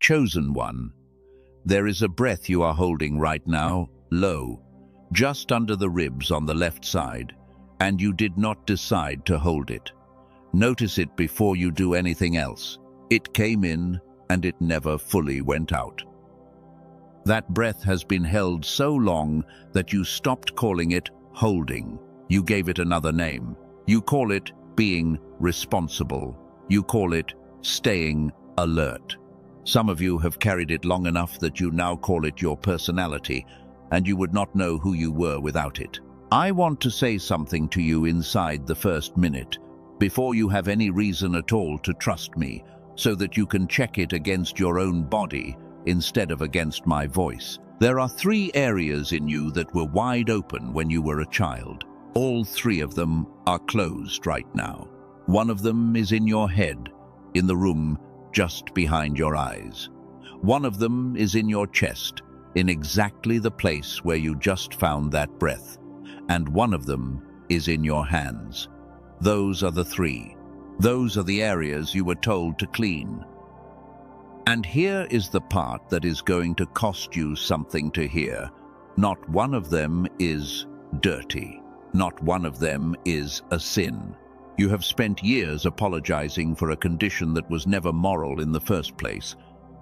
chosen one. There is a breath you are holding right now, low, just under the ribs on the left side, and you did not decide to hold it. Notice it before you do anything else. It came in, and it never fully went out. That breath has been held so long that you stopped calling it holding. You gave it another name. You call it being responsible. You call it staying alert. Some of you have carried it long enough that you now call it your personality, and you would not know who you were without it. I want to say something to you inside the first minute, before you have any reason at all to trust me, so that you can check it against your own body instead of against my voice. There are 3 areas in you that were wide open when you were a child. All 3 of them are closed right now. One of them is in your head, in the room just behind your eyes. One of them is in your chest, in exactly the place where you just found that breath. And one of them is in your hands. Those are the 3. Those are the areas you were told to clean. And here is the part that is going to cost you something to hear. Not one of them is dirty. Not one of them is a sin. You have spent years apologizing for a condition that was never moral in the first place,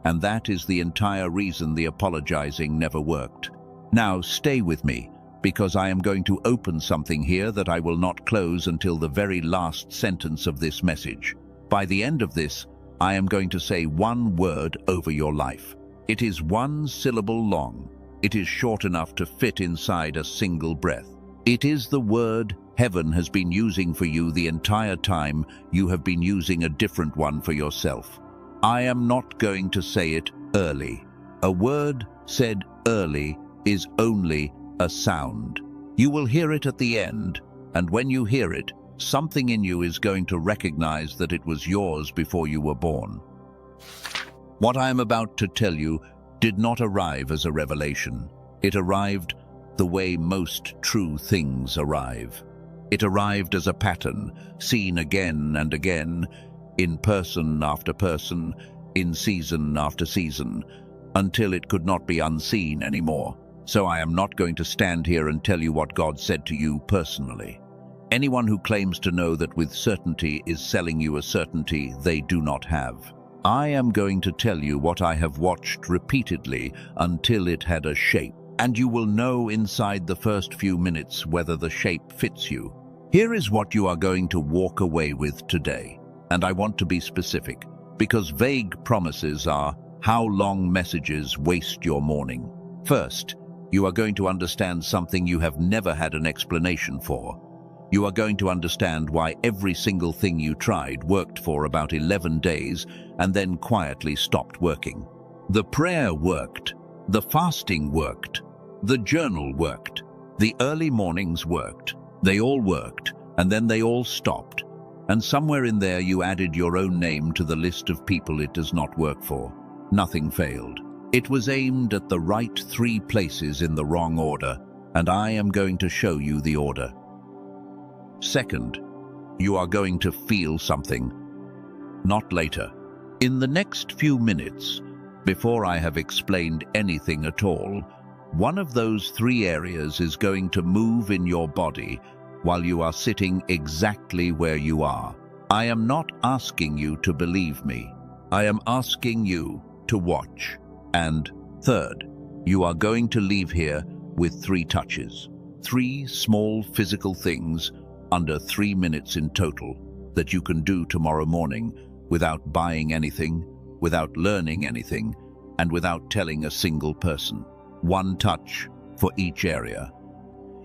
and that is the entire reason the apologizing never worked. Now stay with me, because I am going to open something here that I will not close until the very last sentence of this message. By the end of this, I am going to say one word over your life. It is 1 syllable long. It is short enough to fit inside a single breath. It is the word heaven has been using for you the entire time you have been using a different one for yourself. I am not going to say it early. A word said early is only a sound. You will hear it at the end, and when you hear it, something in you is going to recognize that it was yours before you were born. What I am about to tell you did not arrive as a revelation. It arrived the way most true things arrive. It arrived as a pattern, seen again and again, in person after person, in season after season, until it could not be unseen anymore. So I am not going to stand here and tell you what God said to you personally. Anyone who claims to know that with certainty is selling you a certainty they do not have. I am going to tell you what I have watched repeatedly until it had a shape, and you will know inside the first few minutes whether the shape fits you. Here is what you are going to walk away with today, and I want to be specific, because vague promises are how long messages waste your morning. First, you are going to understand something you have never had an explanation for. You are going to understand why every single thing you tried worked for about 11 days and then quietly stopped working. The prayer worked, the fasting worked, the journal worked, the early mornings worked. They all worked, and then they all stopped. And somewhere in there you added your own name to the list of people it does not work for. Nothing failed. It was aimed at the right 3 places in the wrong order, and I am going to show you the order. Second, you are going to feel something. Not later. In the next few minutes, before I have explained anything at all, one of those 3 areas is going to move in your body while you are sitting exactly where you are. I am not asking you to believe me. I am asking you to watch. And third, you are going to leave here with 3 touches. 3 small physical things under 3 minutes in total that you can do tomorrow morning without buying anything, without learning anything, and without telling a single person. 1 touch for each area.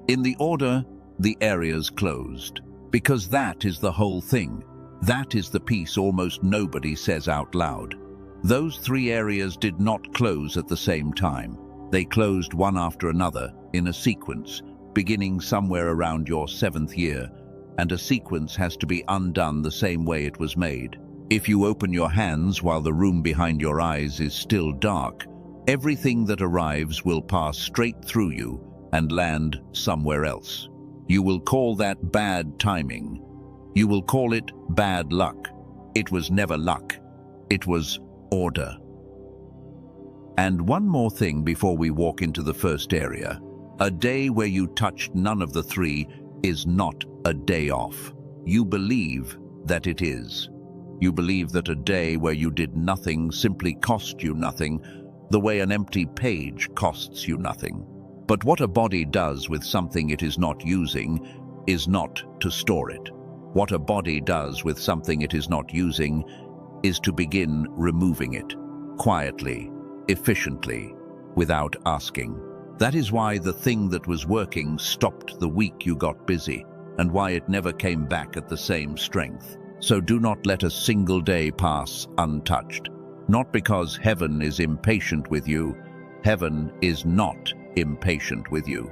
In the order the areas closed, because that is the whole thing. That is the piece almost nobody says out loud. Those 3 areas did not close at the same time. They closed one after another in a sequence, beginning somewhere around your 7th year, and a sequence has to be undone the same way it was made. If you open your hands while the room behind your eyes is still dark, everything that arrives will pass straight through you and land somewhere else. You will call that bad timing. You will call it bad luck. It was never luck. It was order. And one more thing before we walk into the first area. A day where you touched none of the three is not a day off. You believe that it is. You believe that a day where you did nothing simply cost you nothing, the way an empty page costs you nothing. But what a body does with something it is not using is not to store it. What a body does with something it is not using is to begin removing it, quietly, efficiently, without asking. That is why the thing that was working stopped the week you got busy, and why it never came back at the same strength. So do not let a single day pass untouched. Not because heaven is impatient with you. Heaven is not impatient with you.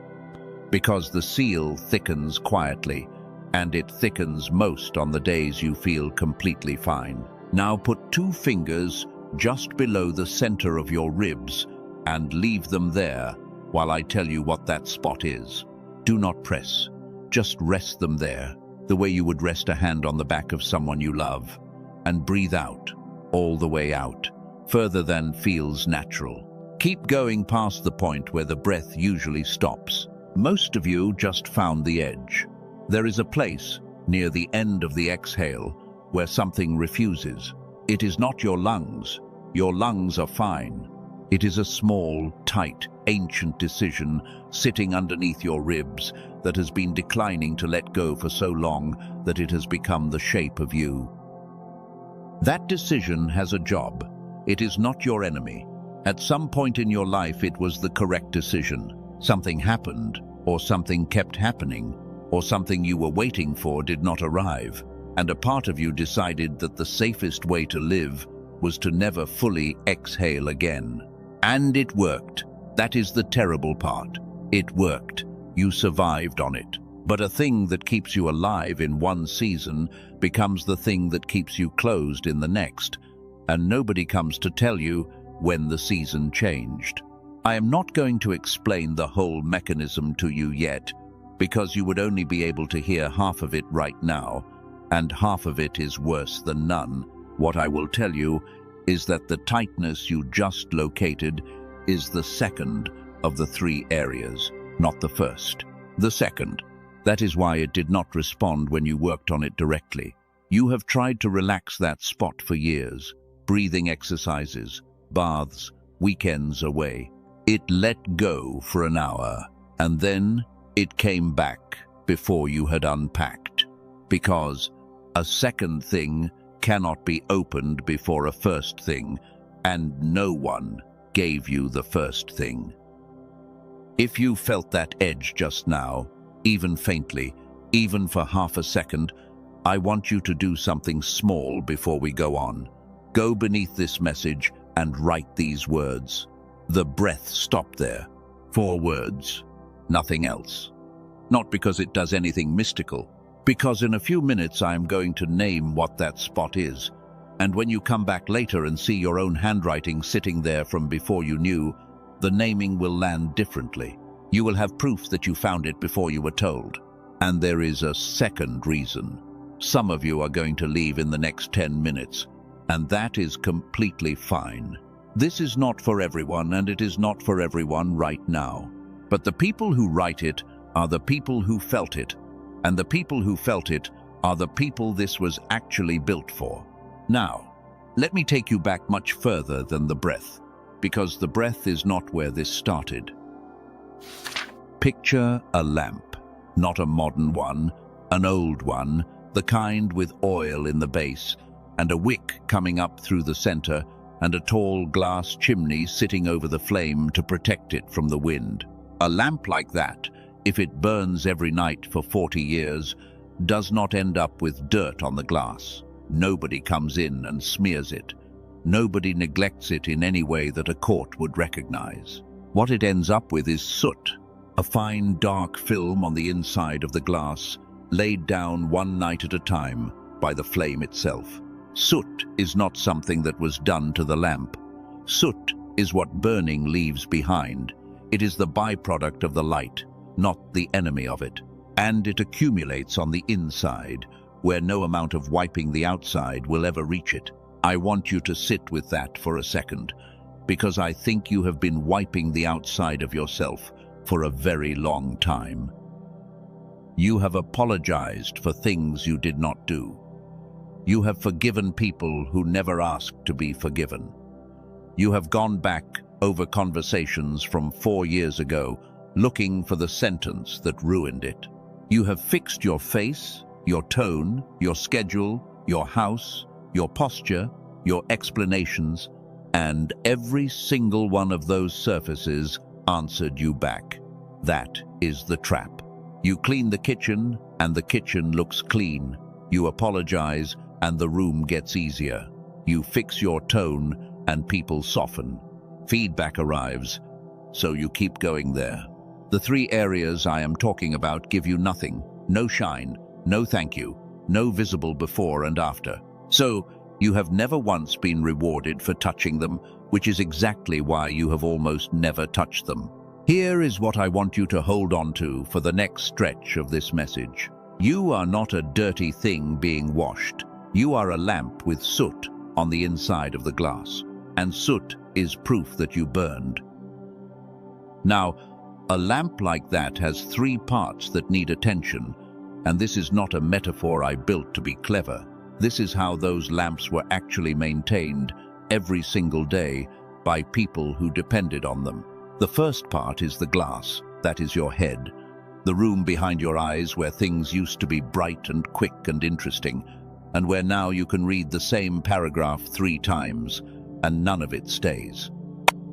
Because the seal thickens quietly, and it thickens most on the days you feel completely fine. Now put 2 fingers just below the center of your ribs and leave them there while I tell you what that spot is. Do not press. Just rest them there, the way you would rest a hand on the back of someone you love. And breathe out, all the way out, further than feels natural. Keep going past the point where the breath usually stops. Most of you just found the edge. There is a place, near the end of the exhale, where something refuses. It is not your lungs. Your lungs are fine. It is a small, tight, ancient decision sitting underneath your ribs that has been declining to let go for so long that it has become the shape of you. That decision has a job. It is not your enemy. At some point in your life it was the correct decision. Something happened, or something kept happening, or something you were waiting for did not arrive, and a part of you decided that the safest way to live was to never fully exhale again. And it worked. That is the terrible part. It worked. You survived on it. But a thing that keeps you alive in one season becomes the thing that keeps you closed in the next, and nobody comes to tell you when the season changed. I am not going to explain the whole mechanism to you yet, because you would only be able to hear half of it right now, and half of it is worse than none. What I will tell you is that the tightness you just located is the second of the 3 areas, not the first. The second. That is why it did not respond when you worked on it directly. You have tried to relax that spot for years. Breathing exercises, baths, weekends away. It let go for an hour, and then it came back before you had unpacked. Because a second thing cannot be opened before a first thing, and no one gave you the first thing. If you felt that edge just now, even faintly, even for half a second, I want you to do something small before we go on. Go beneath this message and write these words. The breath stopped there. 4 words. Nothing else. Not because it does anything mystical, because in a few minutes I am going to name what that spot is. And when you come back later and see your own handwriting sitting there from before you knew, the naming will land differently. You will have proof that you found it before you were told. And there is a second reason. Some of you are going to leave in the next 10 minutes, and that is completely fine. This is not for everyone, and it is not for everyone right now. But the people who write it are the people who felt it, and the people who felt it are the people this was actually built for. Now, let me take you back much further than the breath, because the breath is not where this started. Picture a lamp, not a modern one, an old one, the kind with oil in the base, and a wick coming up through the center, and a tall glass chimney sitting over the flame to protect it from the wind. A lamp like that, if it burns every night for 40 years, does not end up with dirt on the glass. Nobody comes in and smears it. Nobody neglects it in any way that a court would recognize. What it ends up with is soot, a fine dark film on the inside of the glass, laid down one night at a time by the flame itself. Soot is not something that was done to the lamp. Soot is what burning leaves behind. It is the byproduct of the light, not the enemy of it. And it accumulates on the inside, where no amount of wiping the outside will ever reach it. I want you to sit with that for a second, because I think you have been wiping the outside of yourself for a very long time. You have apologized for things you did not do. You have forgiven people who never asked to be forgiven. You have gone back over conversations from 4 years ago, looking for the sentence that ruined it. You have fixed your face, your tone, your schedule, your house, your posture, your explanations, and every single one of those surfaces answered you back. That is the trap. You clean the kitchen, and the kitchen looks clean. You apologize, and the room gets easier. You fix your tone, and people soften. Feedback arrives, so you keep going there. The 3 areas I am talking about give you nothing, no shine, no thank you, no visible before and after. So, you have never once been rewarded for touching them, which is exactly why you have almost never touched them. Here is what I want you to hold on to for the next stretch of this message. You are not a dirty thing being washed. You are a lamp with soot on the inside of the glass, and soot is proof that you burned. Now, a lamp like that has 3 parts that need attention, and this is not a metaphor I built to be clever. This is how those lamps were actually maintained every single day by people who depended on them. The first part is the glass, that is your head, the room behind your eyes where things used to be bright and quick and interesting, and where now you can read the same paragraph 3 times, and none of it stays.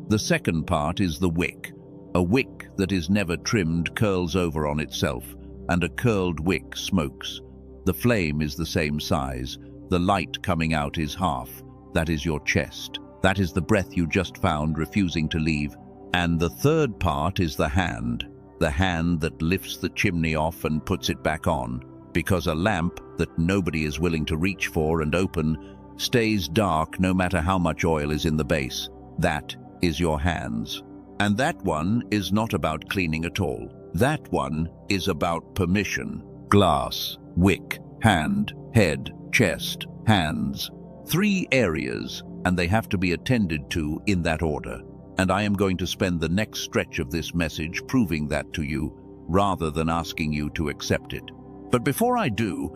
The second part is the wick. A wick that is never trimmed curls over on itself, and a curled wick smokes. The flame is the same size. The light coming out is half. That is your chest. That is the breath you just found refusing to leave. And the third part is the hand that lifts the chimney off and puts it back on, because a lamp that nobody is willing to reach for and open stays dark no matter how much oil is in the base. That is your hands. And that one is not about cleaning at all. That one is about permission. Glass, wick, hand, head, chest, hands. 3 areas, and they have to be attended to in that order. And I am going to spend the next stretch of this message proving that to you, rather than asking you to accept it. But before I do,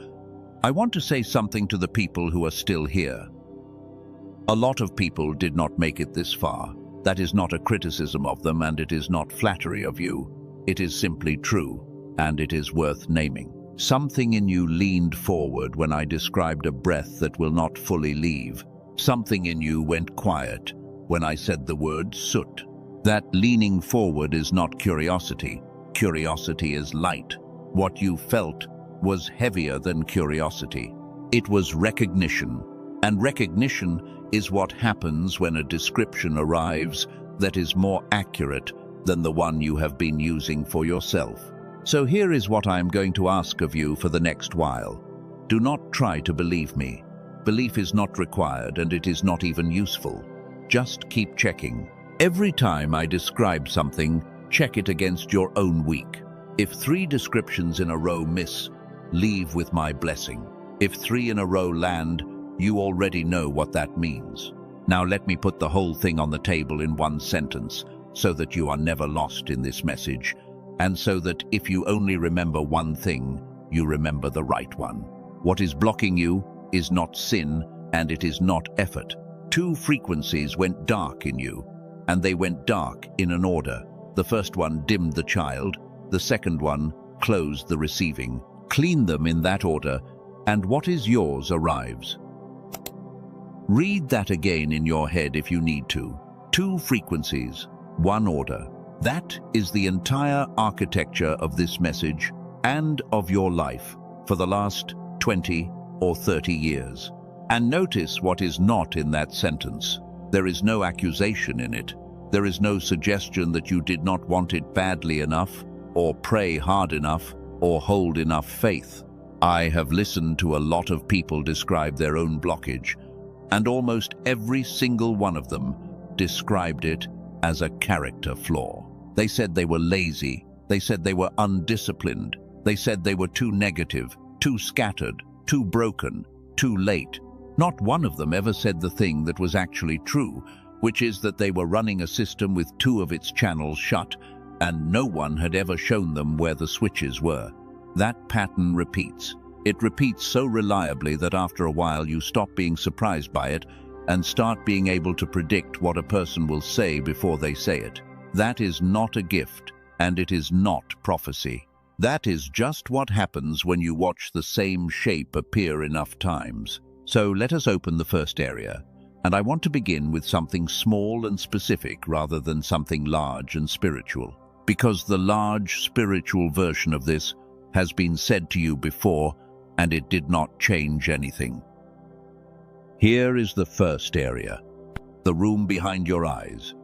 I want to say something to the people who are still here. A lot of people did not make it this far. That is not a criticism of them, and it is not flattery of you. It is simply true, and it is worth naming. Something in you leaned forward when I described a breath that will not fully leave. Something in you went quiet when I said the word soot. That leaning forward is not curiosity. Curiosity is light. What you felt was heavier than curiosity. It was recognition, and recognition is what happens when a description arrives that is more accurate than the one you have been using for yourself. So here is what I am going to ask of you for the next while. Do not try to believe me. Belief is not required, and it is not even useful. Just keep checking. Every time I describe something, check it against your own week. If 3 descriptions in a row miss, leave with my blessing. If 3 in a row land, you already know what that means. Now let me put the whole thing on the table in one sentence, so that you are never lost in this message, and so that if you only remember one thing, you remember the right one. What is blocking you is not sin, and it is not effort. 2 frequencies went dark in you, and they went dark in an order. The first one dimmed the child, the second one closed the receiving. Clean them in that order, and what is yours arrives. Read that again in your head if you need to. 2 frequencies, 1 order. That is the entire architecture of this message and of your life for the last 20 or 30 years. And notice what is not in that sentence. There is no accusation in it. There is no suggestion that you did not want it badly enough, or pray hard enough, or hold enough faith. I have listened to a lot of people describe their own blockage, and almost every single one of them described it as a character flaw. They said they were lazy. They said they were undisciplined. They said they were too negative, too scattered, too broken, too late. Not one of them ever said the thing that was actually true, which is that they were running a system with two of its channels shut, and no one had ever shown them where the switches were. That pattern repeats. It repeats so reliably that after a while you stop being surprised by it and start being able to predict what a person will say before they say it. That is not a gift, and it is not prophecy. That is just what happens when you watch the same shape appear enough times. So let us open the first area, and I want to begin with something small and specific rather than something large and spiritual, because the large spiritual version of this has been said to you before, and it did not change anything. Here is the first area, the room behind your eyes.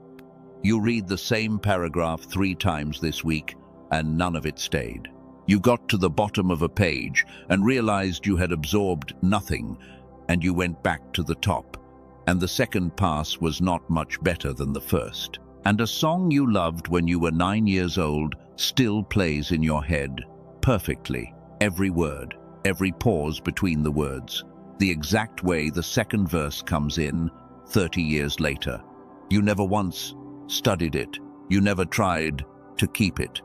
You read the same paragraph 3 times this week, and none of it stayed. You got to the bottom of a page and realized you had absorbed nothing, and you went back to the top, and the second pass was not much better than the first. And a song you loved when you were 9 years old still plays in your head, perfectly, every word, every pause between the words, the exact way the second verse comes in 30 years later. You never once studied it. You never tried to keep it.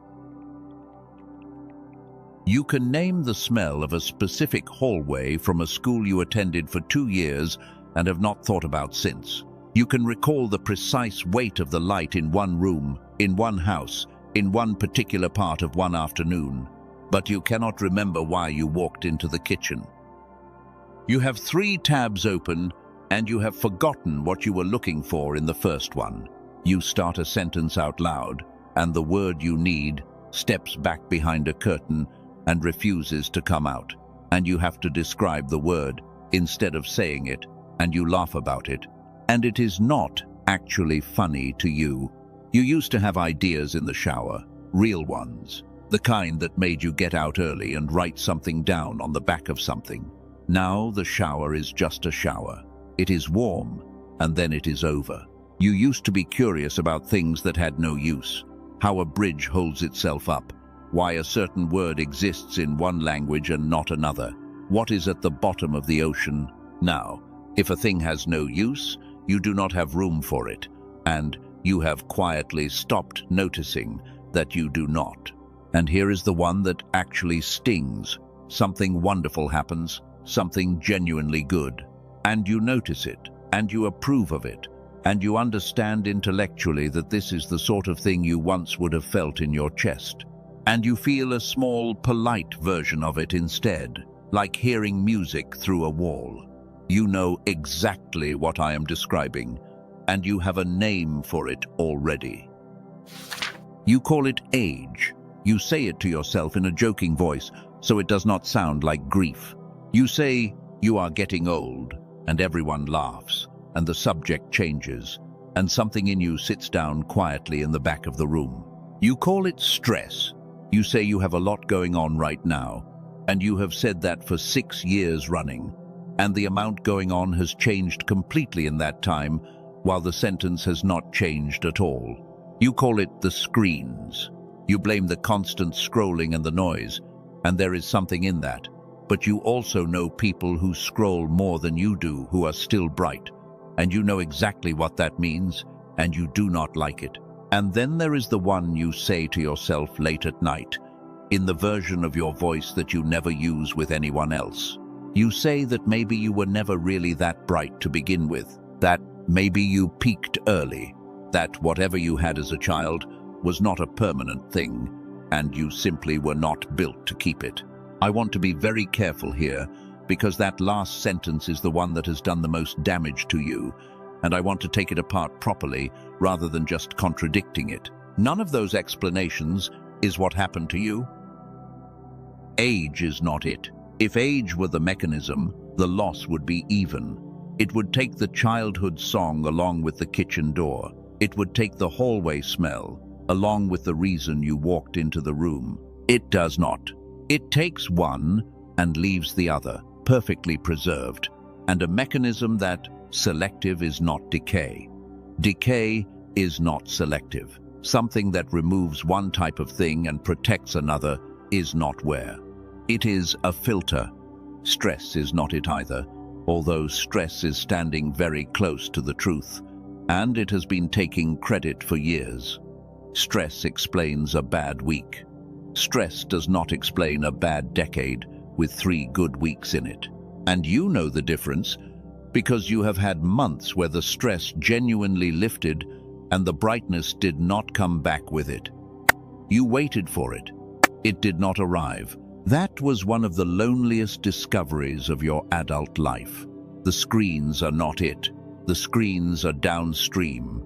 You can name the smell of a specific hallway from a school you attended for 2 years and have not thought about since. You can recall the precise weight of the light in one room, in one house, in one particular part of one afternoon, but you cannot remember why you walked into the kitchen. You have 3 tabs open, and you have forgotten what you were looking for in the first one. You start a sentence out loud, and the word you need steps back behind a curtain and refuses to come out, and you have to describe the word instead of saying it, and you laugh about it, and it is not actually funny to you. You used to have ideas in the shower, real ones, the kind that made you get out early and write something down on the back of something. Now the shower is just a shower. It is warm, and then it is over. You used to be curious about things that had no use, how a bridge holds itself up, why a certain word exists in one language and not another, what is at the bottom of the ocean. Now, if a thing has no use, you do not have room for it, and you have quietly stopped noticing that you do not. And here is the one that actually stings. Something wonderful happens, something genuinely good, and you notice it, and you approve of it, and you understand intellectually that this is the sort of thing you once would have felt in your chest. And you feel a small, polite version of it instead, like hearing music through a wall. You know exactly what I am describing, and you have a name for it already. You call it age. You say it to yourself in a joking voice, so it does not sound like grief. You say, "You are getting old," and everyone laughs, and the subject changes, and something in you sits down quietly in the back of the room. You call it stress. You say you have a lot going on right now, and you have said that for 6 years running, and the amount going on has changed completely in that time, while the sentence has not changed at all. You call it the screens. You blame the constant scrolling and the noise, and there is something in that. But you also know people who scroll more than you do who are still bright, and you know exactly what that means, and you do not like it. And then there is the one you say to yourself late at night, in the version of your voice that you never use with anyone else. You say that maybe you were never really that bright to begin with, that maybe you peaked early, that whatever you had as a child was not a permanent thing, and you simply were not built to keep it. I want to be very careful here, because that last sentence is the one that has done the most damage to you, and I want to take it apart properly rather than just contradicting it. None of those explanations is what happened to you. Age is not it. If age were the mechanism, the loss would be even. It would take the childhood song along with the kitchen door. It would take the hallway smell along with the reason you walked into the room. It does not. It takes one and leaves the other, perfectly preserved, and a mechanism that selective is not decay. Decay is not selective. Something that removes one type of thing and protects another is not wear. It is a filter. Stress is not it either, although stress is standing very close to the truth. and it has been taking credit for years. Stress explains a bad week. Stress does not explain a bad decade with 3 good weeks in it. And you know the difference because you have had months where the stress genuinely lifted and the brightness did not come back with it. You waited for it. It did not arrive. That was one of the loneliest discoveries of your adult life. The screens are not it. The screens are downstream.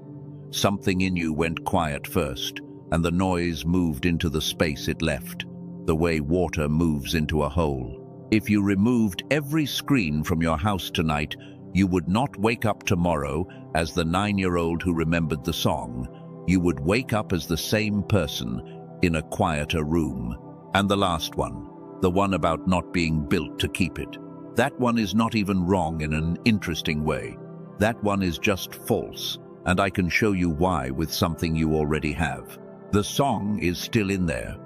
Something in you went quiet first, and the noise moved into the space it left, the way water moves into a hole. If you removed every screen from your house tonight, you would not wake up tomorrow as the 9-year-old who remembered the song. You would wake up as the same person in a quieter room. And the last one, the one about not being built to keep it. That one is not even wrong in an interesting way. That one is just false, and I can show you why with something you already have. The song is still in there.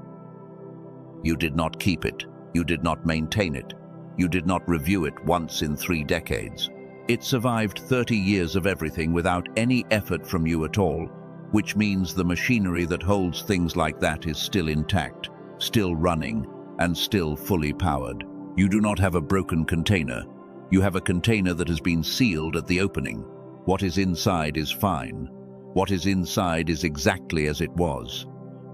You did not keep it. You did not maintain it. You did not review it once in 3 decades. It survived 30 years of everything without any effort from you at all, which means the machinery that holds things like that is still intact, still running, and still fully powered. You do not have a broken container. You have a container that has been sealed at the opening. What is inside is fine. What is inside is exactly as it was.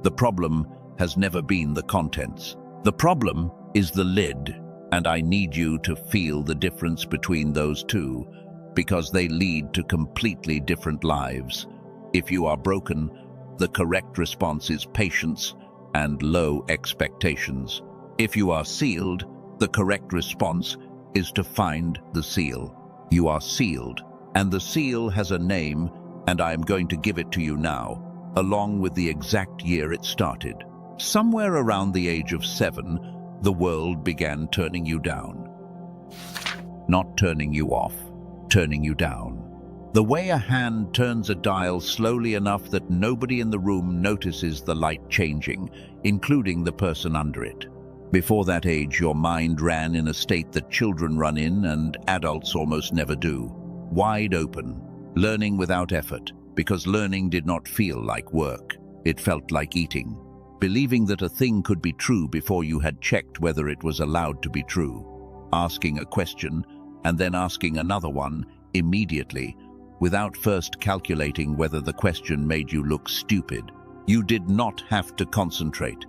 The problem has never been the contents. The problem is the lid, and I need you to feel the difference between those two, because they lead to completely different lives. If you are broken, the correct response is patience and low expectations. If you are sealed, the correct response is to find the seal. You are sealed, and the seal has a name, and I am going to give it to you now, along with the exact year it started. Somewhere around the age of 7, the world began turning you down. Not turning you off, turning you down. The way a hand turns a dial slowly enough that nobody in the room notices the light changing, including the person under it. Before that age, your mind ran in a state that children run in and adults almost never do. Wide open, learning without effort, because learning did not feel like work. It felt like eating. Believing that a thing could be true before you had checked whether it was allowed to be true. Asking a question and then asking another one immediately, without first calculating whether the question made you look stupid. You did not have to concentrate.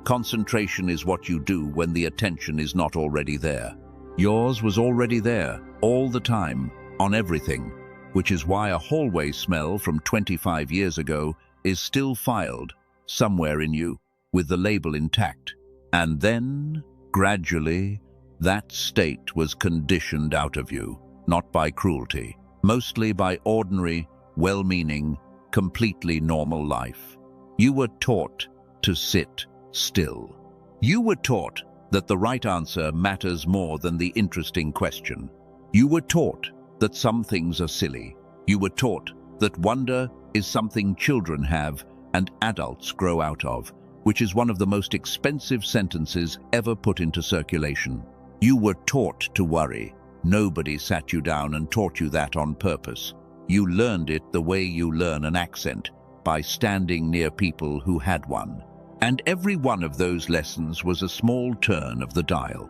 Concentration is what you do when the attention is not already there. Yours was already there, all the time, on everything, which is why a hallway smell from 25 years ago is still filed somewhere in you, with the label intact. And then, gradually, that state was conditioned out of you, not by cruelty, mostly by ordinary, well-meaning, completely normal life. You were taught to sit still. You were taught that the right answer matters more than the interesting question. You were taught that some things are silly. You were taught that wonder is something children have and adults grow out of, which is one of the most expensive sentences ever put into circulation. You were taught to worry. Nobody sat you down and taught you that on purpose. You learned it the way you learn an accent, by standing near people who had one. And every one of those lessons was a small turn of the dial.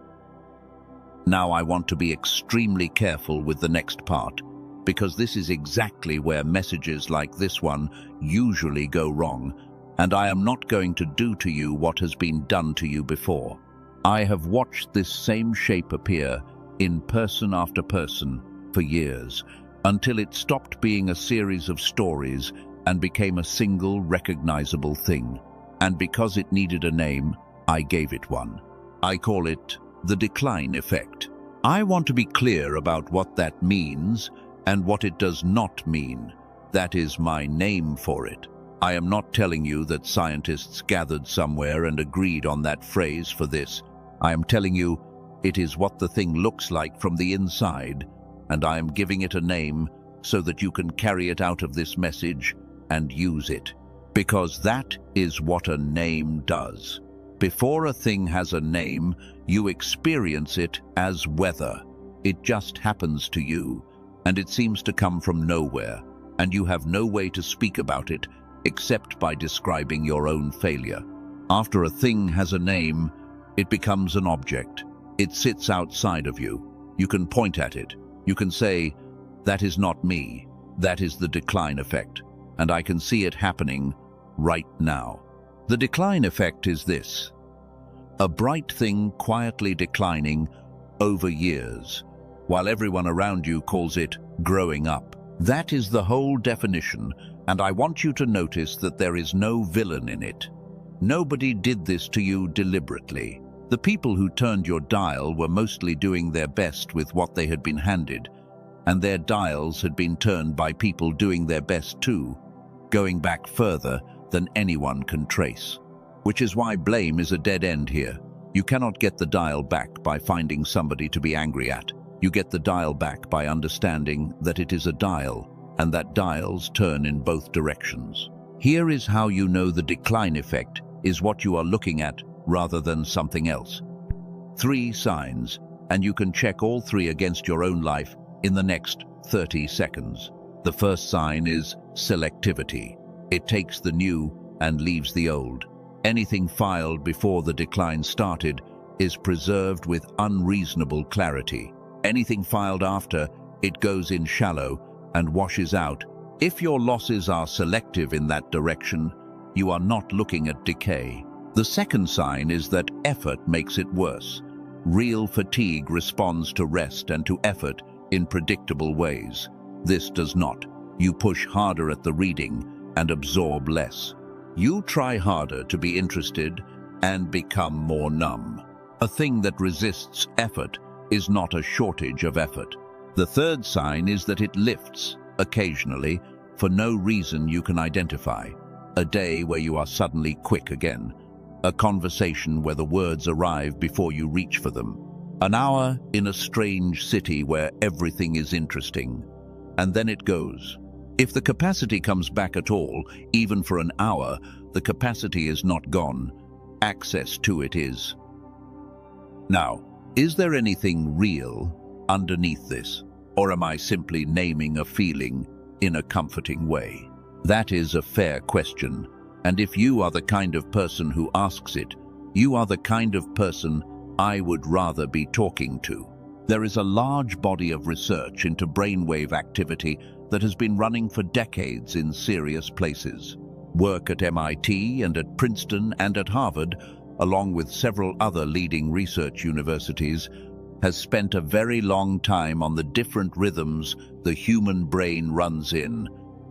Now I want to be extremely careful with the next part, because this is exactly where messages like this one usually go wrong, and I am not going to do to you what has been done to you before. I have watched this same shape appear in person after person for years, until it stopped being a series of stories and became a single recognizable thing. And because it needed a name, I gave it one. I call it the decline effect. I want to be clear about what that means and what it does not mean. That is my name for it. I am not telling you that scientists gathered somewhere and agreed on that phrase for this. I am telling you it is what the thing looks like from the inside, and I am giving it a name so that you can carry it out of this message and use it. Because that is what a name does. Before a thing has a name, you experience it as weather. It just happens to you, and it seems to come from nowhere, and you have no way to speak about it except by describing your own failure. After a thing has a name, it becomes an object. It sits outside of you. You can point at it. You can say, "That is not me. That is the decline effect, and I can see it happening right now." The decline effect is this: a bright thing quietly declining over years, while everyone around you calls it growing up. That is the whole definition, and I want you to notice that there is no villain in it. Nobody did this to you deliberately. The people who turned your dial were mostly doing their best with what they had been handed, and their dials had been turned by people doing their best too, going back further than anyone can trace. Which is why blame is a dead end here. You cannot get the dial back by finding somebody to be angry at. You get the dial back by understanding that it is a dial, and that dials turn in both directions. Here is how you know the decline effect is what you are looking at rather than something else. 3 signs, and you can check all 3 against your own life in the next 30 seconds. The first sign is selectivity. It takes the new and leaves the old. Anything filed before the decline started is preserved with unreasonable clarity. Anything filed after, it goes in shallow and washes out. If your losses are selective in that direction, you are not looking at decay. The second sign is that effort makes it worse. Real fatigue responds to rest and to effort in predictable ways. This does not. You push harder at the reading and absorb less. You try harder to be interested and become more numb. A thing that resists effort is not a shortage of effort. The third sign is that it lifts, occasionally, for no reason you can identify. A day where you are suddenly quick again. A conversation where the words arrive before you reach for them. An hour in a strange city where everything is interesting. And then it goes. If the capacity comes back at all, even for an hour, the capacity is not gone. Access to it is. Now, is there anything real underneath this? Or am I simply naming a feeling in a comforting way? That is a fair question. And if you are the kind of person who asks it, you are the kind of person I would rather be talking to. There is a large body of research into brainwave activity that has been running for decades in serious places. Work at MIT and at Princeton and at Harvard, along with several other leading research universities, has spent a very long time on the different rhythms the human brain runs in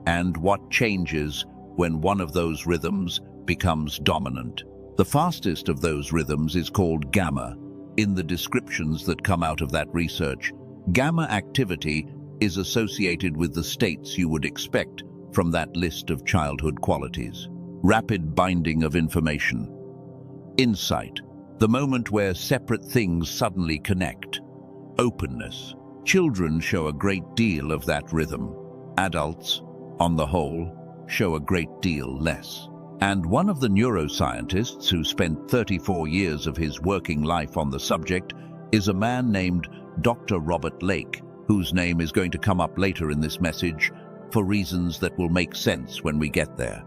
and what changes when one of those rhythms becomes dominant. The fastest of those rhythms is called gamma. In the descriptions that come out of that research, gamma activity is associated with the states you would expect from that list of childhood qualities. Rapid binding of information. Insight, the moment where separate things suddenly connect. Openness. Children show a great deal of that rhythm. Adults, on the whole, show a great deal less. And one of the neuroscientists who spent 34 years of his working life on the subject is a man named Dr. Robert Lake, whose name is going to come up later in this message for reasons that will make sense when we get there.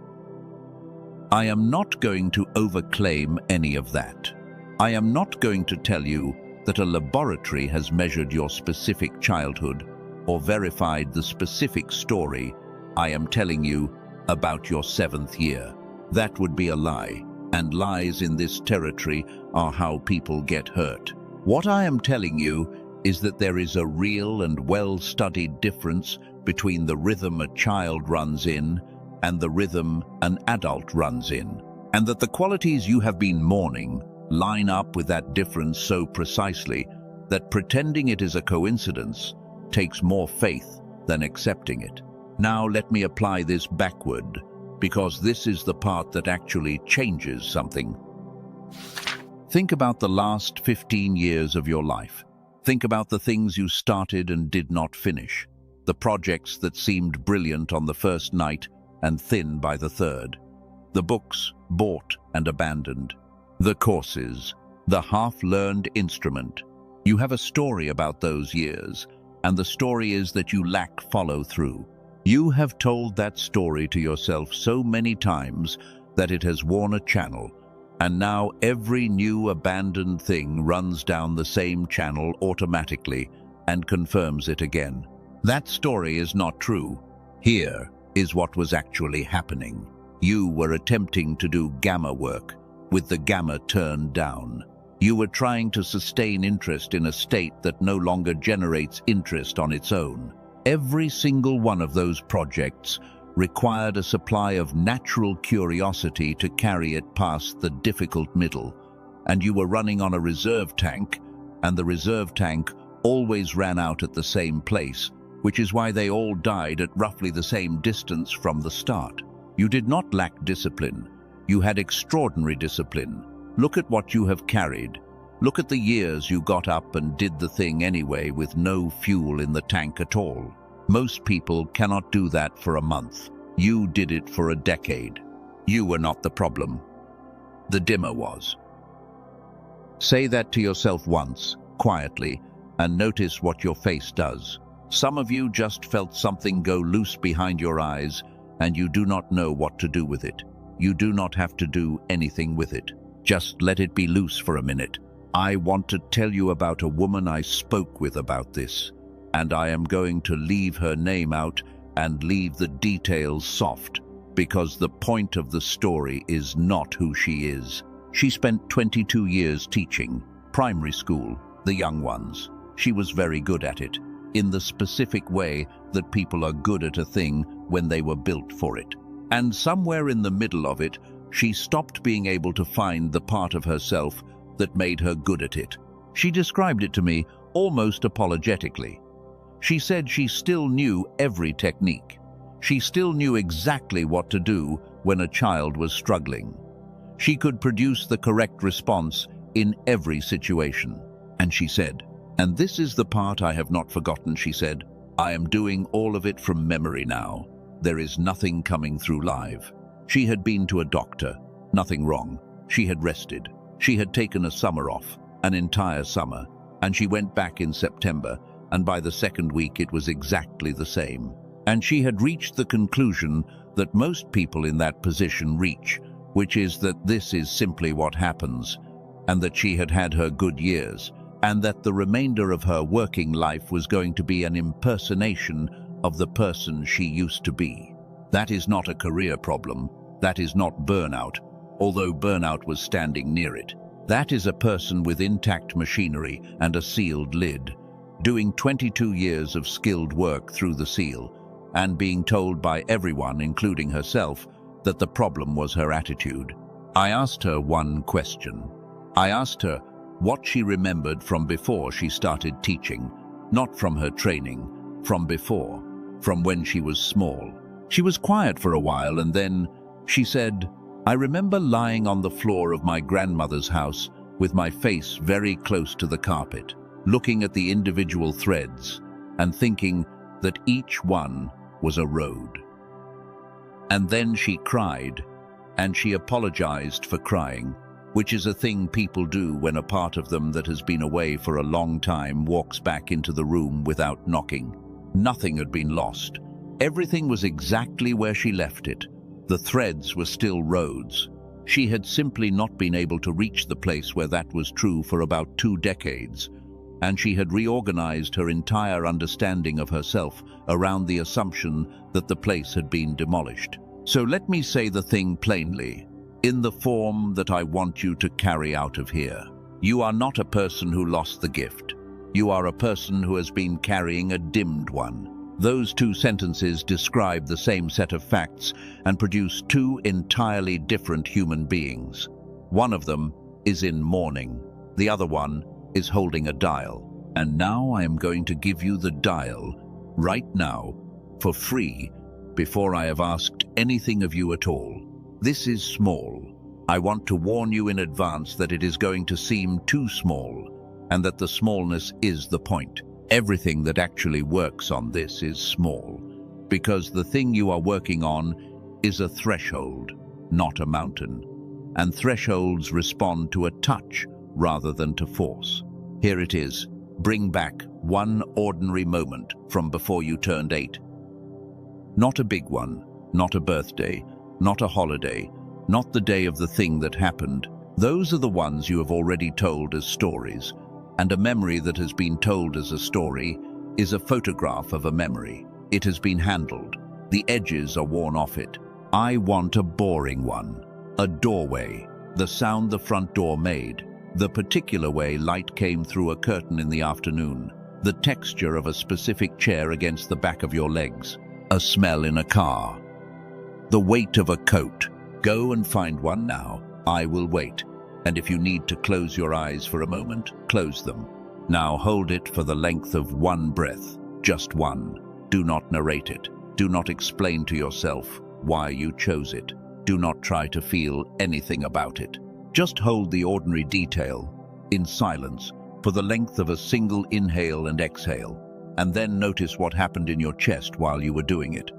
I am not going to overclaim any of that. I am not going to tell you that a laboratory has measured your specific childhood or verified the specific story I am telling you about your 7th year. That would be a lie, and lies in this territory are how people get hurt. What I am telling you is that there is a real and well-studied difference between the rhythm a child runs in and the rhythm an adult runs in, and that the qualities you have been mourning line up with that difference so precisely that pretending it is a coincidence takes more faith than accepting it. Now let me apply this backward, because this is the part that actually changes something. Think about the last 15 years of your life. Think about the things you started and did not finish, the projects that seemed brilliant on the first night and thin by the third, the books bought and abandoned, the courses, the half-learned instrument. You have a story about those years, and the story is that you lack follow-through. You have told that story to yourself so many times that it has worn a channel, and now every new abandoned thing runs down the same channel automatically and confirms it again. That story is not true. Here is what was actually happening. You were attempting to do gamma work, with the gamma turned down. You were trying to sustain interest in a state that no longer generates interest on its own. Every single one of those projects required a supply of natural curiosity to carry it past the difficult middle, and you were running on a reserve tank, and the reserve tank always ran out at the same place, which is why they all died at roughly the same distance from the start. You did not lack discipline. You had extraordinary discipline. Look at what you have carried. Look at the years you got up and did the thing anyway with no fuel in the tank at all. Most people cannot do that for a month. You did it for a decade. You were not the problem. The dimmer was. Say that to yourself once, quietly, and notice what your face does. Some of you just felt something go loose behind your eyes, and you do not know what to do with it. You do not have to do anything with it. Just let it be loose for a minute. I want to tell you about a woman I spoke with about this, and I am going to leave her name out and leave the details soft, because the point of the story is not who she is. She spent 22 years teaching, primary school, the young ones. She was very good at it, in the specific way that people are good at a thing when they were built for it. And somewhere in the middle of it, she stopped being able to find the part of herself that made her good at it. She described it to me almost apologetically. She said she still knew every technique. She still knew exactly what to do when a child was struggling. She could produce the correct response in every situation. And she said, and this is the part I have not forgotten, she said, I am doing all of it from memory now. There is nothing coming through live. She had been to a doctor. Nothing wrong. She had rested. She had taken a summer off, an entire summer, and she went back in September, and by the second week it was exactly the same. And she had reached the conclusion that most people in that position reach, which is that this is simply what happens, and that she had had her good years, and that the remainder of her working life was going to be an impersonation of the person she used to be. That is not a career problem. That is not burnout, although burnout was standing near it. That is a person with intact machinery and a sealed lid, doing 22 years of skilled work through the seal, and being told by everyone, including herself, that the problem was her attitude. I asked her one question. I asked her what she remembered from before she started teaching, not from her training, from before, from when she was small. She was quiet for a while, and then she said, I remember lying on the floor of my grandmother's house with my face very close to the carpet, looking at the individual threads and thinking that each one was a road. And then she cried, and she apologized for crying, which is a thing people do when a part of them that has been away for a long time walks back into the room without knocking. Nothing had been lost. Everything was exactly where she left it. The threads were still roads. She had simply not been able to reach the place where that was true for about 2 decades, and she had reorganized her entire understanding of herself around the assumption that the place had been demolished. So let me say the thing plainly, in the form that I want you to carry out of here. You are not a person who lost the gift. You are a person who has been carrying a dimmed one. Those 2 sentences describe the same set of facts and produce 2 entirely different human beings. One of them is in mourning. The other one is holding a dial. And now I am going to give you the dial, right now, for free, before I have asked anything of you at all. This is small. I want to warn you in advance that it is going to seem too small, and that the smallness is the point. Everything that actually works on this is small, because the thing you are working on is a threshold, not a mountain. And thresholds respond to a touch rather than to force. Here it is. Bring back one ordinary moment from before you turned 8. Not a big one, not a birthday, not a holiday, not the day of the thing that happened. Those are the ones you have already told as stories, and a memory that has been told as a story is a photograph of a memory. It has been handled. The edges are worn off it. I want a boring one. A doorway. The sound the front door made. The particular way light came through a curtain in the afternoon. The texture of a specific chair against the back of your legs. A smell in a car. The weight of a coat. Go and find one now. I will wait. And if you need to close your eyes for a moment, close them. Now hold it for the length of one breath. Just one. Do not narrate it. Do not explain to yourself why you chose it. Do not try to feel anything about it. Just hold the ordinary detail in silence for the length of a single inhale and exhale, and then notice what happened in your chest while you were doing it.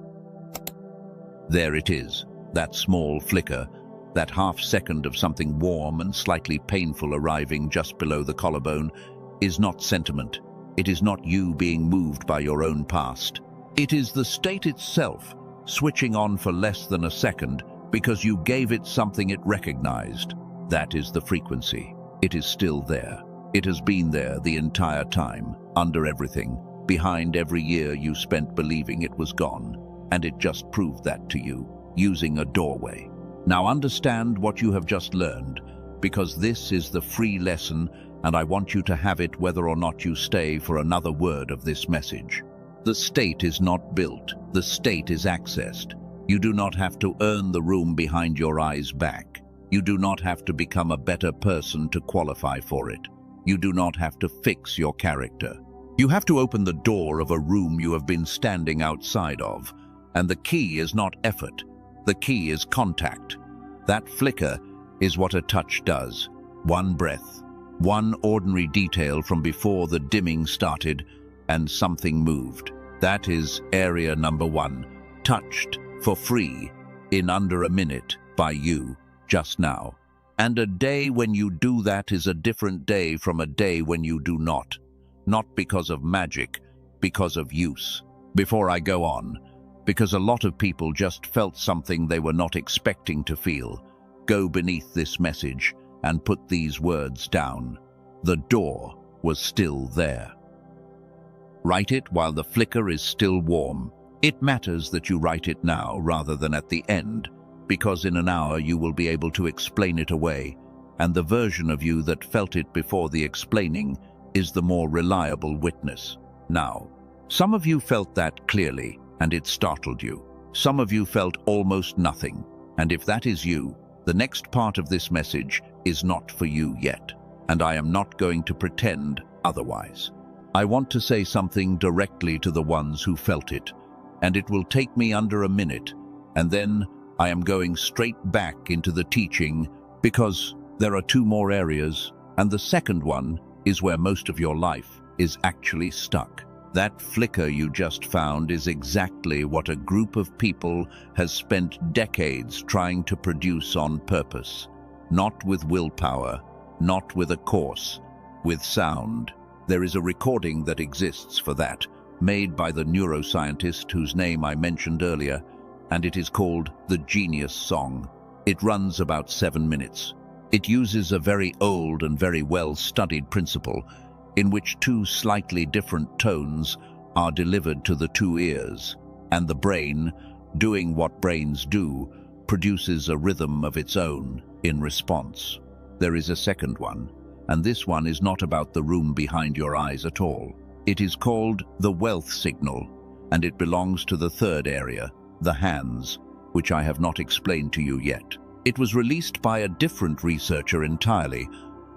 There it is, that small flicker, that half second of something warm and slightly painful arriving just below the collarbone is not sentiment. It is not you being moved by your own past. It is the state itself switching on for less than a second because you gave it something it recognized. That is the frequency. It is still there. It has been there the entire time, under everything, behind every year you spent believing it was gone, and it just proved that to you, using a doorway. Now understand what you have just learned, because this is the free lesson, and I want you to have it whether or not you stay for another word of this message. The state is not built. The state is accessed. You do not have to earn the room behind your eyes back. You do not have to become a better person to qualify for it. You do not have to fix your character. You have to open the door of a room you have been standing outside of, and the key is not effort. The key is contact. That flicker is what a touch does. One breath, one ordinary detail from before the dimming started, and something moved. That is area number one, touched for free in under a minute by you just now. And a day when you do that is a different day from a day when you do not. Not because of magic, because of use. Before I go on, because a lot of people just felt something they were not expecting to feel, go beneath this message and put these words down. The door was still there. Write it while the flicker is still warm. It matters that you write it now rather than at the end, because in an hour you will be able to explain it away, and the version of you that felt it before the explaining is the more reliable witness. Now, some of you felt that clearly, and it startled you. Some of you felt almost nothing, and if that is you, the next part of this message is not for you yet, and I am not going to pretend otherwise. I want to say something directly to the ones who felt it, and it will take me under a minute, and then I am going straight back into the teaching because there are two more areas, and the second one is where most of your life is actually stuck. That flicker you just found is exactly what a group of people has spent decades trying to produce on purpose. Not with willpower, not with a course, with sound. There is a recording that exists for that, made by the neuroscientist whose name I mentioned earlier, and it is called The Genius Song. It runs about 7 minutes. It uses a very old and very well-studied principle in which two slightly different tones are delivered to the two ears, and the brain, doing what brains do, produces a rhythm of its own in response. There is a second one, and this one is not about the room behind your eyes at all. It is called the wealth signal, and it belongs to the third area, the hands, which I have not explained to you yet. It was released by a different researcher entirely,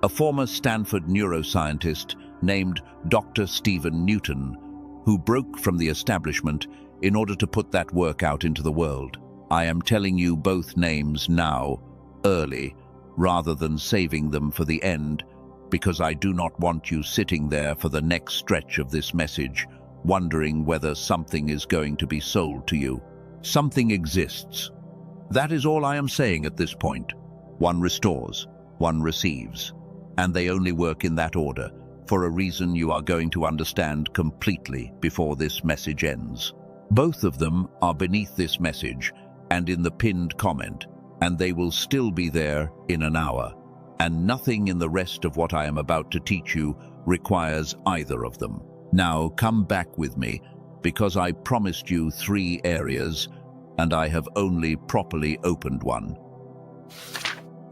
a former Stanford neuroscientist named Dr. Stephen Newton, who broke from the establishment in order to put that work out into the world. I am telling you both names now, early, rather than saving them for the end, because I do not want you sitting there for the next stretch of this message, wondering whether something is going to be sold to you. Something exists. That is all I am saying at this point. One restores, one receives, and they only work in that order, for a reason you are going to understand completely before this message ends. Both of them are beneath this message and in the pinned comment, and they will still be there in an hour. And nothing in the rest of what I am about to teach you requires either of them. Now come back with me, because I promised you 3 areas, and I have only properly opened one.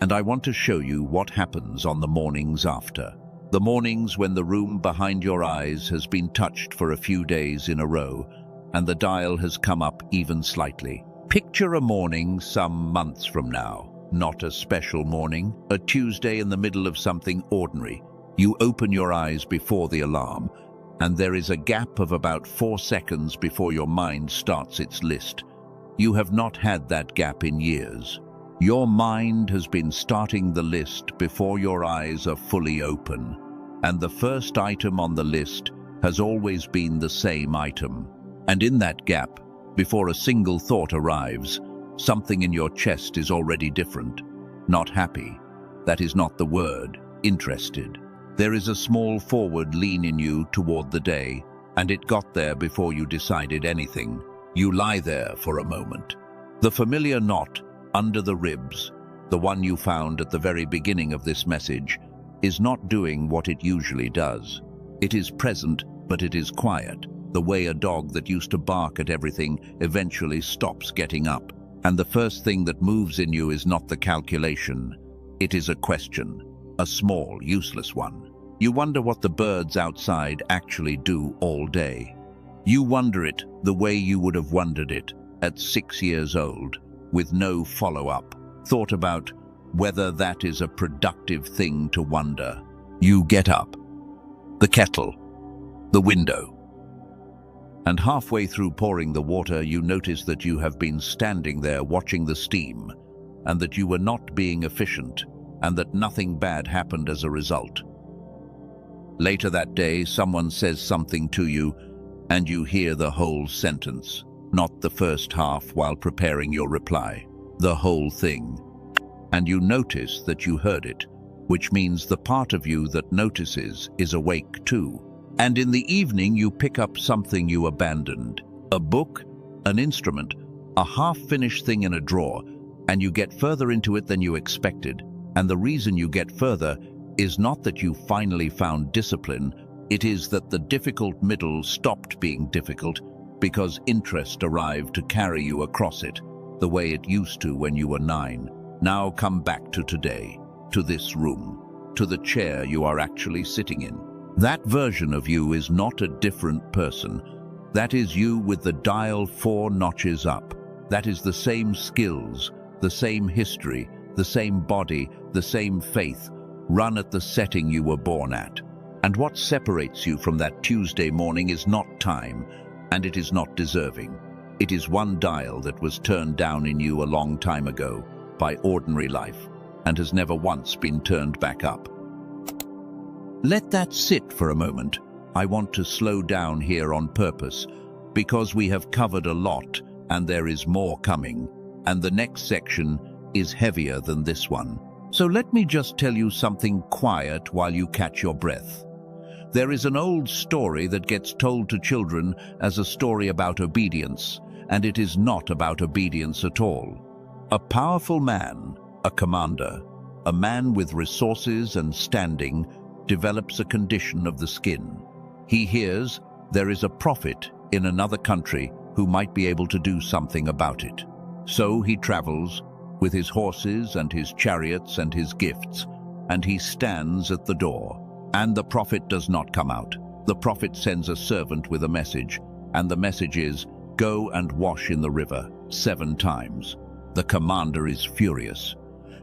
And I want to show you what happens on the mornings after. The mornings when the room behind your eyes has been touched for a few days in a row, and the dial has come up even slightly. Picture a morning some months from now. Not a special morning, a Tuesday in the middle of something ordinary. You open your eyes before the alarm, and there is a gap of about 4 seconds before your mind starts its list. You have not had that gap in years. Your mind has been starting the list before your eyes are fully open, and the first item on the list has always been the same item. And in that gap, before a single thought arrives, something in your chest is already different. Not happy. That is not the word. Interested. There is a small forward lean in you toward the day, and it got there before you decided anything. You lie there for a moment. The familiar knot under the ribs, the one you found at the very beginning of this message, is not doing what it usually does. It is present, but it is quiet, the way a dog that used to bark at everything eventually stops getting up. And the first thing that moves in you is not the calculation. It is a question, a small, useless one. You wonder what the birds outside actually do all day. You wonder it the way you would have wondered it at 6 years old, with no follow-up, thought about whether that is a productive thing to wonder. You get up. The kettle. The window. And halfway through pouring the water, you notice that you have been standing there watching the steam, and that you were not being efficient, and that nothing bad happened as a result. Later that day, someone says something to you, and you hear the whole sentence, not the first half while preparing your reply, the whole thing. And you notice that you heard it, which means the part of you that notices is awake too. And in the evening you pick up something you abandoned, a book, an instrument, a half-finished thing in a drawer, and you get further into it than you expected. And the reason you get further is not that you finally found discipline, it is that the difficult middle stopped being difficult because interest arrived to carry you across it, the way it used to when you were 9. Now come back to today, to this room, to the chair you are actually sitting in. That version of you is not a different person. That is you with the dial 4 notches up. That is the same skills, the same history, the same body, the same faith, run at the setting you were born at. And what separates you from that Tuesday morning is not time, and it is not deserving. It is one dial that was turned down in you a long time ago by ordinary life, and has never once been turned back up. Let that sit for a moment. I want to slow down here on purpose, because we have covered a lot and there is more coming, and the next section is heavier than this one. So let me just tell you something quiet while you catch your breath. There is an old story that gets told to children as a story about obedience, and it is not about obedience at all. A powerful man, a commander, a man with resources and standing, develops a condition of the skin. He hears there is a prophet in another country who might be able to do something about it. So he travels with his horses and his chariots and his gifts, and he stands at the door. And the prophet does not come out. The prophet sends a servant with a message, and the message is, "Go and wash in the river 7 times. The commander is furious.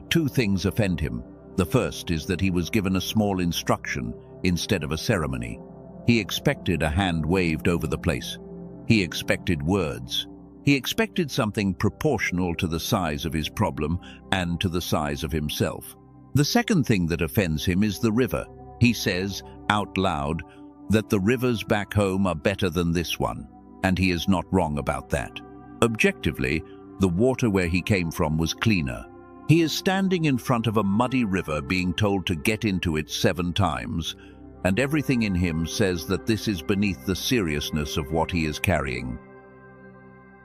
2 things offend him. The first is that he was given a small instruction instead of a ceremony. He expected a hand waved over the place. He expected words. He expected something proportional to the size of his problem and to the size of himself. The second thing that offends him is the river. He says, out loud, that the rivers back home are better than this one, and he is not wrong about that. Objectively, the water where he came from was cleaner. He is standing in front of a muddy river being told to get into it 7 times, and everything in him says that this is beneath the seriousness of what he is carrying.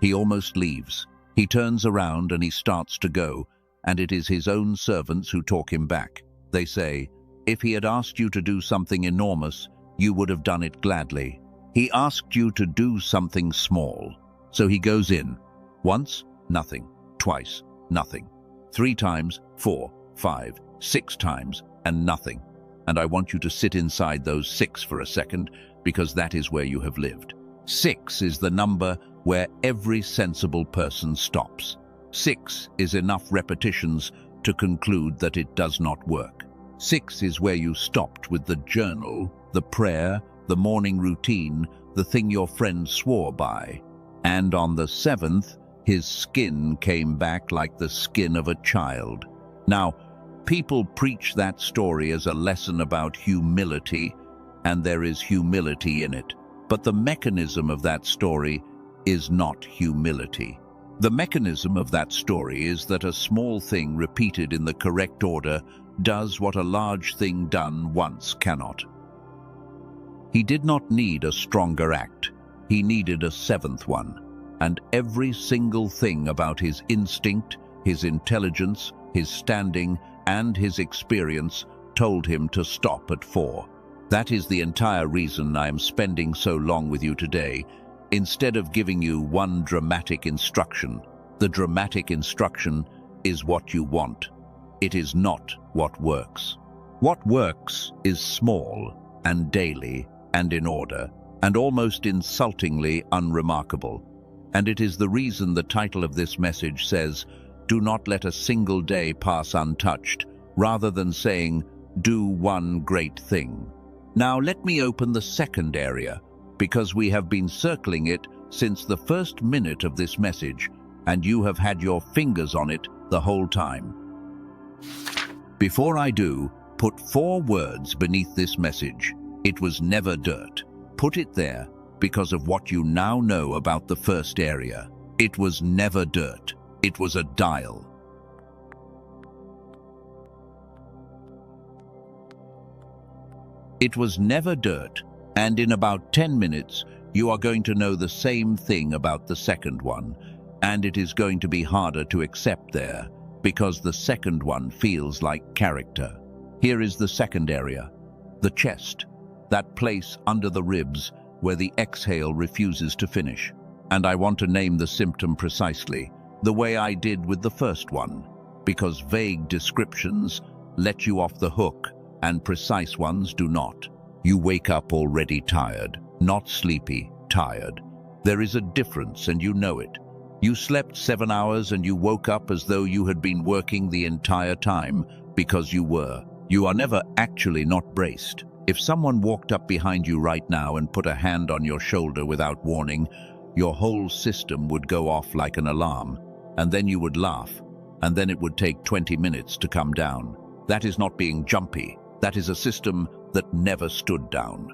He almost leaves. He turns around and he starts to go, and it is his own servants who talk him back. They say, if he had asked you to do something enormous, you would have done it gladly. He asked you to do something small. So he goes in. Once, nothing. Twice, nothing. 3 times, 4, 5, 6 times, and nothing. And I want you to sit inside those 6 for a second, because that is where you have lived. 6 is the number where every sensible person stops. 6 is enough repetitions to conclude that it does not work. 6 is where you stopped with the journal, the prayer, the morning routine, the thing your friend swore by. And on the 7th, his skin came back like the skin of a child. Now, people preach that story as a lesson about humility, and there is humility in it. But the mechanism of that story is not humility. The mechanism of that story is that a small thing repeated in the correct order does what a large thing done once cannot. He did not need a stronger act. He needed a 7th one. And every single thing about his instinct, his intelligence, his standing, and his experience told him to stop at 4. That is the entire reason I am spending so long with you today. Instead of giving you one dramatic instruction, the dramatic instruction is what you want. It is not what works. What works is small and daily and in order and almost insultingly unremarkable. And it is the reason the title of this message says, do not let a single day pass untouched, rather than saying, do one great thing. Now let me open the second area, because we have been circling it since the first minute of this message, and you have had your fingers on it the whole time. Before I do, put 4 words beneath this message. It was never dirt. Put it there because of what you now know about the first area. It was never dirt. It was a dial. It was never dirt, and in about 10 minutes, you are going to know the same thing about the second one, and it is going to be harder to accept there, because the second one feels like character. Here is the second area, the chest, that place under the ribs where the exhale refuses to finish. And I want to name the symptom precisely, the way I did with the first one, because vague descriptions let you off the hook and precise ones do not. You wake up already tired, not sleepy, tired. There is a difference and you know it. You slept 7 hours and you woke up as though you had been working the entire time, because you were. You are never actually not braced. If someone walked up behind you right now and put a hand on your shoulder without warning, your whole system would go off like an alarm, and then you would laugh, and then it would take 20 minutes to come down. That is not being jumpy. That is a system that never stood down.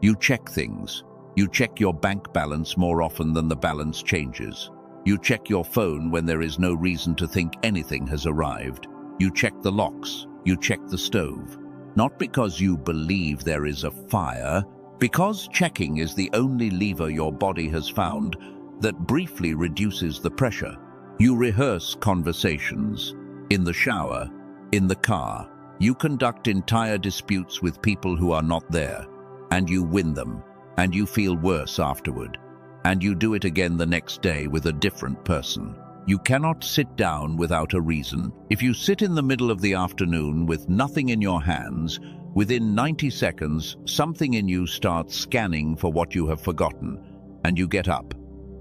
You check things. You check your bank balance more often than the balance changes. You check your phone when there is no reason to think anything has arrived. You check the locks. You check the stove. Not because you believe there is a fire, because checking is the only lever your body has found that briefly reduces the pressure. You rehearse conversations. In the shower, in the car. You conduct entire disputes with people who are not there, and you win them, and you feel worse afterward, and you do it again the next day with a different person. You cannot sit down without a reason. If you sit in the middle of the afternoon with nothing in your hands, within 90 seconds, something in you starts scanning for what you have forgotten, and you get up.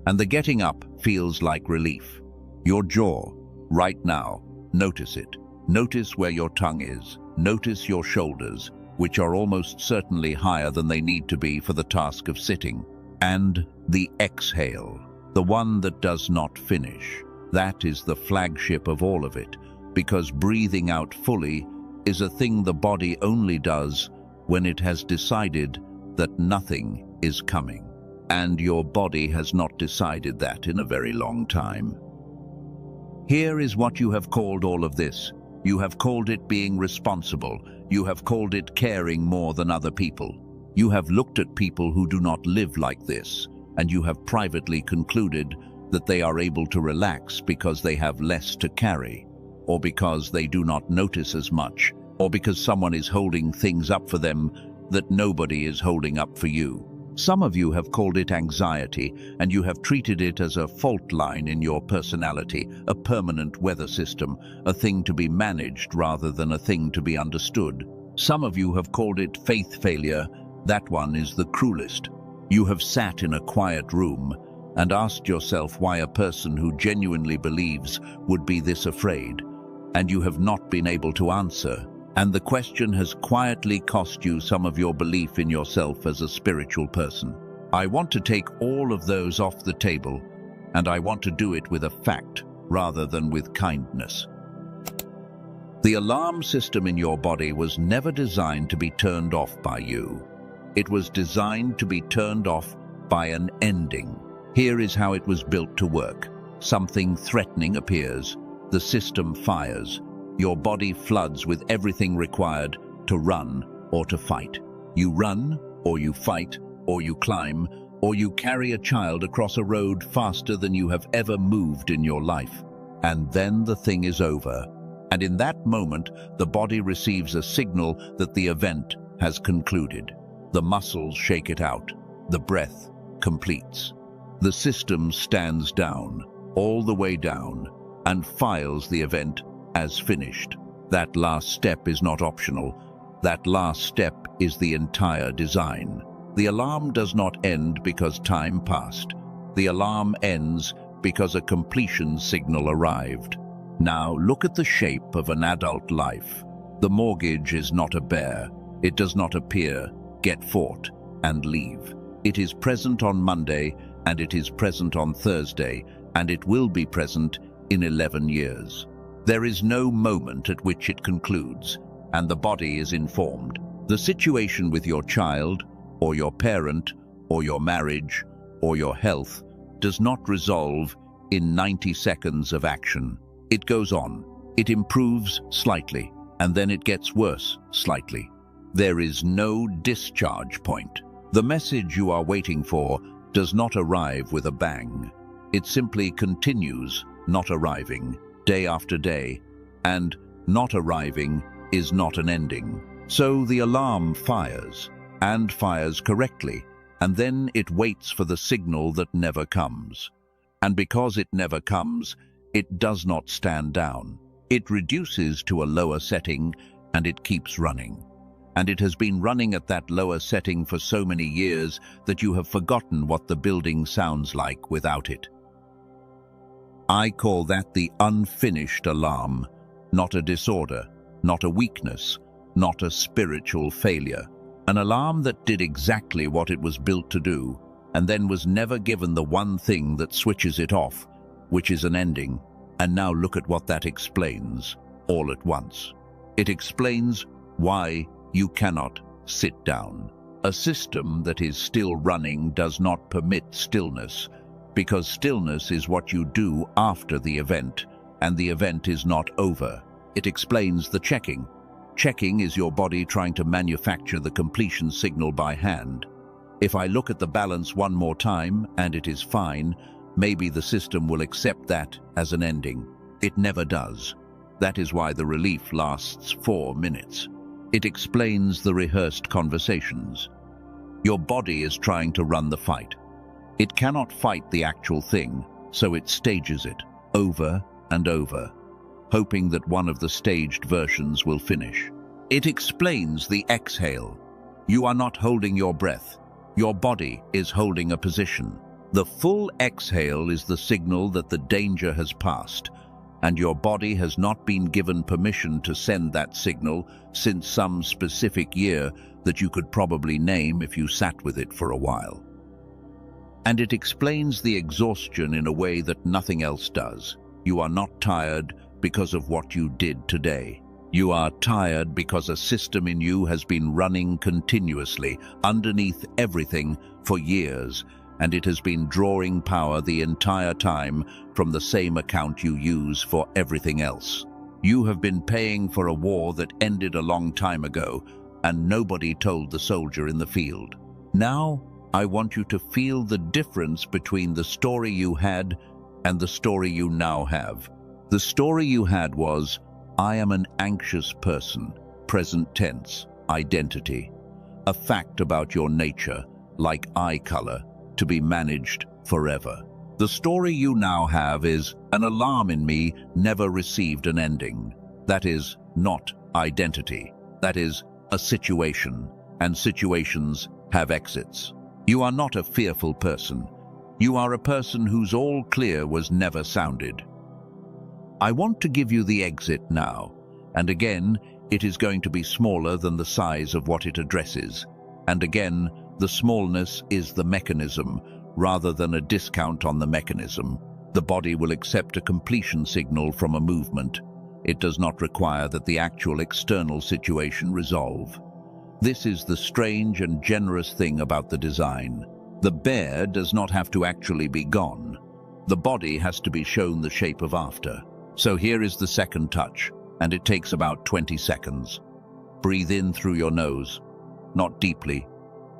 And the getting up feels like relief. Your jaw, right now, notice it. Notice where your tongue is. Notice your shoulders, which are almost certainly higher than they need to be for the task of sitting. And the exhale, the one that does not finish. That is the flagship of all of it, because breathing out fully is a thing the body only does when it has decided that nothing is coming. And your body has not decided that in a very long time. Here is what you have called all of this. You have called it being responsible. You have called it caring more than other people. You have looked at people who do not live like this, and you have privately concluded that they are able to relax because they have less to carry, or because they do not notice as much, or because someone is holding things up for them that nobody is holding up for you. Some of you have called it anxiety, and you have treated it as a fault line in your personality, a permanent weather system, a thing to be managed rather than a thing to be understood. Some of you have called it faith failure. That one is the cruelest. You have sat in a quiet room and asked yourself why a person who genuinely believes would be this afraid, and you have not been able to answer. And the question has quietly cost you some of your belief in yourself as a spiritual person. I want to take all of those off the table, and I want to do it with a fact rather than with kindness. The alarm system in your body was never designed to be turned off by you. It was designed to be turned off by an ending. Here is how it was built to work. Something threatening appears. The system fires. Your body floods with everything required to run or to fight. You run, or you fight, or you climb, or you carry a child across a road faster than you have ever moved in your life. And then the thing is over. And in that moment, the body receives a signal that the event has concluded. The muscles shake it out. The breath completes. The system stands down, all the way down, and files the event as finished. That last step is not optional. That last step is the entire design. The alarm does not end because time passed. The alarm ends because a completion signal arrived. Now look at the shape of an adult life. The mortgage is not a bear. It does not appear, get fought, and leave. It is present on Monday, and it is present on Thursday, and it will be present in 11 years. There is no moment at which it concludes, and the body is informed. The situation with your child, or your parent, or your marriage, or your health does not resolve in 90 seconds of action. It goes on. It improves slightly, and then it gets worse slightly. There is no discharge point. The message you are waiting for does not arrive with a bang. It simply continues not arriving, day after day, and not arriving is not an ending. So the alarm fires, and fires correctly, and then it waits for the signal that never comes. And because it never comes, it does not stand down. It reduces to a lower setting, and it keeps running. And it has been running at that lower setting for so many years that you have forgotten what the building sounds like without it. I call that the unfinished alarm, not a disorder, not a weakness, not a spiritual failure. An alarm that did exactly what it was built to do, and then was never given the one thing that switches it off, which is an ending. And now look at what that explains, all at once. It explains why you cannot sit down. A system that is still running does not permit stillness, because stillness is what you do after the event, and the event is not over. It explains the checking. Checking is your body trying to manufacture the completion signal by hand. If I look at the balance one more time and it is fine, maybe the system will accept that as an ending. It never does. That is why the relief lasts 4 minutes. It explains the rehearsed conversations. Your body is trying to run the fight. It cannot fight the actual thing, so it stages it over and over, hoping that one of the staged versions will finish. It explains the exhale. You are not holding your breath. Your body is holding a position. The full exhale is the signal that the danger has passed, and your body has not been given permission to send that signal since some specific year that you could probably name if you sat with it for a while. And it explains the exhaustion in a way that nothing else does. You are not tired because of what you did today. You are tired because a system in you has been running continuously, underneath everything, for years, and it has been drawing power the entire time from the same account you use for everything else. You have been paying for a war that ended a long time ago, and nobody told the soldier in the field. Now, I want you to feel the difference between the story you had and the story you now have. The story you had was, I am an anxious person, present tense, identity. A fact about your nature, like eye color, to be managed forever. The story you now have is, an alarm in me never received an ending. That is not identity. That is a situation, and situations have exits. You are not a fearful person. You are a person whose all clear was never sounded. I want to give you the exit now, and again, it is going to be smaller than the size of what it addresses. And again, the smallness is the mechanism, rather than a discount on the mechanism. The body will accept a completion signal from a movement. It does not require that the actual external situation resolve. This is the strange and generous thing about the design. The bear does not have to actually be gone. The body has to be shown the shape of after. So here is the second touch, and it takes about 20 seconds. Breathe in through your nose, not deeply,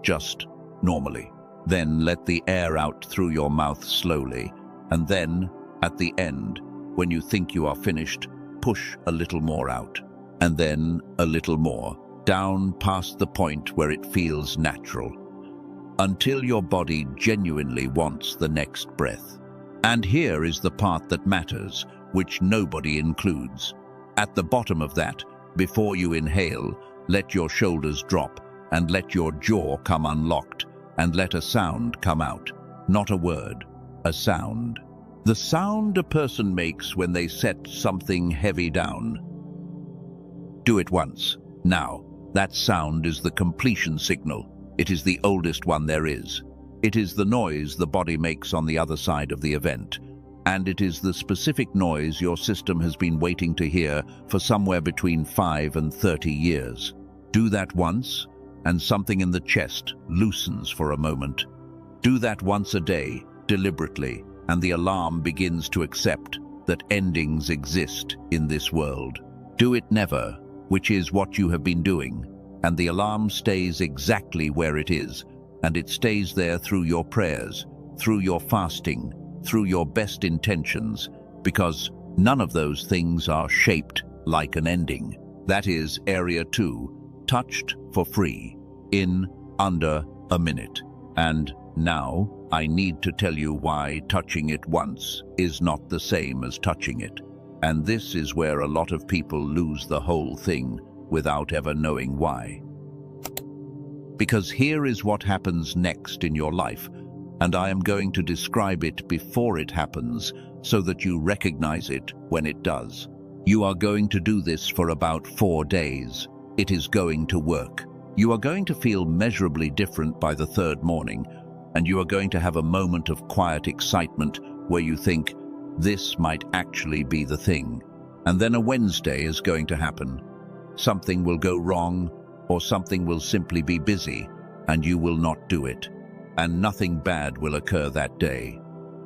just normally. Then let the air out through your mouth slowly, and then, at the end, when you think you are finished, push a little more out, and then a little more, down past the point where it feels natural, until your body genuinely wants the next breath. And here is the part that matters, which nobody includes. At the bottom of that, before you inhale, let your shoulders drop and let your jaw come unlocked and let a sound come out. Not a word, a sound. The sound a person makes when they set something heavy down. Do it once. Now, that sound is the completion signal. It is the oldest one there is. It is the noise the body makes on the other side of the event. And it is the specific noise your system has been waiting to hear for somewhere between 5 and 30 years. Do that once, and something in the chest loosens for a moment. Do that once a day, deliberately, and the alarm begins to accept that endings exist in this world. Do it never, which is what you have been doing, and the alarm stays exactly where it is, and it stays there through your prayers, through your fasting, through your best intentions, because none of those things are shaped like an ending. That is Area 2, touched for free, in under a minute. And now I need to tell you why touching it once is not the same as touching it. And this is where a lot of people lose the whole thing without ever knowing why. Because here is what happens next in your life, and I am going to describe it before it happens so that you recognize it when it does. You are going to do this for about 4 days. It is going to work. You are going to feel measurably different by the 3rd morning, and you are going to have a moment of quiet excitement where you think, this might actually be the thing. And then a Wednesday is going to happen. Something will go wrong, or something will simply be busy, and you will not do it. And nothing bad will occur that day.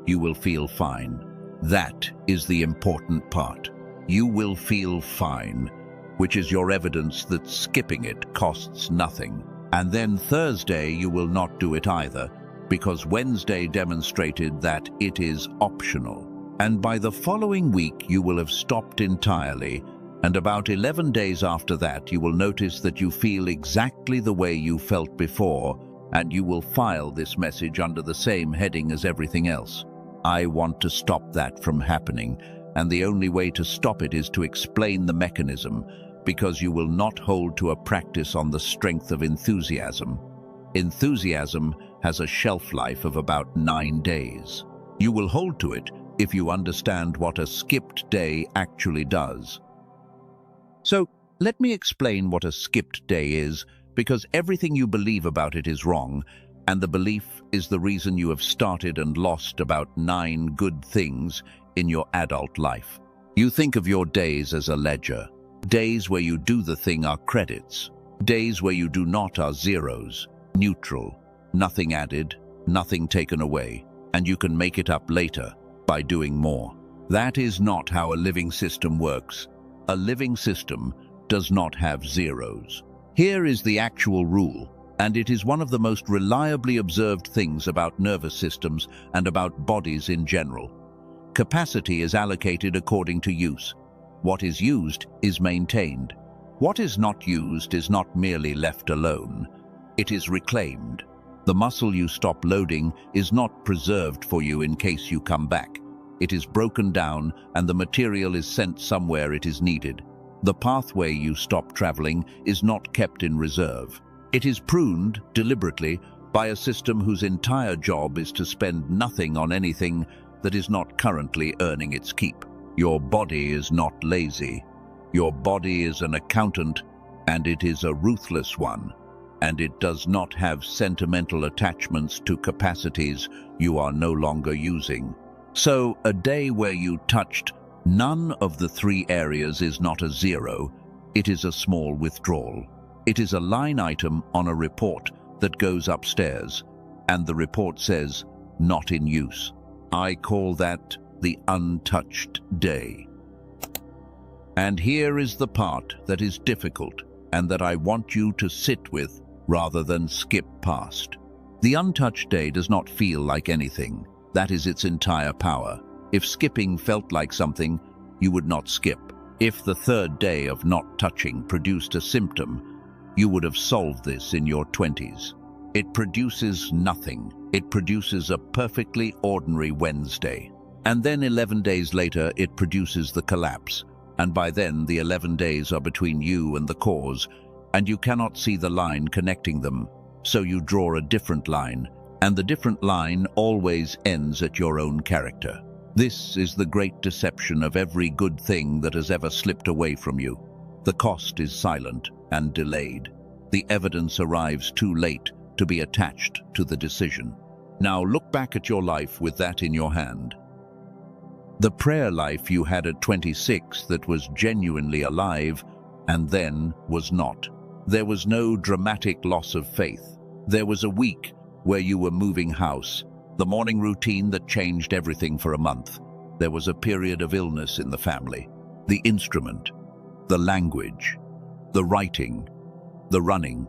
You will feel fine. That is the important part. You will feel fine, which is your evidence that skipping it costs nothing. And then Thursday you will not do it either, because Wednesday demonstrated that it is optional. And by the following week you will have stopped entirely, and about 11 days after that you will notice that you feel exactly the way you felt before, and you will file this message under the same heading as everything else. I want to stop that from happening, and the only way to stop it is to explain the mechanism, because you will not hold to a practice on the strength of enthusiasm. Enthusiasm has a shelf life of about 9 days. You will hold to it if you understand what a skipped day actually does. So, let me explain what a skipped day is, because everything you believe about it is wrong, and the belief is the reason you have started and lost about 9 good things in your adult life. You think of your days as a ledger. Days where you do the thing are credits. Days where you do not are zeros, neutral, nothing added, nothing taken away, and you can make it up later by doing more. That is not how a living system works. A living system does not have zeros. Here is the actual rule. and it is one of the most reliably observed things about nervous systems and about bodies in general. Capacity is allocated according to use. What is used is maintained. What is not used is not merely left alone. It is reclaimed. The muscle you stop loading is not preserved for you in case you come back. It is broken down and the material is sent somewhere it is needed. The pathway you stop traveling is not kept in reserve. It is pruned deliberately by a system whose entire job is to spend nothing on anything that is not currently earning its keep. Your body is not lazy. Your body is an accountant, and it is a ruthless one. And it does not have sentimental attachments to capacities you are no longer using. So, a day where you touched none of the three areas is not a zero, it is a small withdrawal. It is a line item on a report that goes upstairs, and the report says, not in use. I call that the untouched day. And here is the part that is difficult, and that I want you to sit with rather than skip past. The untouched day does not feel like anything. That is its entire power. If skipping felt like something, you would not skip. If the third day of not touching produced a symptom, you would have solved this in your 20s. It produces nothing. It produces a perfectly ordinary Wednesday. And then 11 days later, it produces the collapse. And by then, the 11 days are between you and the cause, and you cannot see the line connecting them, so you draw a different line, and the different line always ends at your own character. This is the great deception of every good thing that has ever slipped away from you. The cost is silent and delayed. The evidence arrives too late to be attached to the decision. Now look back at your life with that in your hand. The prayer life you had at 26 that was genuinely alive and then was not. There was no dramatic loss of faith. There was a week where you were moving house, the morning routine that changed everything for a month. There was a period of illness in the family. The instrument, the language, the writing, the running,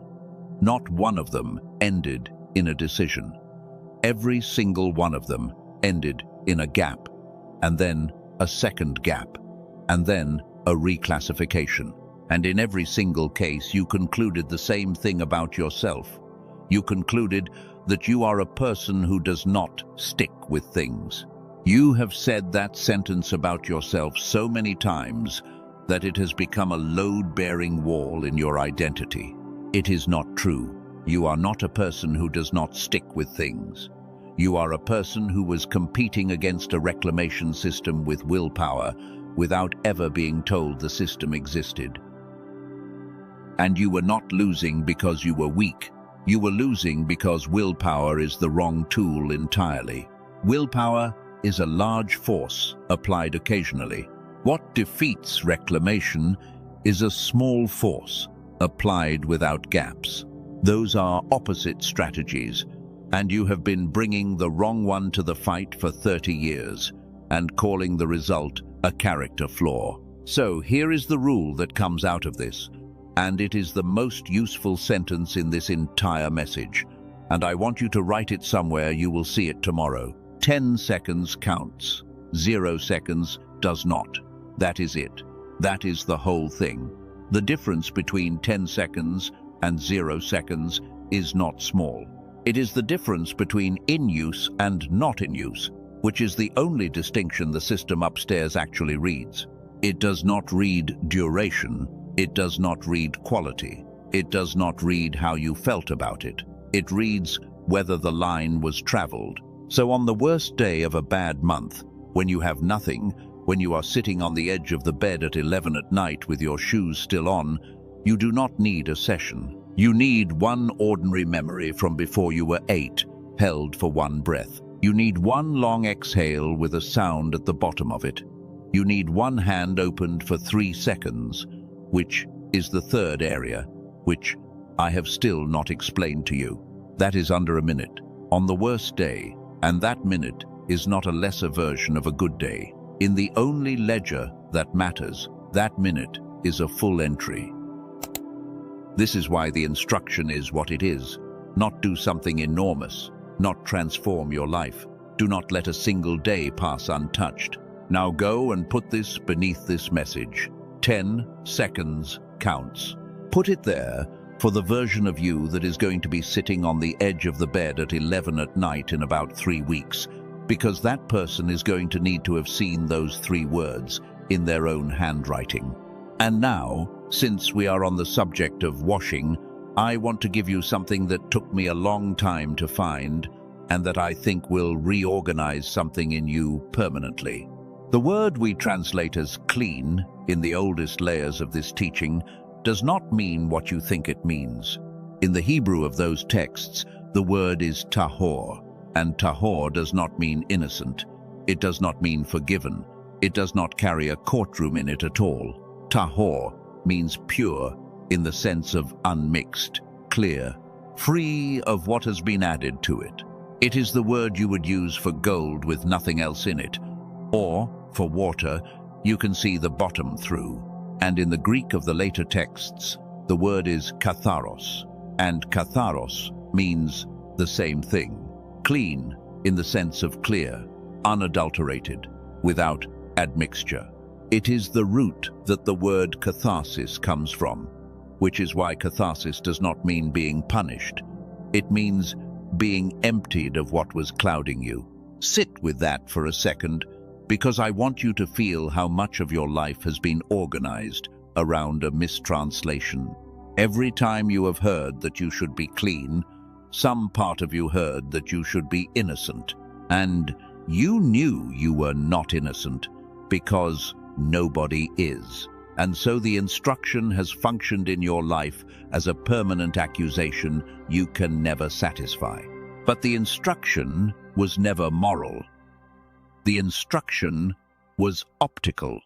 not one of them ended in a decision. Every single one of them ended in a gap, and then a second gap, and then a reclassification. And in every single case, you concluded the same thing about yourself. You concluded that you are a person who does not stick with things. You have said that sentence about yourself so many times that it has become a load-bearing wall in your identity. It is not true. You are not a person who does not stick with things. You are a person who was competing against a reclamation system with willpower without ever being told the system existed. And you were not losing because you were weak. You were losing because willpower is the wrong tool entirely. Willpower is a large force applied occasionally. What defeats reclamation is a small force applied without gaps. Those are opposite strategies, and you have been bringing the wrong one to the fight for 30 years and calling the result a character flaw. So here is the rule that comes out of this, and it is the most useful sentence in this entire message, and I want you to write it somewhere. You will see it tomorrow. 10 seconds counts. 0 seconds does not. That is it. That is the whole thing. The difference between 10 seconds and 0 seconds is not small. It is the difference between in use and not in use, which is the only distinction the system upstairs actually reads. It does not read duration. It does not read quality. It does not read how you felt about it. It reads whether the line was traveled. So on the worst day of a bad month, when you have nothing, when you are sitting on the edge of the bed at 11 at night with your shoes still on, you do not need a session. You need one ordinary memory from before you were 8, held for one breath. You need one long exhale with a sound at the bottom of it. You need one hand opened for 3 seconds, which is the third area, which I have still not explained to you. That is under a minute, on the worst day, and that minute is not a lesser version of a good day. In the only ledger that matters, that minute is a full entry. This is why the instruction is what it is. Not do something enormous, not transform your life. Do not let a single day pass untouched. Now go and put this beneath this message. 10 seconds counts. Put it there for the version of you that is going to be sitting on the edge of the bed at 11 at night in about 3 weeks, because that person is going to need to have seen those 3 words in their own handwriting. And now, since we are on the subject of washing, I want to give you something that took me a long time to find and that I think will reorganize something in you permanently. The word we translate as clean in the oldest layers of this teaching does not mean what you think it means. In the Hebrew of those texts, the word is tahor, and tahor does not mean innocent. It does not mean forgiven. It does not carry a courtroom in it at all. Tahor means pure in the sense of unmixed, clear, free of what has been added to it. It is the word you would use for gold with nothing else in it, or for water you can see the bottom through. And in the Greek of the later texts, the word is katharos, and katharos means the same thing. Clean in the sense of clear, unadulterated, without admixture. It is the root that the word catharsis comes from, which is why catharsis does not mean being punished. It means being emptied of what was clouding you. Sit with that for a second, because I want you to feel how much of your life has been organized around a mistranslation. Every time you have heard that you should be clean, some part of you heard that you should be innocent. And you knew you were not innocent, because nobody is. And so the instruction has functioned in your life as a permanent accusation you can never satisfy. But the instruction was never moral. The instruction was optical.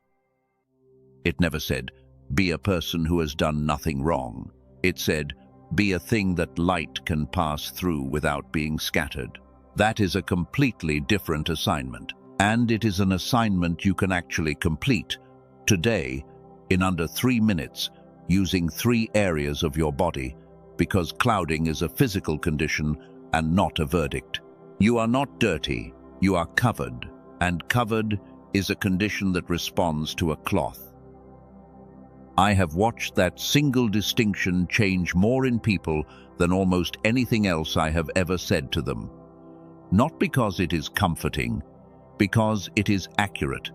It never said, be a person who has done nothing wrong. It said, be a thing that light can pass through without being scattered. That is a completely different assignment. And it is an assignment you can actually complete today in under 3 minutes using 3 areas of your body, because clouding is a physical condition and not a verdict. You are not dirty, you are covered, and covered is a condition that responds to a cloth. I have watched that single distinction change more in people than almost anything else I have ever said to them. Not because it is comforting, because it is accurate,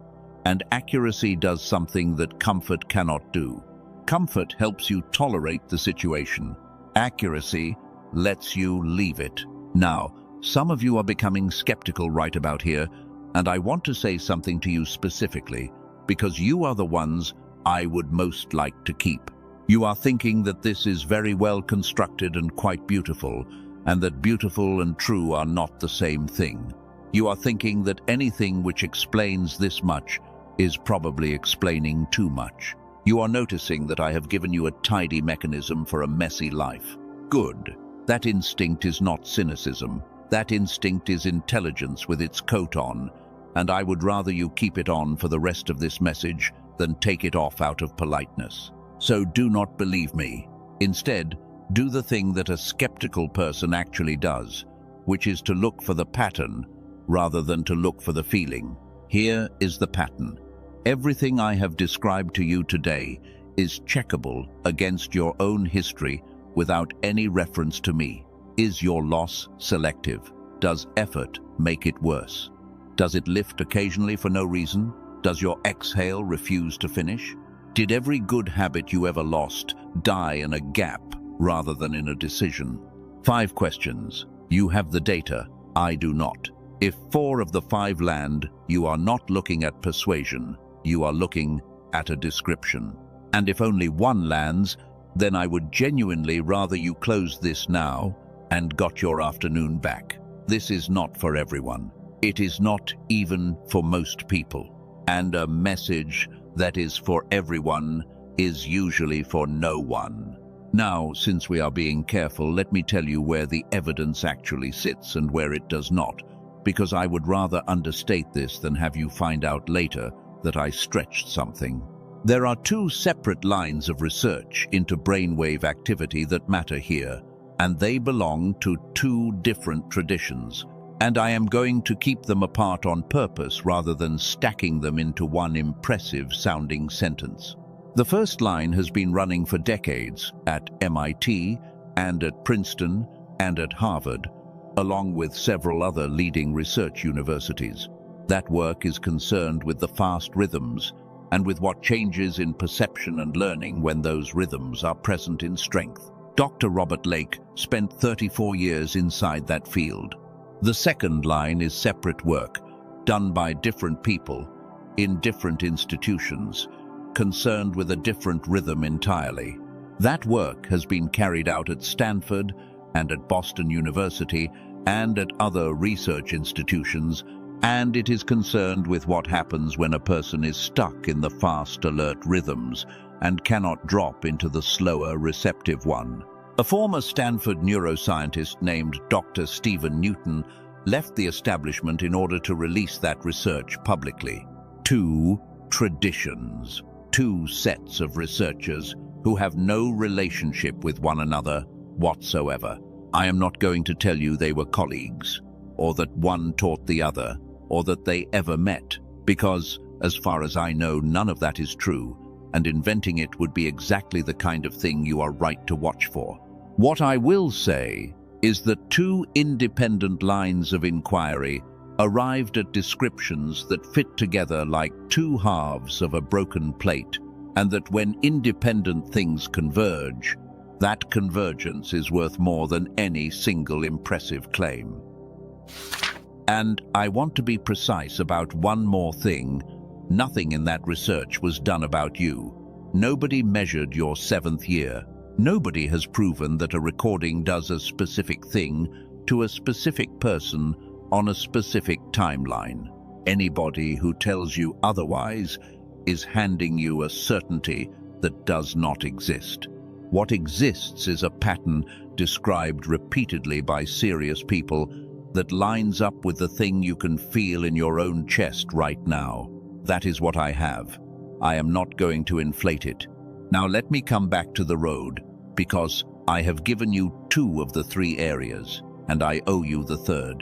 and accuracy does something that comfort cannot do. Comfort helps you tolerate the situation. Accuracy lets you leave it. Now, some of you are becoming skeptical right about here, and I want to say something to you specifically, because you are the ones I would most like to keep. You are thinking that this is very well constructed and quite beautiful, and that beautiful and true are not the same thing. You are thinking that anything which explains this much is probably explaining too much. You are noticing that I have given you a tidy mechanism for a messy life. Good. That instinct is not cynicism. That instinct is intelligence with its coat on, and I would rather you keep it on for the rest of this message than take it off out of politeness. So do not believe me. Instead, do the thing that a skeptical person actually does, which is to look for the pattern rather than to look for the feeling. Here is the pattern. Everything I have described to you today is checkable against your own history without any reference to me. Is your loss selective? Does effort make it worse? Does it lift occasionally for no reason? Does your exhale refuse to finish? Did every good habit you ever lost die in a gap rather than in a decision? 5 questions. You have the data, I do not. If 4 of the 5 land, you are not looking at persuasion, you are looking at a description. And if only 1 lands, then I would genuinely rather you close this now and got your afternoon back. This is not for everyone. It is not even for most people. And a message that is for everyone is usually for no one. Now, since we are being careful, let me tell you where the evidence actually sits and where it does not, because I would rather understate this than have you find out later that I stretched something. There are two separate lines of research into brainwave activity that matter here, and they belong to two different traditions, and I am going to keep them apart on purpose rather than stacking them into one impressive-sounding sentence. The first line has been running for decades at MIT and at Princeton and at Harvard, along with several other leading research universities. That work is concerned with the fast rhythms and with what changes in perception and learning when those rhythms are present in strength. Dr. Robert Lake spent 34 years inside that field. The second line is separate work, done by different people, in different institutions, concerned with a different rhythm entirely. That work has been carried out at Stanford and at Boston University and at other research institutions, and it is concerned with what happens when a person is stuck in the fast, alert rhythms and cannot drop into the slower, receptive one. A former Stanford neuroscientist named Dr. Stephen Newton left the establishment in order to release that research publicly. Two traditions, two sets of researchers who have no relationship with one another whatsoever. I am not going to tell you they were colleagues, or that one taught the other, or that they ever met, because, as far as I know, none of that is true, and inventing it would be exactly the kind of thing you are right to watch for. What I will say is that two independent lines of inquiry arrived at descriptions that fit together like two halves of a broken plate, and that when independent things converge, that convergence is worth more than any single impressive claim. And I want to be precise about one more thing. Nothing in that research was done about you. Nobody measured your 7th year. Nobody has proven that a recording does a specific thing to a specific person on a specific timeline. Anybody who tells you otherwise is handing you a certainty that does not exist. What exists is a pattern described repeatedly by serious people that lines up with the thing you can feel in your own chest right now. That is what I have. I am not going to inflate it. Now let me come back to the road, because I have given you 2 of the 3 areas, and I owe you the 3rd.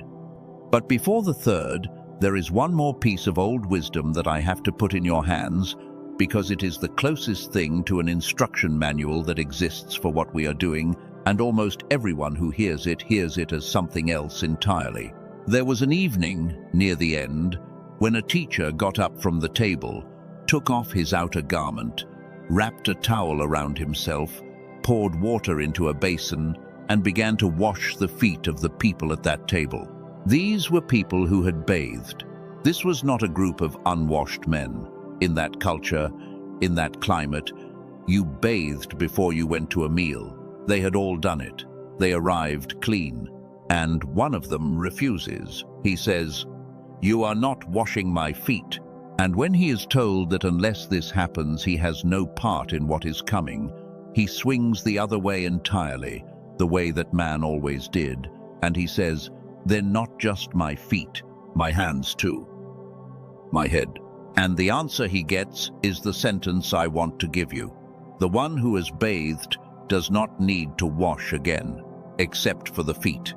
But before the 3rd, there is one more piece of old wisdom that I have to put in your hands, because it is the closest thing to an instruction manual that exists for what we are doing, and almost everyone who hears it as something else entirely. There was an evening, near the end, when a teacher got up from the table, took off his outer garment, wrapped a towel around himself, poured water into a basin, and began to wash the feet of the people at that table. These were people who had bathed. This was not a group of unwashed men. In that culture, in that climate, you bathed before you went to a meal. They had all done it. They arrived clean. And one of them refuses. He says, "You are not washing my feet." And when he is told that unless this happens, he has no part in what is coming, he swings the other way entirely, the way that man always did. And he says, "Then not just my feet, my hands too, my head." And the answer he gets is the sentence I want to give you. The one who has bathed does not need to wash again, except for the feet.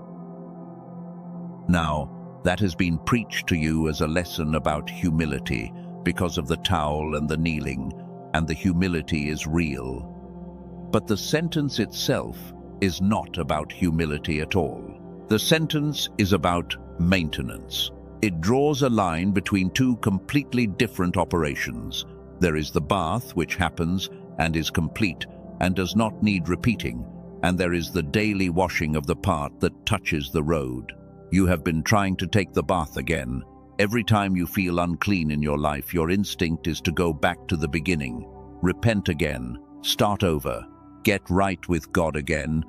Now, that has been preached to you as a lesson about humility because of the towel and the kneeling, and the humility is real. But the sentence itself is not about humility at all. The sentence is about maintenance. It draws a line between 2 completely different operations. There is the bath, which happens and is complete and does not need repeating, and there is the daily washing of the part that touches the road. You have been trying to take the bath again. Every time you feel unclean in your life, your instinct is to go back to the beginning, repent again, start over, get right with God again,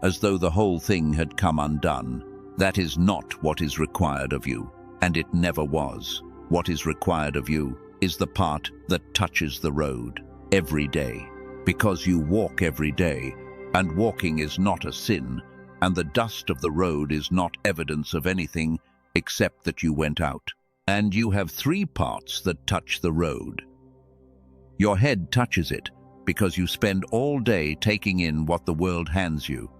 as though the whole thing had come undone. That is not what is required of you, and it never was. What is required of you is the part that touches the road every day, because you walk every day, and walking is not a sin, and the dust of the road is not evidence of anything except that you went out. And you have 3 parts that touch the road. Your head touches it because you spend all day taking in what the world hands you,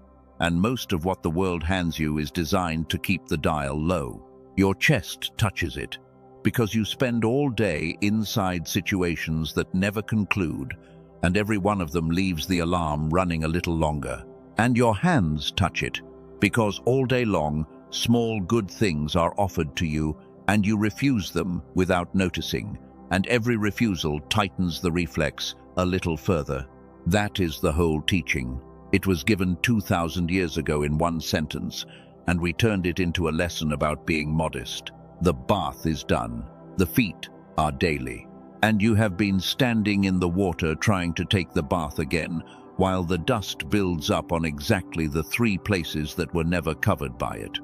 and most of what the world hands you is designed to keep the dial low. Your chest touches it because you spend all day inside situations that never conclude, and every one of them leaves the alarm running a little longer. And your hands touch it because all day long, small good things are offered to you and you refuse them without noticing, and every refusal tightens the reflex a little further. That is the whole teaching. It was given 2,000 years ago in one sentence, and we turned it into a lesson about being modest. The bath is done. The feet are daily. And you have been standing in the water trying to take the bath again, while the dust builds up on exactly the 3 places that were never covered by it.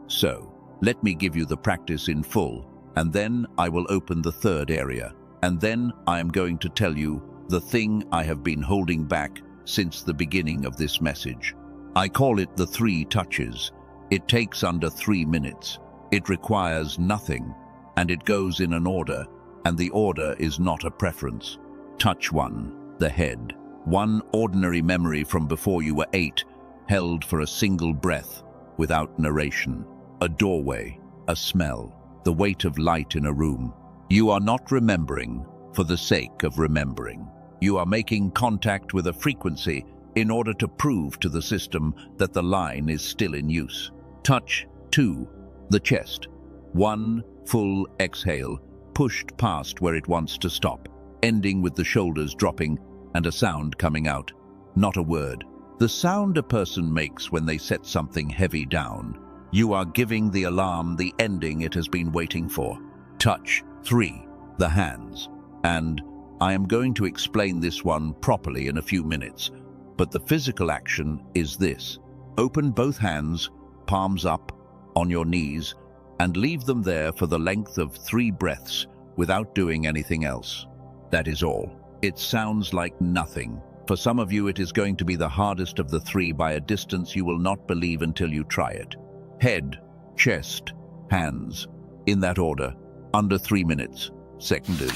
So, let me give you the practice in full, and then I will open the 3rd area, and then I am going to tell you the thing I have been holding back since the beginning of this message. I call it the 3 touches. It takes under 3 minutes. It requires nothing, and it goes in an order, and the order is not a preference. Touch 1, the head. One ordinary memory from before you were 8, held for a single breath, without narration. A doorway, a smell, the weight of light in a room. You are not remembering for the sake of remembering. You are making contact with a frequency in order to prove to the system that the line is still in use. Touch 2, the chest. One full exhale, pushed past where it wants to stop, ending with the shoulders dropping and a sound coming out. Not a word. The sound a person makes when they set something heavy down. You are giving the alarm the ending it has been waiting for. Touch 3, the hands. And I am going to explain this one properly in a few minutes, but the physical action is this. Open both hands, palms up, on your knees, and leave them there for the length of 3 breaths without doing anything else. That is all. It sounds like nothing. For some of you, it is going to be the hardest of the 3 by a distance you will not believe until you try it. Head, chest, hands, in that order, under 3 minutes. Seconded.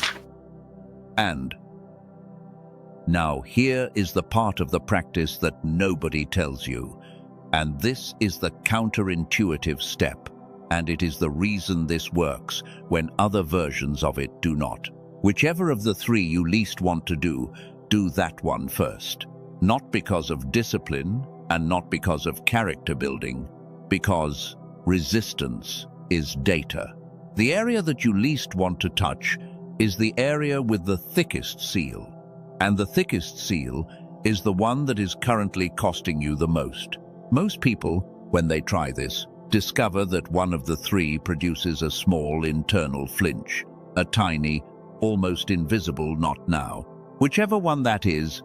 And now here is the part of the practice that nobody tells you, and this is the counterintuitive step, and it is the reason this works when other versions of it do not. Whichever of the 3 you least want to do that one first. Not because of discipline and not because of character building, because resistance is data. The area that you least want to touch is the area with the thickest seal, and the thickest seal is the one that is currently costing you the most. Most people, when they try this, discover that one of the 3 produces a small internal flinch, a tiny, almost invisible not now. Whichever one that is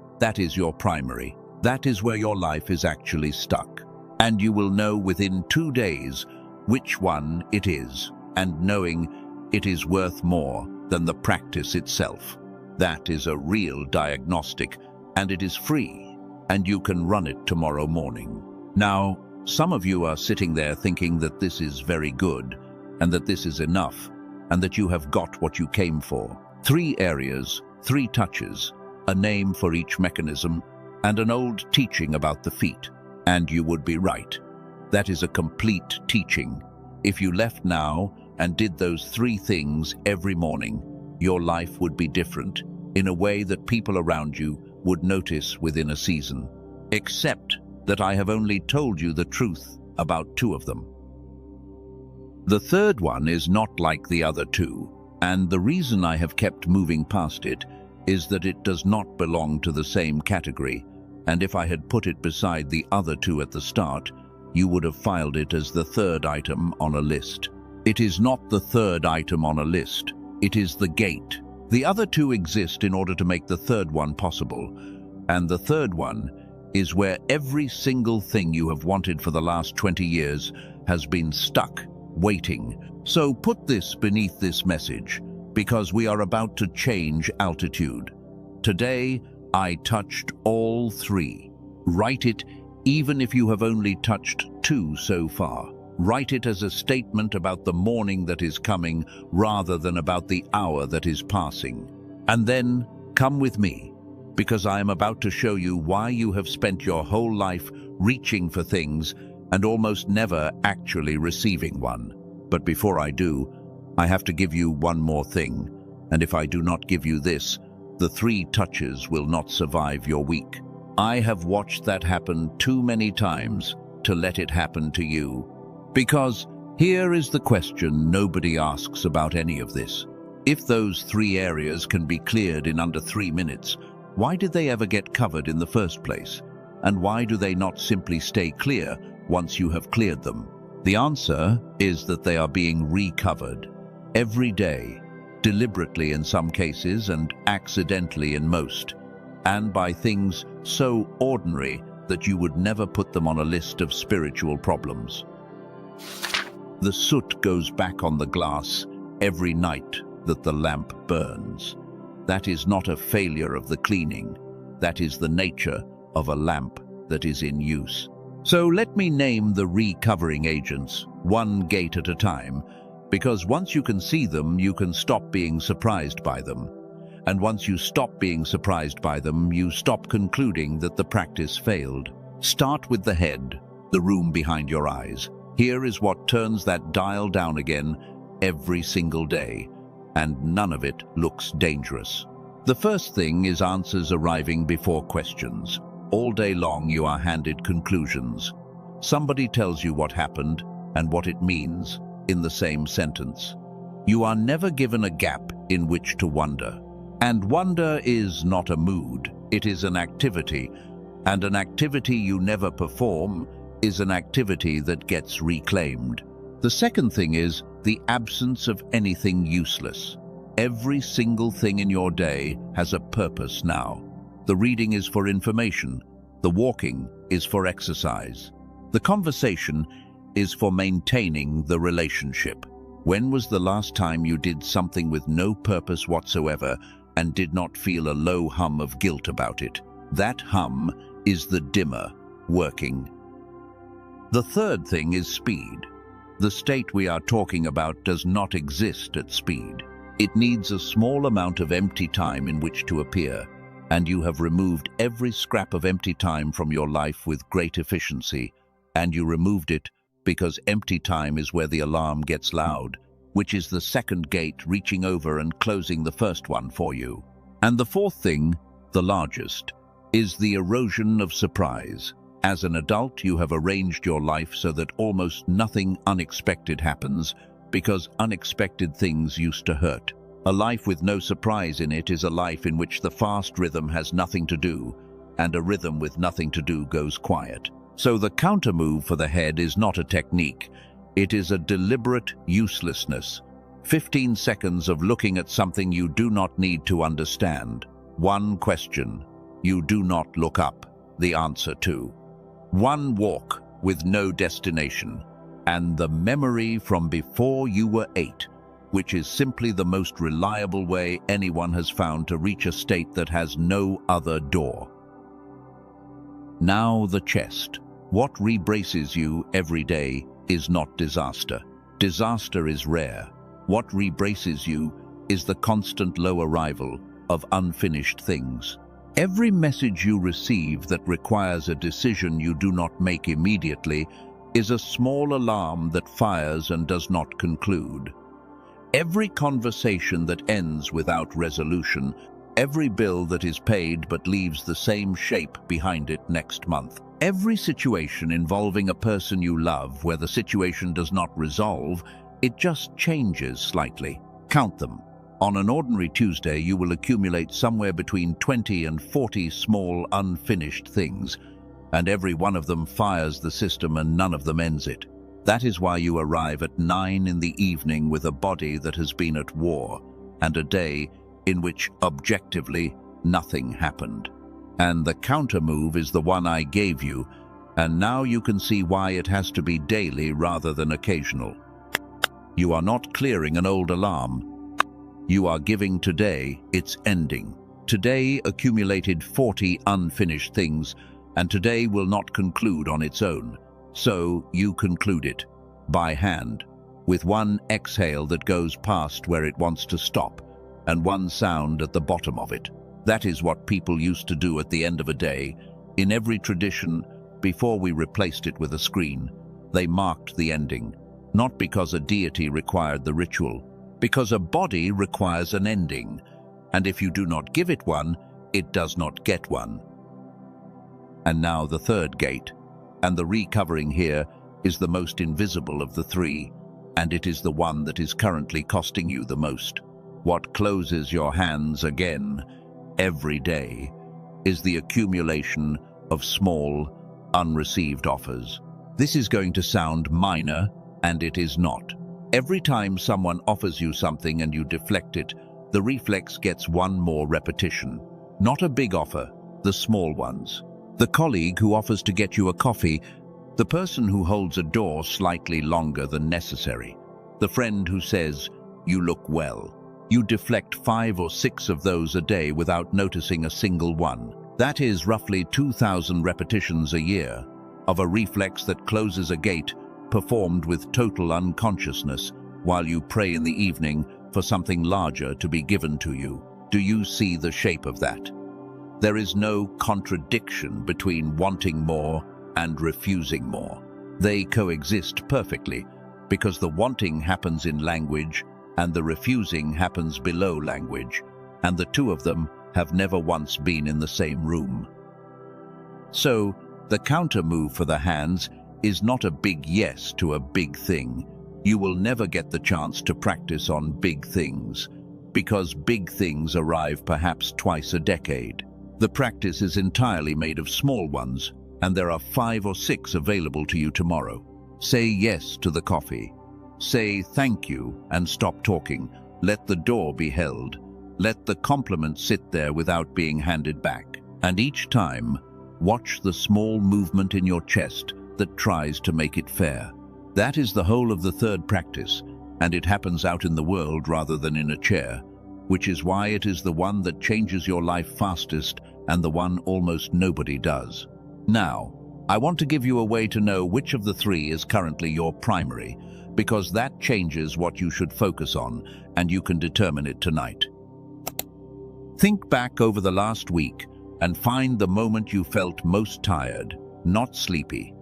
your primary. That is where your life is actually stuck. And you will know within 2 days which one it is, and knowing it is worth more than the practice itself. That is a real diagnostic, and it is free, and you can run it tomorrow morning. Now, some of you are sitting there thinking that this is very good, and that this is enough, and that you have got what you came for. 3 areas, 3 touches, a name for each mechanism, and an old teaching about the feet. And you would be right. That is a complete teaching. If you left now and did those 3 things every morning, your life would be different, in a way that people around you would notice within a season. Except that I have only told you the truth about 2 of them. The 3rd one is not like the other 2, and the reason I have kept moving past it is that it does not belong to the same category, and if I had put it beside the other 2 at the start, you would have filed it as the 3rd item on a list. It is not the 3rd item on a list. It is the gate. The other 2 exist in order to make the 3rd one possible, and the 3rd one is where every single thing you have wanted for the last 20 years has been stuck, waiting. So put this beneath this message, because we are about to change altitude. Today, I touched all 3. Write it even if you have only touched 2 so far. Write it as a statement about the morning that is coming rather than about the hour that is passing. And then come with me, because I am about to show you why you have spent your whole life reaching for things and almost never actually receiving one. But before I do, I have to give you one more thing, and if I do not give you this, the 3 touches will not survive your week. I have watched that happen too many times to let it happen to you. Because here is the question nobody asks about any of this. If those 3 areas can be cleared in under 3 minutes, why did they ever get covered in the first place? And why do they not simply stay clear once you have cleared them? The answer is that they are being recovered every day, deliberately in some cases and accidentally in most, and by things so ordinary that you would never put them on a list of spiritual problems. The soot goes back on the glass every night that the lamp burns. That is not a failure of the cleaning. That is the nature of a lamp that is in use. So let me name the recovering agents, one gate at a time, because once you can see them, you can stop being surprised by them. And once you stop being surprised by them, you stop concluding that the practice failed. Start with the head, the room behind your eyes. Here is what turns that dial down again every single day, and none of it looks dangerous. The first thing is answers arriving before questions. All day long you are handed conclusions. Somebody tells you what happened and what it means in the same sentence. You are never given a gap in which to wonder. And wonder is not a mood, it is an activity. And an activity you never perform is an activity that gets reclaimed. The second thing is the absence of anything useless. Every single thing in your day has a purpose now. The reading is for information. The walking is for exercise. The conversation is for maintaining the relationship. When was the last time you did something with no purpose whatsoever and did not feel a low hum of guilt about it? That hum is the dimmer working. The third thing is speed. The state we are talking about does not exist at speed. It needs a small amount of empty time in which to appear, and you have removed every scrap of empty time from your life with great efficiency, and you removed it because empty time is where the alarm gets loud, which is the second gate reaching over and closing the first one for you. And the fourth thing, the largest, is the erosion of surprise. As an adult, you have arranged your life so that almost nothing unexpected happens, because unexpected things used to hurt. A life with no surprise in it is a life in which the fast rhythm has nothing to do, and a rhythm with nothing to do goes quiet. So the counter move for the head is not a technique. It is a deliberate uselessness. 15 seconds of looking at something you do not need to understand. One question you do not look up the answer to. One walk with no destination, and the memory from before you were 8, which is simply the most reliable way anyone has found to reach a state that has no other door. Now the chest. What rebraces you every day is not disaster. Disaster is rare. What rebraces you is the constant low arrival of unfinished things. Every message you receive that requires a decision you do not make immediately is a small alarm that fires and does not conclude. Every conversation that ends without resolution, every bill that is paid but leaves the same shape behind it next month, every situation involving a person you love where the situation does not resolve, it just changes slightly. Count them. On an ordinary Tuesday, you will accumulate somewhere between 20 and 40 small, unfinished things, and every one of them fires the system and none of them ends it. That is why you arrive at 9 in the evening with a body that has been at war, and a day in which, objectively, nothing happened. And the counter move is the one I gave you, and now you can see why it has to be daily rather than occasional. You are not clearing an old alarm. You are giving today its ending. Today accumulated 40 unfinished things, and today will not conclude on its own. So you conclude it, by hand, with one exhale that goes past where it wants to stop, and one sound at the bottom of it. That is what people used to do at the end of a day. In every tradition, before we replaced it with a screen, they marked the ending, not because a deity required the ritual, because a body requires an ending, and if you do not give it one, it does not get one. And now the third gate, and the recovering here is the most invisible of the three, and it is the one that is currently costing you the most. What closes your hands again every day is the accumulation of small, unreceived offers. This is going to sound minor, and it is not. Every time someone offers you something and you deflect it, the reflex gets one more repetition. Not a big offer, the small ones. The colleague who offers to get you a coffee, the person who holds a door slightly longer than necessary, the friend who says, "You look well." You deflect 5 or 6 of those a day without noticing a single one. That is roughly 2,000 repetitions a year of a reflex that closes a gate, performed with total unconsciousness while you pray in the evening for something larger to be given to you. Do you see the shape of that? There is no contradiction between wanting more and refusing more. They coexist perfectly because the wanting happens in language and the refusing happens below language, and the two of them have never once been in the same room. So, the counter move for the hands is not a big yes to a big thing. You will never get the chance to practice on big things, because big things arrive perhaps twice a decade. The practice is entirely made of small ones, and there are 5 or 6 available to you tomorrow. Say yes to the coffee. Say thank you and stop talking. Let the door be held. Let the compliment sit there without being handed back. And each time, watch the small movement in your chest that tries to make it fair. That is the whole of the third practice, and it happens out in the world rather than in a chair, which is why it is the one that changes your life fastest and the one almost nobody does. Now, I want to give you a way to know which of the 3 is currently your primary, because that changes what you should focus on, and you can determine it tonight. Think back over the last week and find the moment you felt most tired, not sleepy.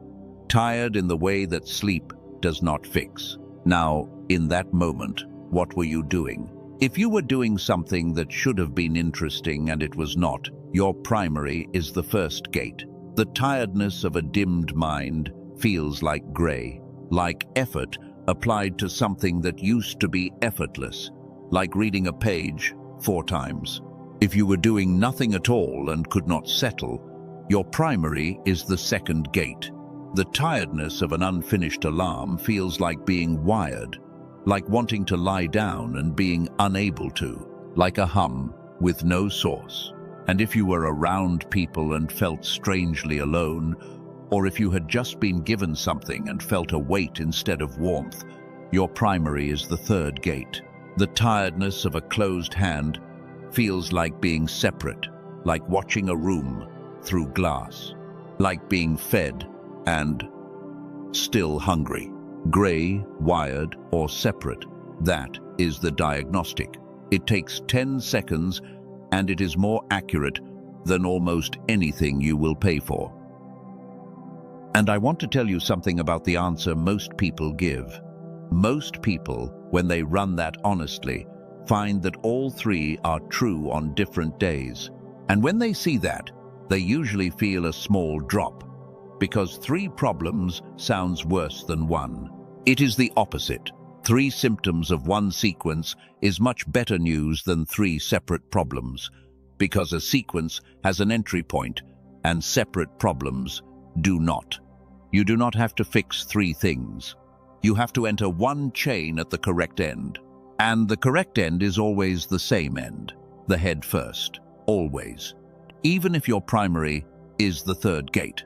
Tired in the way that sleep does not fix. Now, in that moment, what were you doing? If you were doing something that should have been interesting and it was not, your primary is the first gate. The tiredness of a dimmed mind feels like gray, like effort applied to something that used to be effortless, like reading a page 4 times. If you were doing nothing at all and could not settle, your primary is the second gate. The tiredness of an unfinished alarm feels like being wired, like wanting to lie down and being unable to, like a hum with no source. And if you were around people and felt strangely alone, or if you had just been given something and felt a weight instead of warmth, your primary is the third gate. The tiredness of a closed hand feels like being separate, like watching a room through glass, like being fed and still hungry. Gray, wired, or separate, that is the diagnostic. It takes 10 seconds and it is more accurate than almost anything you will pay for. And I want to tell you something about the answer most people give. Most people, when they run that honestly, find that all 3 are true on different days. And when they see that, they usually feel a small drop, because 3 problems sounds worse than 1. It is the opposite. 3 symptoms of one sequence is much better news than 3 separate problems, because a sequence has an entry point and separate problems do not. You do not have to fix 3 things. You have to enter one chain at the correct end. And the correct end is always the same end, the head first, always. Even if your primary is the third gate.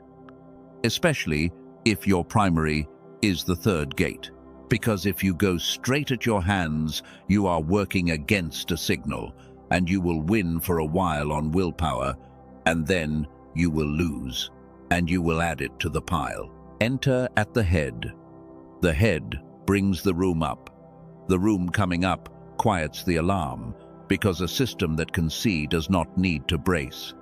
Especially if your primary is the third gate. Because if you go straight at your hands, you are working against a signal, and you will win for a while on willpower, and then you will lose, and you will add it to the pile. Enter at the head. The head brings the room up. The room coming up quiets the alarm, because a system that can see does not need to brace.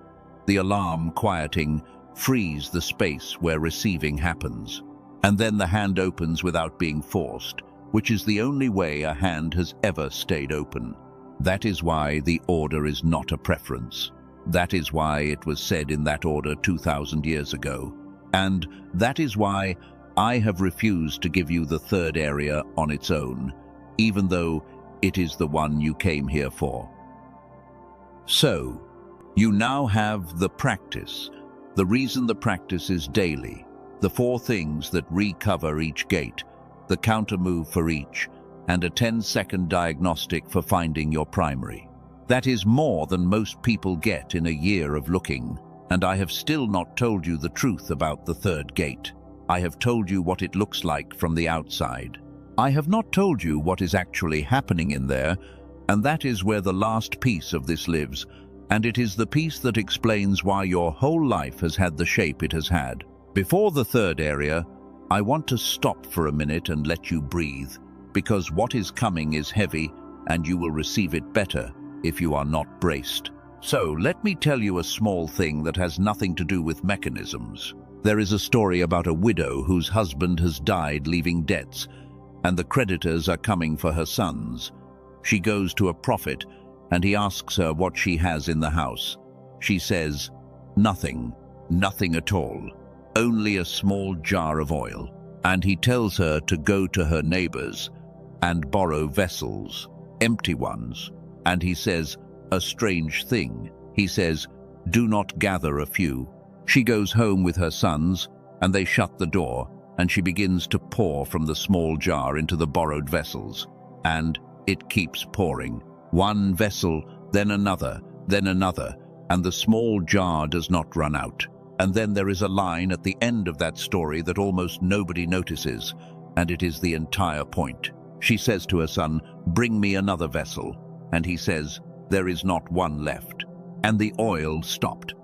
The alarm quieting frees the space where receiving happens. And then the hand opens without being forced, which is the only way a hand has ever stayed open. That is why the order is not a preference. That is why it was said in that order 2,000 years ago. And that is why I have refused to give you the third area on its own, even though it is the one you came here for. So, you now have the practice. The reason the practice is daily. The 4 things that recover each gate, the counter move for each, and a 10-second diagnostic for finding your primary. That is more than most people get in a year of looking, and I have still not told you the truth about the third gate. I have told you what it looks like from the outside. I have not told you what is actually happening in there, and that is where the last piece of this lives, and it is the piece that explains why your whole life has had the shape it has had. Before the third area, I want to stop for a minute and let you breathe, because what is coming is heavy and you will receive it better if you are not braced. So let me tell you a small thing that has nothing to do with mechanisms. There is a story about a widow whose husband has died leaving debts, and the creditors are coming for her sons. She goes to a prophet and he asks her what she has in the house. She says, "Nothing, nothing at all. Only a small jar of oil." And he tells her to go to her neighbors and borrow vessels, empty ones. And he says a strange thing. He says, "Do not gather a few." She goes home with her sons, and they shut the door, and she begins to pour from the small jar into the borrowed vessels. And it keeps pouring. One vessel, then another, and the small jar does not run out. And then there is a line at the end of that story that almost nobody notices, and it is the entire point. She says to her son, "Bring me another vessel." And he says, "There is not one left." And the oil stopped.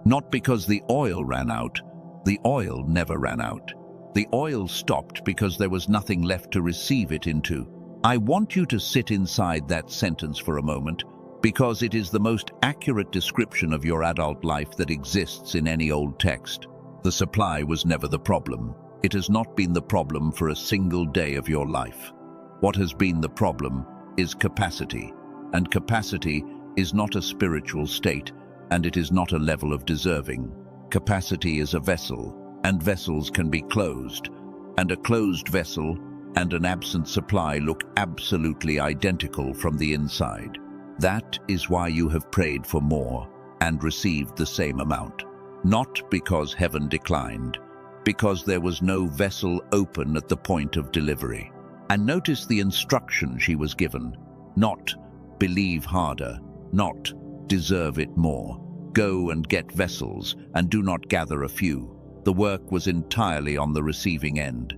Not because the oil ran out. The oil never ran out. The oil stopped because there was nothing left to receive it into. I want you to sit inside that sentence for a moment, because it is the most accurate description of your adult life that exists in any old text. The supply was never the problem. It has not been the problem for a single day of your life. What has been the problem is capacity, and capacity is not a spiritual state, and it is not a level of deserving. Capacity is a vessel, and vessels can be closed, and a closed vessel and an absent supply look absolutely identical from the inside. That is why you have prayed for more and received the same amount. Not because heaven declined, because there was no vessel open at the point of delivery. And notice the instruction she was given. Not believe harder, not deserve it more. Go and get vessels, and do not gather a few. The work was entirely on the receiving end.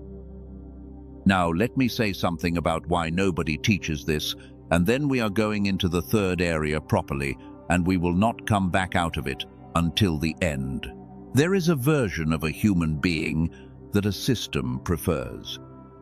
Now let me say something about why nobody teaches this, and then we are going into the third area properly, and we will not come back out of it until the end. There is a version of a human being that a system prefers.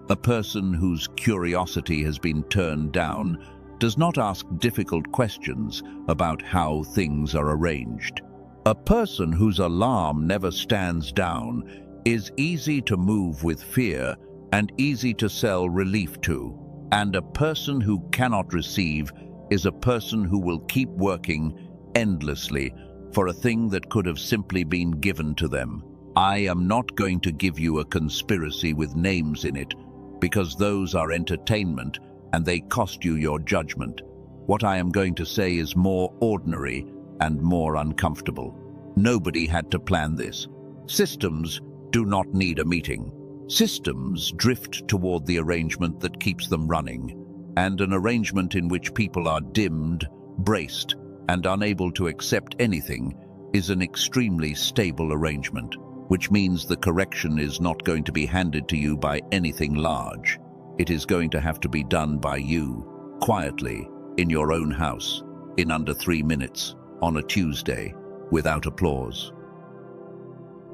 A person whose curiosity has been turned down does not ask difficult questions about how things are arranged. A person whose alarm never stands down is easy to move with fear and easy to sell relief to. And a person who cannot receive is a person who will keep working endlessly for a thing that could have simply been given to them. I am not going to give you a conspiracy with names in it, because those are entertainment and they cost you your judgment. What I am going to say is more ordinary and more uncomfortable. Nobody had to plan this. Systems do not need a meeting. Systems drift toward the arrangement that keeps them running, and an arrangement in which people are dimmed, braced, and unable to accept anything is an extremely stable arrangement, which means the correction is not going to be handed to you by anything large. It is going to have to be done by you, quietly, in your own house, in under 3 minutes, on a Tuesday, without applause.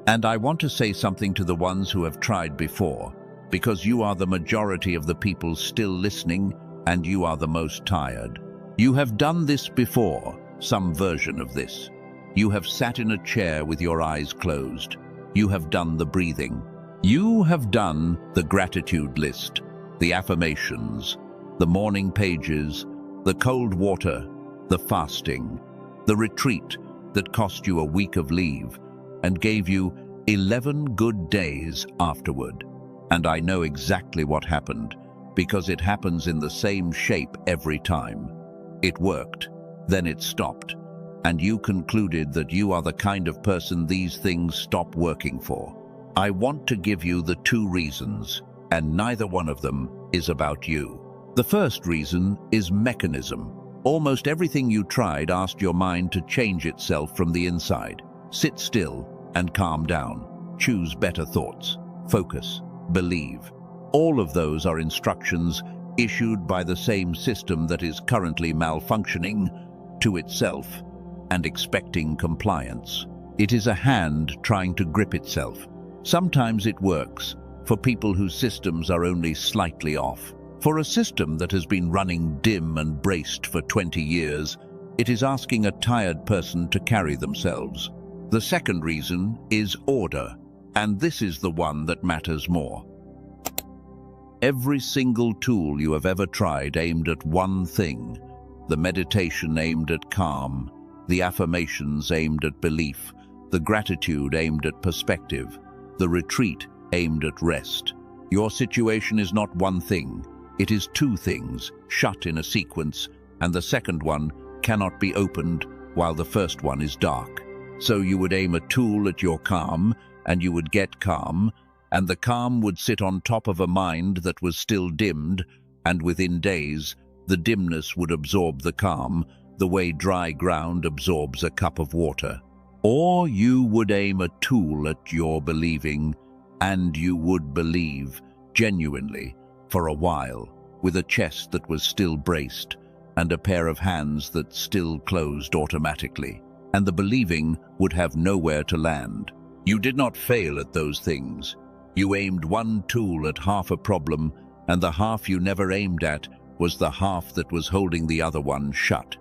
And I want to say something to the ones who have tried before, because you are the majority of the people still listening, and you are the most tired. You have done this before, some version of this. You have sat in a chair with your eyes closed. You have done the breathing. You have done the gratitude list, the affirmations, the morning pages, the cold water, the fasting, the retreat that cost you a week of leave and gave you 11 good days afterward. And I know exactly what happened, because it happens in the same shape every time. It worked, then it stopped, and you concluded that you are the kind of person these things stop working for. I want to give you the 2 reasons, and neither one of them is about you. The first reason is mechanism. Almost everything you tried asked your mind to change itself from the inside. Sit still and calm down. Choose better thoughts. Focus. Believe. All of those are instructions issued by the same system that is currently malfunctioning to itself and expecting compliance. It is a hand trying to grip itself. Sometimes it works for people whose systems are only slightly off. For a system that has been running dim and braced for 20 years, it is asking a tired person to carry themselves. The second reason is order, and this is the one that matters more. Every single tool you have ever tried aimed at one thing, the meditation aimed at calm, the affirmations aimed at belief, the gratitude aimed at perspective, the retreat aimed at rest. Your situation is not one thing, it is 2 things, shut in a sequence, and the second one cannot be opened while the first one is dark. So you would aim a tool at your calm, and you would get calm, and the calm would sit on top of a mind that was still dimmed, and within days, the dimness would absorb the calm, the way dry ground absorbs a cup of water. Or you would aim a tool at your believing, and you would believe, genuinely, for a while, with a chest that was still braced, and a pair of hands that still closed automatically, and the believing would have nowhere to land. You did not fail at those things. You aimed one tool at half a problem, and the half you never aimed at was the half that was holding the other one shut.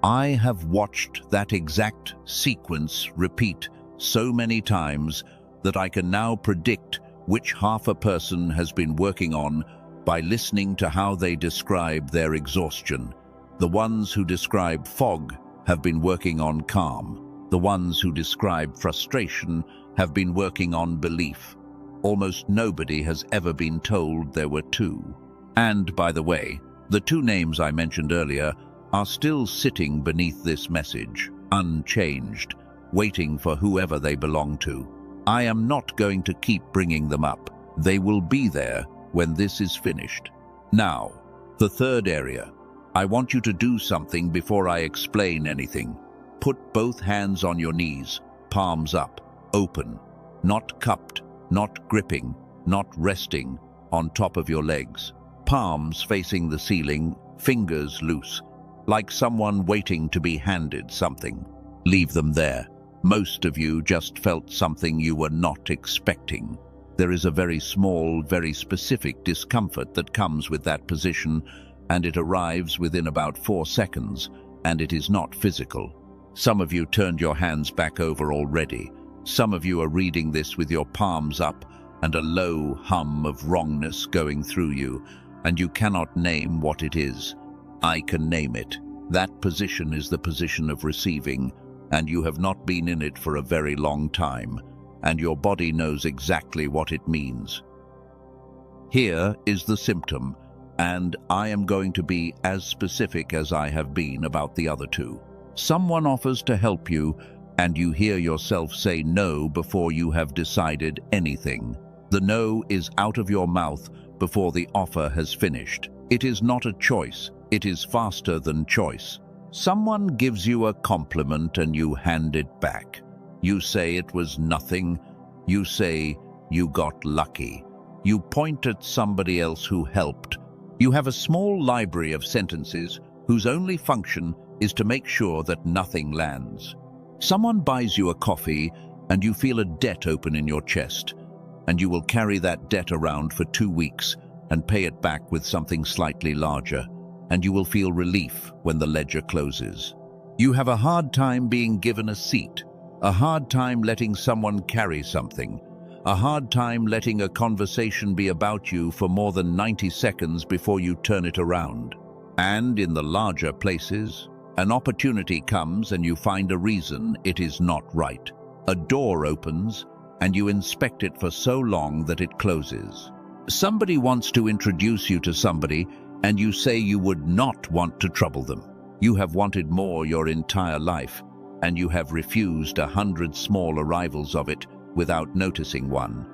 I have watched that exact sequence repeat so many times that I can now predict which half a person has been working on by listening to how they describe their exhaustion. The ones who describe fog have been working on calm. The ones who describe frustration have been working on belief. Almost nobody has ever been told there were 2. And, by the way, the 2 names I mentioned earlier are still sitting beneath this message, unchanged, waiting for whoever they belong to. I am not going to keep bringing them up. They will be there when this is finished. Now, the third area. I want you to do something before I explain anything. Put both hands on your knees, palms up, open, not cupped, not gripping, not resting, on top of your legs. Palms facing the ceiling, fingers loose, like someone waiting to be handed something. Leave them there. Most of you just felt something you were not expecting. There is a very small, very specific discomfort that comes with that position, and it arrives within about 4 seconds, and it is not physical. Some of you turned your hands back over already. Some of you are reading this with your palms up and a low hum of wrongness going through you, and you cannot name what it is. I can name it. That position is the position of receiving, and you have not been in it for a very long time, and your body knows exactly what it means. Here is the symptom, and I am going to be as specific as I have been about the other 2. Someone offers to help you, and you hear yourself say no before you have decided anything. The no is out of your mouth before the offer has finished. It is not a choice. It is faster than choice. Someone gives you a compliment and you hand it back. You say it was nothing. You say you got lucky. You point at somebody else who helped. You have a small library of sentences whose only function is to make sure that nothing lands. Someone buys you a coffee and you feel a debt open in your chest, and you will carry that debt around for 2 weeks and pay it back with something slightly larger. and you will feel relief when the ledger closes. You have a hard time being given a seat, a hard time letting someone carry something, a hard time letting a conversation be about you for more than 90 seconds before you turn it around. And in the larger places, an opportunity comes and you find a reason it is not right. A door opens and you inspect it for so long that it closes. Somebody wants to introduce you to somebody and you say you would not want to trouble them. You have wanted more your entire life, and you have refused 100 small arrivals of it without noticing one.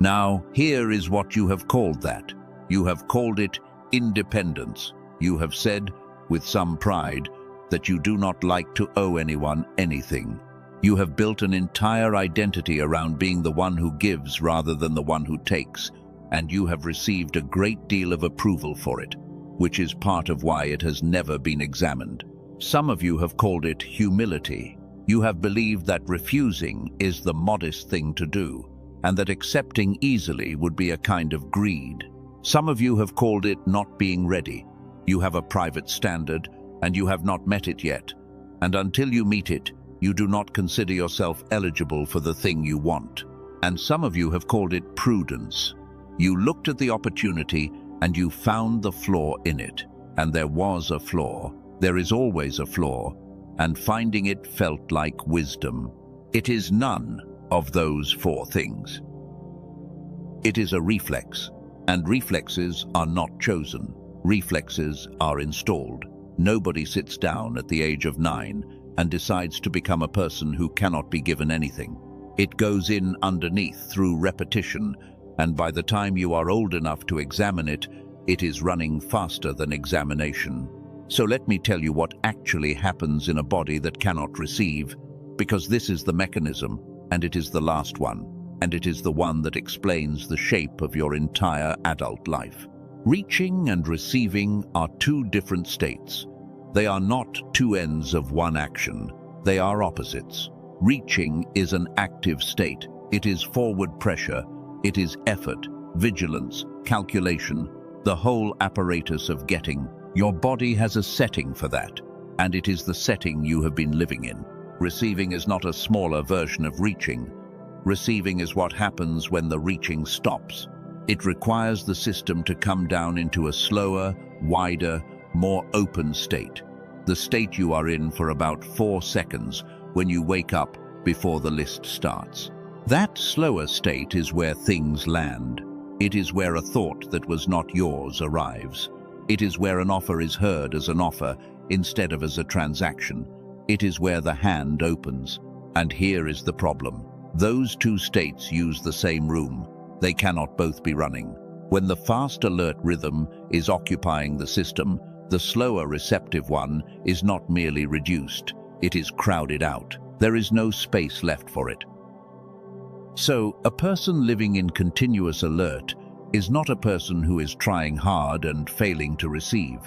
Now, here is what you have called that. You have called it independence. You have said, with some pride, that you do not like to owe anyone anything. You have built an entire identity around being the one who gives rather than the one who takes, and you have received a great deal of approval for it, which is part of why it has never been examined. Some of you have called it humility. You have believed that refusing is the modest thing to do, and that accepting easily would be a kind of greed. Some of you have called it not being ready. You have a private standard, and you have not met it yet. And until you meet it, you do not consider yourself eligible for the thing you want. And some of you have called it prudence. You looked at the opportunity, and you found the flaw in it. And there was a flaw. There is always a flaw. And finding it felt like wisdom. It is none of those four things. It is a reflex, and reflexes are not chosen. Reflexes are installed. Nobody sits down at the age of 9 and decides to become a person who cannot be given anything. It goes in underneath through repetition, and by the time you are old enough to examine it, it is running faster than examination. So let me tell you what actually happens in a body that cannot receive, because this is the mechanism, and it is the last one, and it is the one that explains the shape of your entire adult life. Reaching and receiving are two different states. They are not two ends of one action. They are opposites. Reaching is an active state. It is forward pressure. It is effort, vigilance, calculation, the whole apparatus of getting. Your body has a setting for that, and it is the setting you have been living in. Receiving is not a smaller version of reaching. Receiving is what happens when the reaching stops. It requires the system to come down into a slower, wider, more open state. The state you are in for about 4 seconds when you wake up before the list starts. That slower state is where things land. It is where a thought that was not yours arrives. It is where an offer is heard as an offer instead of as a transaction. It is where the hand opens. And here is the problem. Those two states use the same room. They cannot both be running. When the fast alert rhythm is occupying the system, the slower receptive one is not merely reduced, it is crowded out. There is no space left for it. So, a person living in continuous alert is not a person who is trying hard and failing to receive.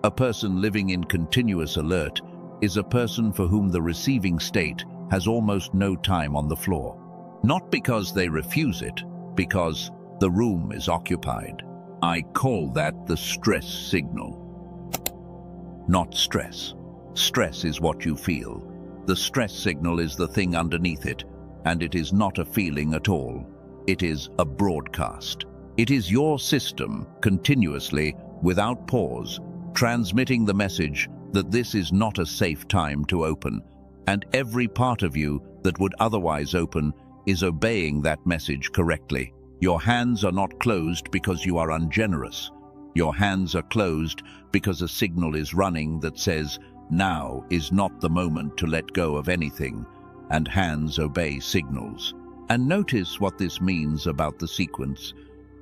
A person living in continuous alert is a person for whom the receiving state has almost no time on the floor. Not because they refuse it, because the room is occupied. I call that the stress signal. Not stress. Stress is what you feel. The stress signal is the thing underneath it, and it is not a feeling at all. It is a broadcast. It is your system, continuously, without pause, transmitting the message that this is not a safe time to open, and every part of you that would otherwise open is obeying that message correctly. Your hands are not closed because you are ungenerous. Your hands are closed because a signal is running that says, now is not the moment to let go of anything, and hands obey signals. And notice what this means about the sequence,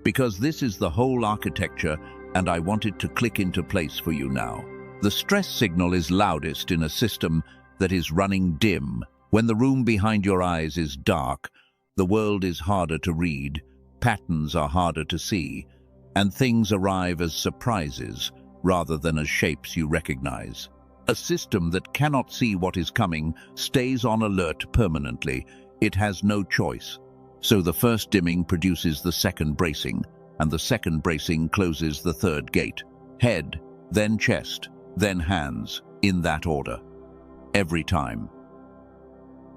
because this is the whole architecture, and I want it to click into place for you now. The stress signal is loudest in a system that is running dim. When the room behind your eyes is dark, the world is harder to read, patterns are harder to see, and things arrive as surprises rather than as shapes you recognize. A system that cannot see what is coming stays on alert permanently. It has no choice. So the first dimming produces the second bracing, and the second bracing closes the third gate. Head, then chest, then hands, in that order. Every time.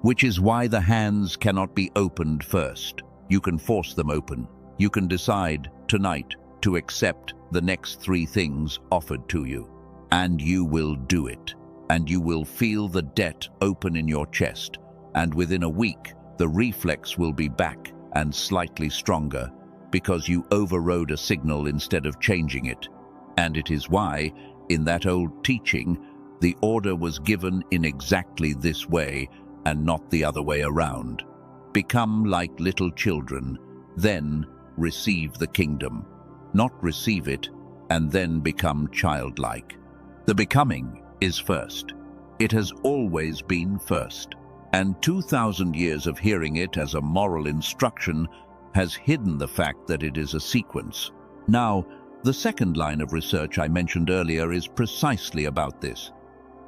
Which is why the hands cannot be opened first. You can force them open. You can decide, tonight, to accept the next 3 things offered to you. And you will do it. And you will feel the debt open in your chest. And within a week, the reflex will be back and slightly stronger, because you overrode a signal instead of changing it. And it is why, in that old teaching, the order was given in exactly this way and not the other way around. Become like little children, then receive the kingdom. Not receive it and then become childlike. The becoming is first. It has always been first. And 2,000 years of hearing it as a moral instruction has hidden the fact that it is a sequence. Now, the second line of research I mentioned earlier is precisely about this.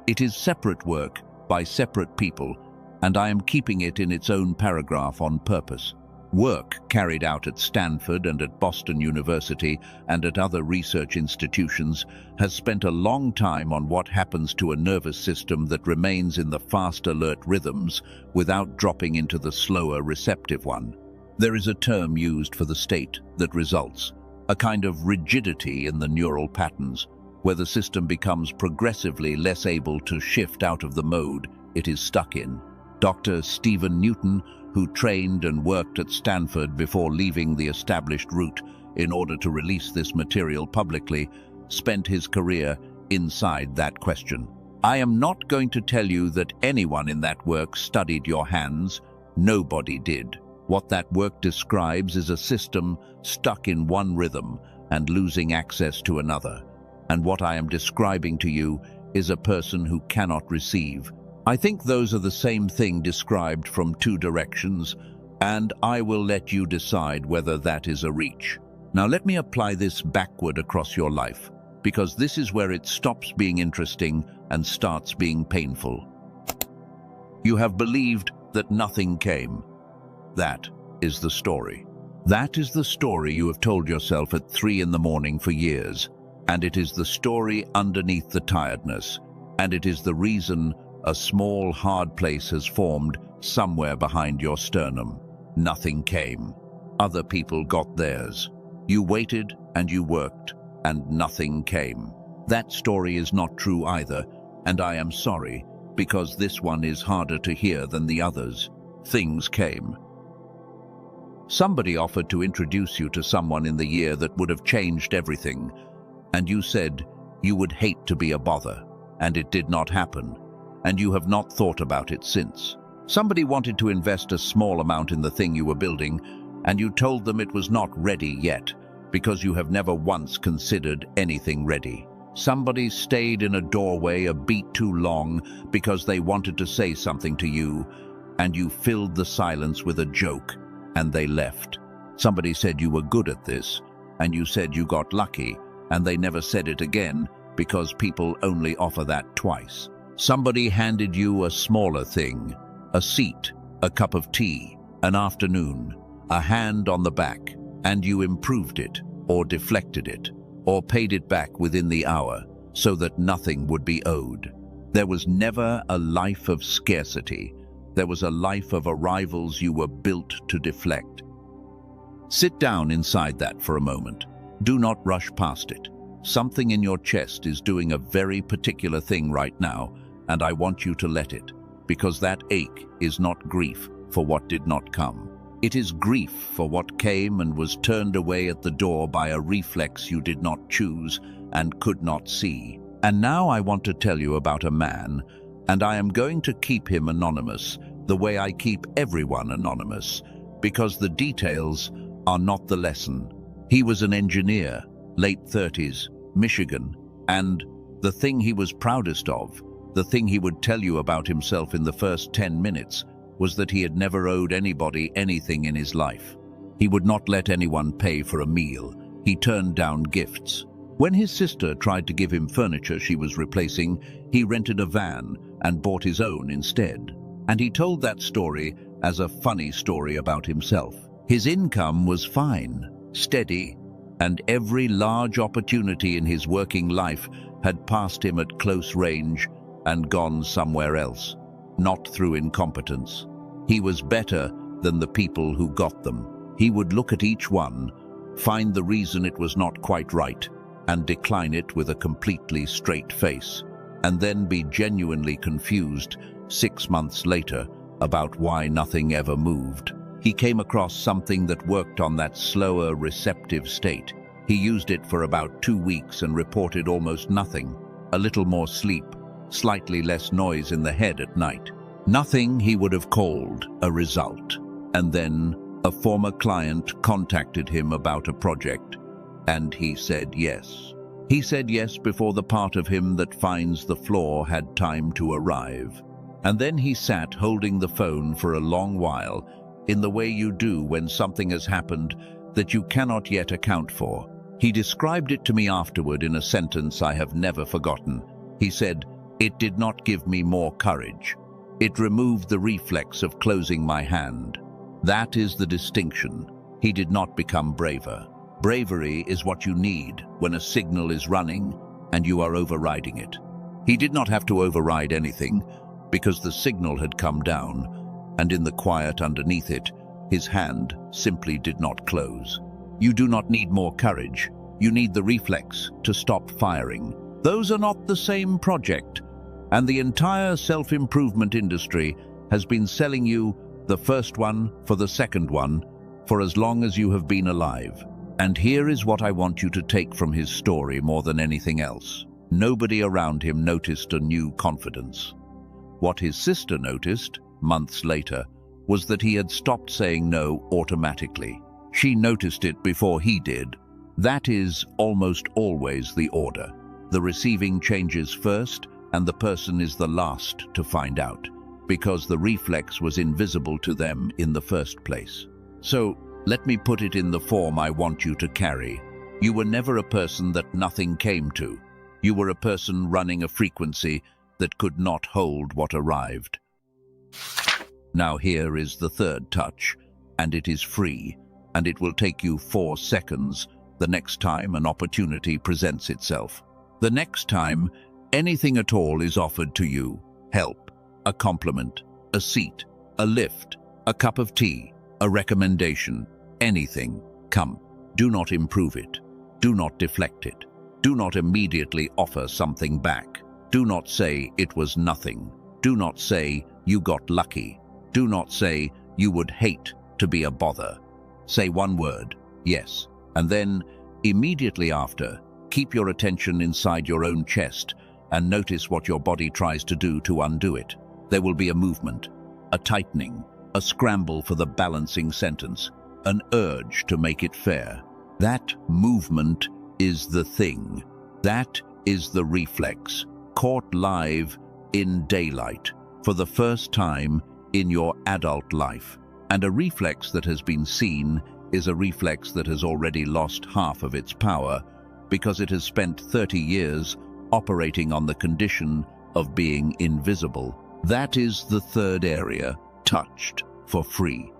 It is separate work by separate people, and I am keeping it in its own paragraph on purpose. Work carried out at Stanford and at Boston University and at other research institutions has spent a long time on what happens to a nervous system that remains in the fast alert rhythms without dropping into the slower receptive one. There is a term used for the state that results, a kind of rigidity in the neural patterns, where the system becomes progressively less able to shift out of the mode it is stuck in. Dr. Stephen Newton, who trained and worked at Stanford before leaving the established route in order to release this material publicly, spent his career inside that question. I am not going to tell you that anyone in that work studied your hands. Nobody did. What that work describes is a system stuck in one rhythm and losing access to another. And what I am describing to you is a person who cannot receive. I think those are the same thing described from 2 directions, and I will let you decide whether that is a reach. Now let me apply this backward across your life, because this is where it stops being interesting and starts being painful. You have believed that nothing came. That is the story. That is the story you have told yourself at 3 in the morning for years, and it is the story underneath the tiredness, and it is the reason a small, hard place has formed somewhere behind your sternum. Nothing came. Other people got theirs. You waited and you worked, and nothing came. That story is not true either, and I am sorry, because this one is harder to hear than the others. Things came. Somebody offered to introduce you to someone in the year that would have changed everything, and you said you would hate to be a bother, and it did not happen. And you have not thought about it since. Somebody wanted to invest a small amount in the thing you were building, and you told them it was not ready yet, because you have never once considered anything ready. Somebody stayed in a doorway a beat too long because they wanted to say something to you, and you filled the silence with a joke, and they left. Somebody said you were good at this, and you said you got lucky, and they never said it again, because people only offer that twice. Somebody handed you a smaller thing, a seat, a cup of tea, an afternoon, a hand on the back, and you improved it, or deflected it, or paid it back within the hour, so that nothing would be owed. There was never a life of scarcity. There was a life of arrivals you were built to deflect. Sit down inside that for a moment. Do not rush past it. Something in your chest is doing a very particular thing right now, and I want you to let it, because that ache is not grief for what did not come. It is grief for what came and was turned away at the door by a reflex you did not choose and could not see. And now I want to tell you about a man, and I am going to keep him anonymous, the way I keep everyone anonymous, because the details are not the lesson. He was an engineer, late 30s, Michigan, and the thing he was proudest of, the thing he would tell you about himself in the first 10 minutes, was that he had never owed anybody anything in his life. He would not let anyone pay for a meal. He turned down gifts. When his sister tried to give him furniture she was replacing, he rented a van and bought his own instead. And he told that story as a funny story about himself. His income was fine, steady, and every large opportunity in his working life had passed him at close range and gone somewhere else, not through incompetence. He was better than the people who got them. He would look at each one, find the reason it was not quite right, and decline it with a completely straight face, and then be genuinely confused 6 months later about why nothing ever moved. He came across something that worked on that slower, receptive state. He used it for about 2 weeks and reported almost nothing. A little more sleep, slightly less noise in the head at night. Nothing he would have called a result. And then a former client contacted him about a project, and he said yes. He said yes before the part of him that finds the flaw had time to arrive. And then he sat holding the phone for a long while, in the way you do when something has happened that you cannot yet account for. He described it to me afterward in a sentence I have never forgotten. He said, "It did not give me more courage. It removed the reflex of closing my hand." That is the distinction. He did not become braver. Bravery is what you need when a signal is running and you are overriding it. He did not have to override anything because the signal had come down, and in the quiet underneath it, his hand simply did not close. You do not need more courage. You need the reflex to stop firing. Those are not the same project, and the entire self-improvement industry has been selling you the first one for the second one for as long as you have been alive. And here is what I want you to take from his story more than anything else. Nobody around him noticed a new confidence. What his sister noticed, months later, was that he had stopped saying no automatically. She noticed it before he did. That is almost always the order. The receiving changes first, and the person is the last to find out, because the reflex was invisible to them in the first place. So, let me put it in the form I want you to carry. You were never a person that nothing came to. You were a person running a frequency that could not hold what arrived. Now here is the third touch, and it is free, and it will take you 4 seconds the next time an opportunity presents itself. The next time anything at all is offered to you, help, a compliment, a seat, a lift, a cup of tea, a recommendation, anything, come. Do not improve it. Do not deflect it. Do not immediately offer something back. Do not say it was nothing. Do not say you got lucky. Do not say you would hate to be a bother. Say one word, yes, and then, immediately after, keep your attention inside your own chest and notice what your body tries to do to undo it. There will be a movement, a tightening, a scramble for the balancing sentence, an urge to make it fair. That movement is the thing. That is the reflex, caught live in daylight for the first time in your adult life. And a reflex that has been seen is a reflex that has already lost half of its power because it has spent 30 years operating on the condition of being invisible. That is the third area, touched for free.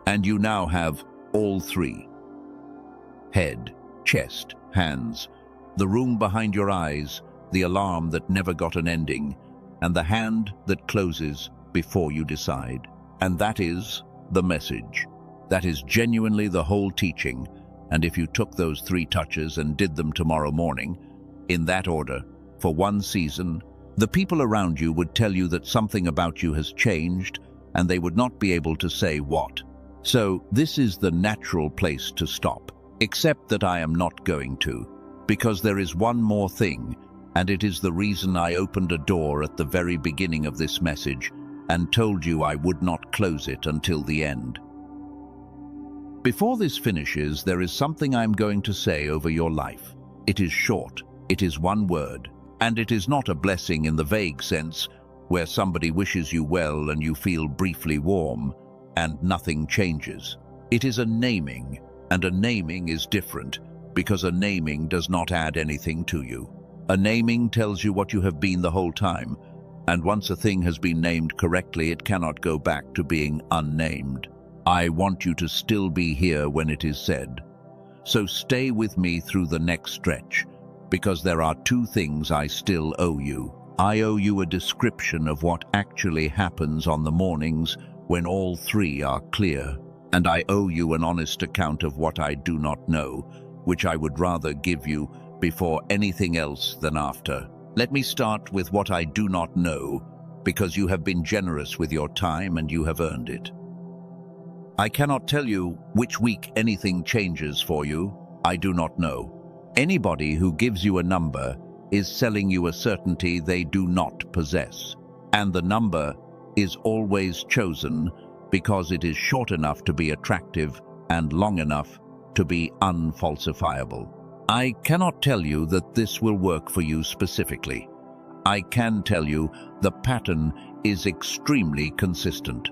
And you now have all 3. Head, chest, hands, the room behind your eyes, the alarm that never got an ending, and the hand that closes before you decide. And that is the message. That is genuinely the whole teaching. And if you took those 3 touches and did them tomorrow morning, in that order, for 1 season, the people around you would tell you that something about you has changed, and they would not be able to say what. So this is the natural place to stop, except that I am not going to, because there is one more thing, and it is the reason I opened a door at the very beginning of this message and told you I would not close it until the end. Before this finishes, there is something I'm going to say over your life. It is short, it is 1 word, and it is not a blessing in the vague sense where somebody wishes you well and you feel briefly warm and nothing changes. It is a naming, and a naming is different because a naming does not add anything to you. A naming tells you what you have been the whole time, and once a thing has been named correctly, it cannot go back to being unnamed. I want you to still be here when it is said. So stay with me through the next stretch, because there are two things I still owe you. I owe you a description of what actually happens on the mornings when all three are clear, and I owe you an honest account of what I do not know, which I would rather give you before anything else than after. Let me start with what I do not know, because you have been generous with your time and you have earned it. I cannot tell you which week anything changes for you. I do not know. Anybody who gives you a number is selling you a certainty they do not possess, and the number is always chosen because it is short enough to be attractive and long enough to be unfalsifiable. I cannot tell you that this will work for you specifically. I can tell you the pattern is extremely consistent.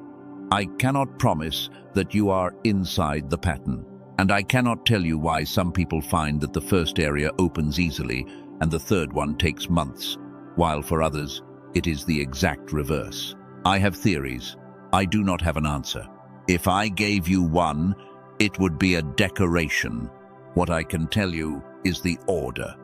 I cannot promise that you are inside the pattern, and I cannot tell you why some people find that the first area opens easily and the third one takes months, while for others it is the exact reverse. I have theories. I do not have an answer. If I gave you one, it would be a decoration. What I can tell you is the order.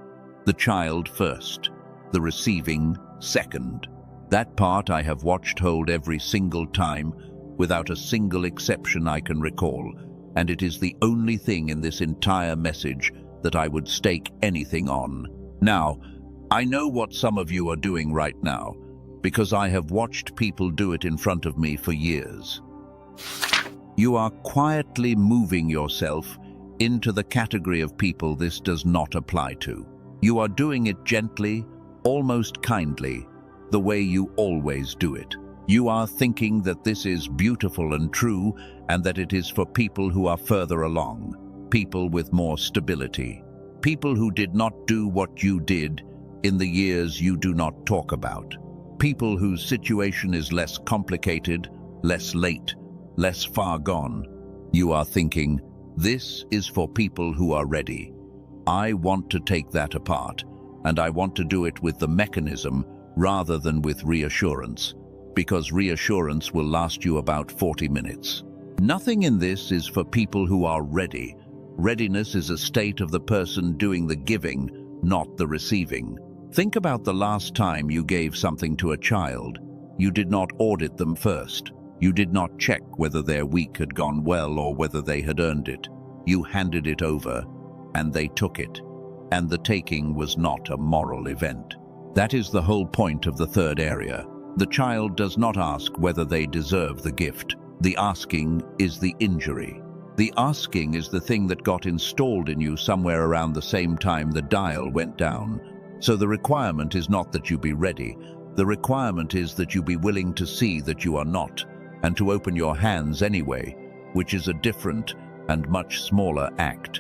The child first, the receiving second. That part I have watched hold every single time, without a single exception I can recall, and it is the only thing in this entire message that I would stake anything on. Now, I know what some of you are doing right now, because I have watched people do it in front of me for years. You are quietly moving yourself into the category of people this does not apply to. You are doing it gently, almost kindly, the way you always do it. You are thinking that this is beautiful and true, and that it is for people who are further along, people with more stability, people who did not do what you did in the years you do not talk about, people whose situation is less complicated, less late, less far gone. You are thinking, this is for people who are ready. I want to take that apart, and I want to do it with the mechanism rather than with reassurance, because reassurance will last you about 40 minutes. Nothing in this is for people who are ready. Readiness is a state of the person doing the giving, not the receiving. Think about the last time you gave something to a child. You did not audit them first. You did not check whether their week had gone well or whether they had earned it. You handed it over, and they took it. And the taking was not a moral event. That is the whole point of the third area. The child does not ask whether they deserve the gift. The asking is the injury. The asking is the thing that got installed in you somewhere around the same time the dial went down. So the requirement is not that you be ready. The requirement is that you be willing to see that you are not, and to open your hands anyway, which is a different and much smaller act.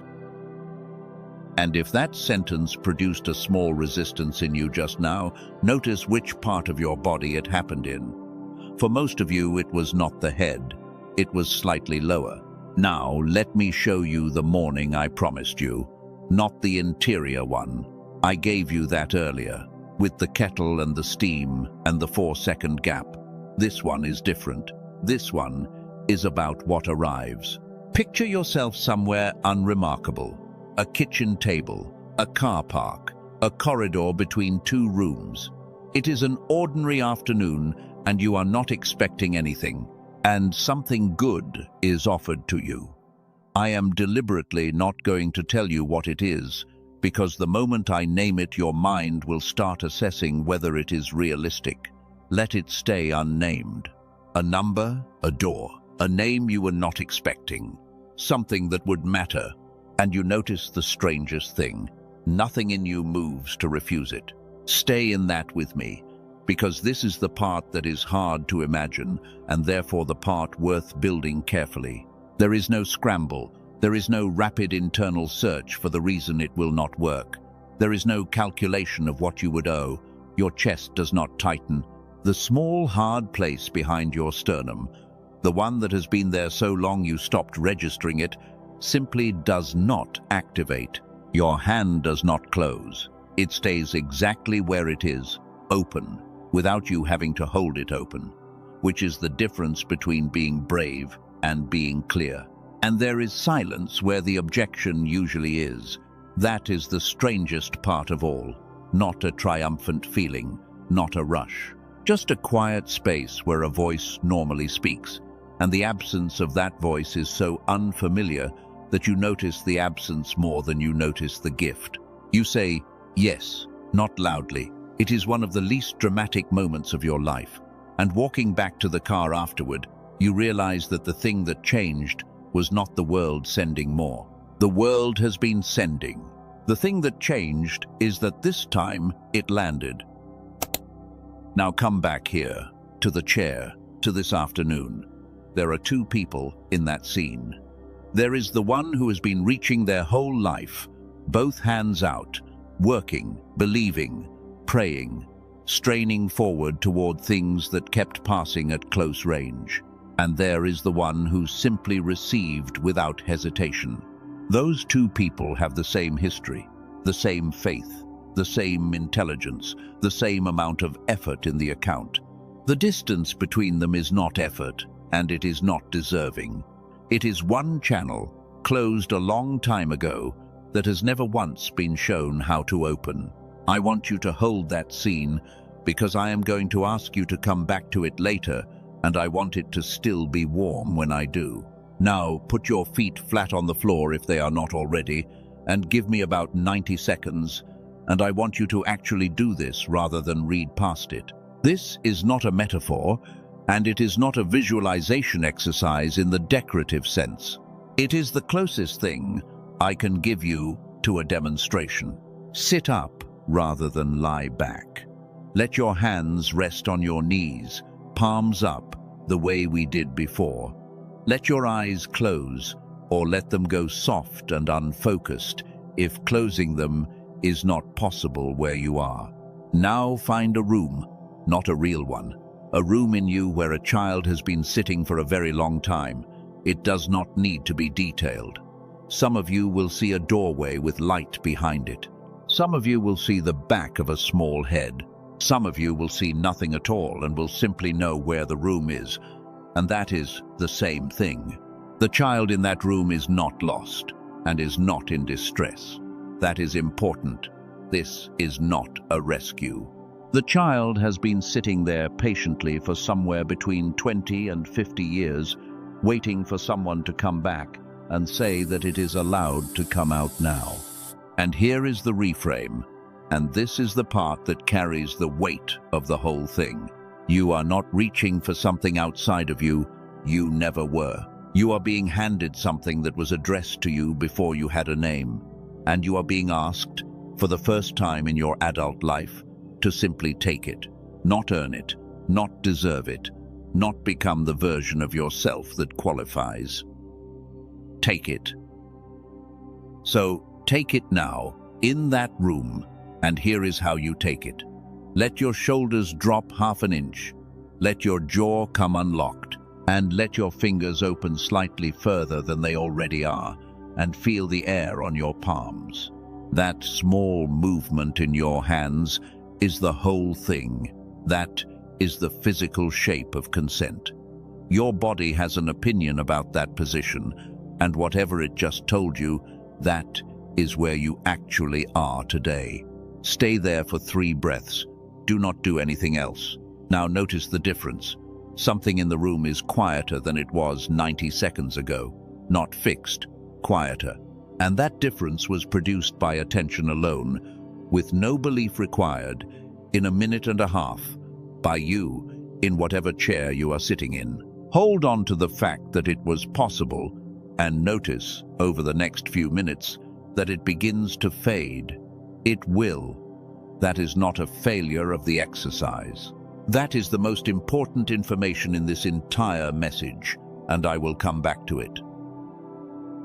And if that sentence produced a small resistance in you just now, notice which part of your body it happened in. For most of you, it was not the head. It was slightly lower. Now, let me show you the morning I promised you, not the interior one. I gave you that earlier, with the kettle and the steam and the 4-second gap. This one is different. This one is about what arrives. Picture yourself somewhere unremarkable. A kitchen table, a car park, a corridor between two rooms. It is an ordinary afternoon and you are not expecting anything, and something good is offered to you. I am deliberately not going to tell you what it is, because the moment I name it, your mind will start assessing whether it is realistic. Let it stay unnamed. A number, a door, a name you were not expecting, something that would matter. And you notice the strangest thing. Nothing in you moves to refuse it. Stay in that with me, because this is the part that is hard to imagine, and therefore the part worth building carefully. There is no scramble. There is no rapid internal search for the reason it will not work. There is no calculation of what you would owe. Your chest does not tighten. The small, hard place behind your sternum, the one that has been there so long you stopped registering it, simply does not activate. Your hand does not close. It stays exactly where it is, open, without you having to hold it open, which is the difference between being brave and being clear. And there is silence where the objection usually is. That is the strangest part of all. Not a triumphant feeling, not a rush. Just a quiet space where a voice normally speaks. And the absence of that voice is so unfamiliar that you notice the absence more than you notice the gift. You say, yes, not loudly. It is one of the least dramatic moments of your life. And walking back to the car afterward, you realize that the thing that changed was not the world sending more. The world has been sending. The thing that changed is that this time it landed. Now come back here, to the chair, to this afternoon. There are two people in that scene. There is the one who has been reaching their whole life, both hands out, working, believing, praying, straining forward toward things that kept passing at close range. And there is the one who simply received without hesitation. Those two people have the same history, the same faith, the same intelligence, the same amount of effort in the account. The distance between them is not effort, and it is not deserving. It is one channel, closed a long time ago, that has never once been shown how to open. I want you to hold that scene because I am going to ask you to come back to it later, and I want it to still be warm when I do. Now, put your feet flat on the floor if they are not already, and give me about 90 seconds, and I want you to actually do this rather than read past it. This is not a metaphor, and it is not a visualization exercise in the decorative sense. It is the closest thing I can give you to a demonstration. Sit up rather than lie back. Let your hands rest on your knees, palms up, the way we did before. Let your eyes close, or let them go soft and unfocused if closing them is not possible where you are. Now find a room, not a real one. A room in you where a child has been sitting for a very long time. It does not need to be detailed. Some of you will see a doorway with light behind it. Some of you will see the back of a small head. Some of you will see nothing at all and will simply know where the room is. And that is the same thing. The child in that room is not lost and is not in distress. That is important. This is not a rescue. The child has been sitting there patiently for somewhere between 20 and 50 years, waiting for someone to come back and say that it is allowed to come out now. And here is the reframe, and this is the part that carries the weight of the whole thing. You are not reaching for something outside of you. You never were. You are being handed something that was addressed to you before you had a name, and you are being asked, for the first time in your adult life, to simply take it, not earn it, not deserve it, not become the version of yourself that qualifies. Take it. So take it now, in that room, and here is how you take it. Let your shoulders drop half an inch, let your jaw come unlocked, and let your fingers open slightly further than they already are, and feel the air on your palms. That small movement in your hands is the whole thing. That is the physical shape of consent. Your body has an opinion about that position, and whatever it just told you, that is where you actually are today. Stay there for 3 breaths. Do not do anything else. Now notice the difference. Something in the room is quieter than it was 90 seconds ago. Not fixed, quieter. And that difference was produced by attention alone, with no belief required, in a minute and a half, by you, in whatever chair you are sitting in. Hold on to the fact that it was possible, and notice, over the next few minutes, that it begins to fade. It will. That is not a failure of the exercise. That is the most important information in this entire message, and I will come back to it.